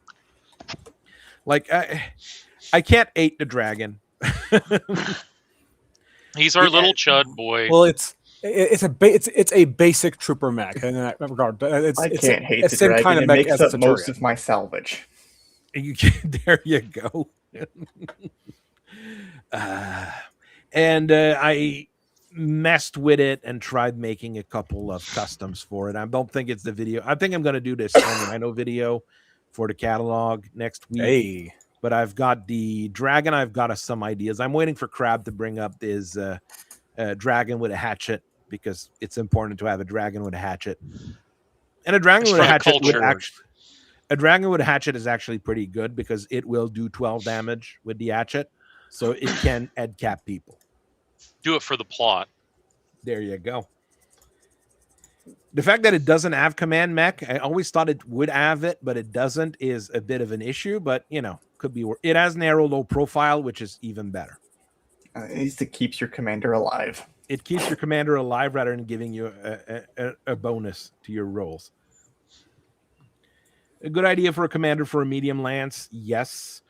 like, I can't hate the Dragon. He's our little chud boy. Well, it's a basic trooper mech in that regard. But I can't hate the same dragon. kind of It mech makes as a up most Centurion. of my salvage. There you go. And I messed with it and tried making a couple of customs for it. I don't think it's the video. I think I'm going to do this Rhino video for the catalog next week. Hey, But I've got the Dragon. I've got some ideas. I'm waiting for Crab to bring up his Dragon with a hatchet, because it's important to have a Dragon with a hatchet. And a Dragon It's with a for the hatchet would culture. actually... A Dragon with a hatchet is actually pretty good because it will do 12 damage with the hatchet. So it can head cap people. Do it for the plot. There you go. The fact that it doesn't have command mech, I always thought it would have it, but it doesn't, is a bit of an issue. But, you know, could be. It has narrow, low profile, which is even better. At least it keeps your commander alive. It keeps your commander alive rather than giving you a bonus to your rolls. A good idea for a commander for a medium lance, yes.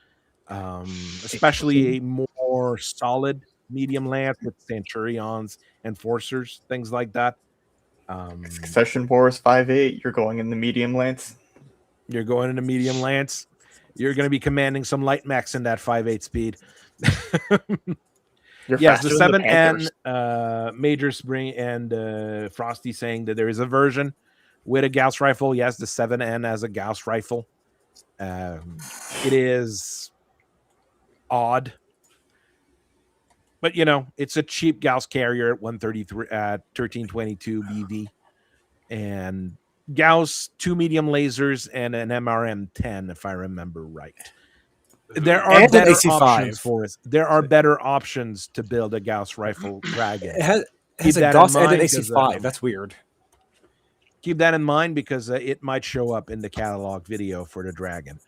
Especially a more solid medium lance with Centurions, Enforcers, things like that. Succession Wars 5.8, you're going in the medium lance. You're going into medium lance. You're going to be commanding some light mechs in that 5.8 speed. You're Yes, the faster than 7N Panthers. Major Spring and Frosty saying that there is a version with a Gauss rifle. Yes, the 7N has a Gauss rifle. It is odd, but you know, it's a cheap Gauss carrier at 133 at 1322 BV, and Gauss 2 medium lasers and an MRM 10, if I remember right. There are And an better AC5. options for us. There are better options to build a Gauss rifle Dragon. it has Keep a that in Gauss and an mind, 'cause, AC5. That's weird. Keep that in mind, because it might show up in the catalog video for the Dragon.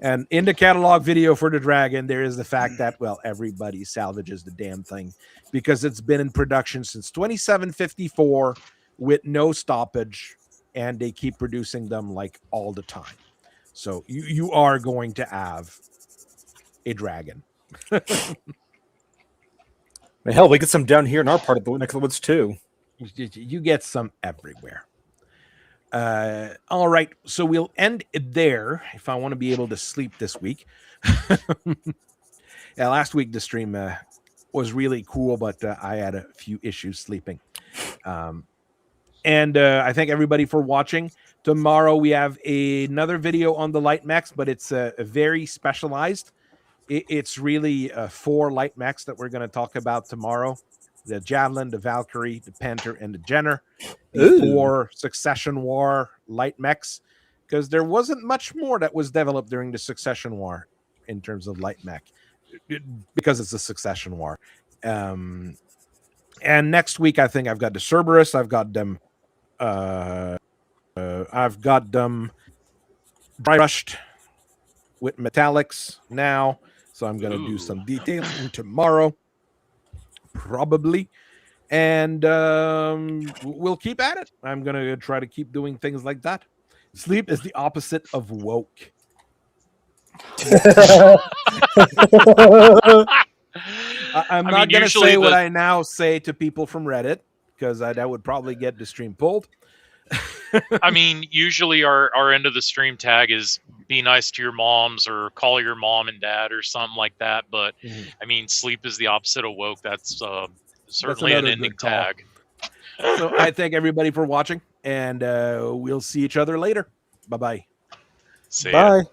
And in the catalog video for the Dragon, there is the fact that, well, everybody salvages the damn thing because it's been in production since 2754 with no stoppage, and they keep producing them like all the time. So you are going to have a Dragon. Hell, we get some down here in our part of the neck of the woods too. You get some everywhere. All right, so we'll end it there if I want to be able to sleep this week. Yeah, last week the stream was really cool, but I had a few issues sleeping. And I thank everybody for watching. Tomorrow we have another video on the light mechs, but it's a very specialized. It's really 4 light mechs that we're going to talk about tomorrow: the Javelin, the Valkyrie, the Panther, and the Jenner. The 4 Succession War light mechs, because there wasn't much more that was developed during the Succession War in terms of light mech. because it's a succession war. And next week, I think I've got the Cerberus. I've got them dry brushed with metallics now. So I'm going to do some detailing tomorrow, probably. And we'll keep at it. I'm going to try to keep doing things like that. Sleep is the opposite of woke. I'm not going to say what I now say to people from Reddit, because that would probably get the stream pulled. I mean, usually our end of the stream tag is be nice to your moms or call your mom and dad or something like that. But I mean, sleep is the opposite of woke. That's certainly an ending tag. So I thank everybody for watching, and we'll see each other later. Bye-bye. See ya. Bye.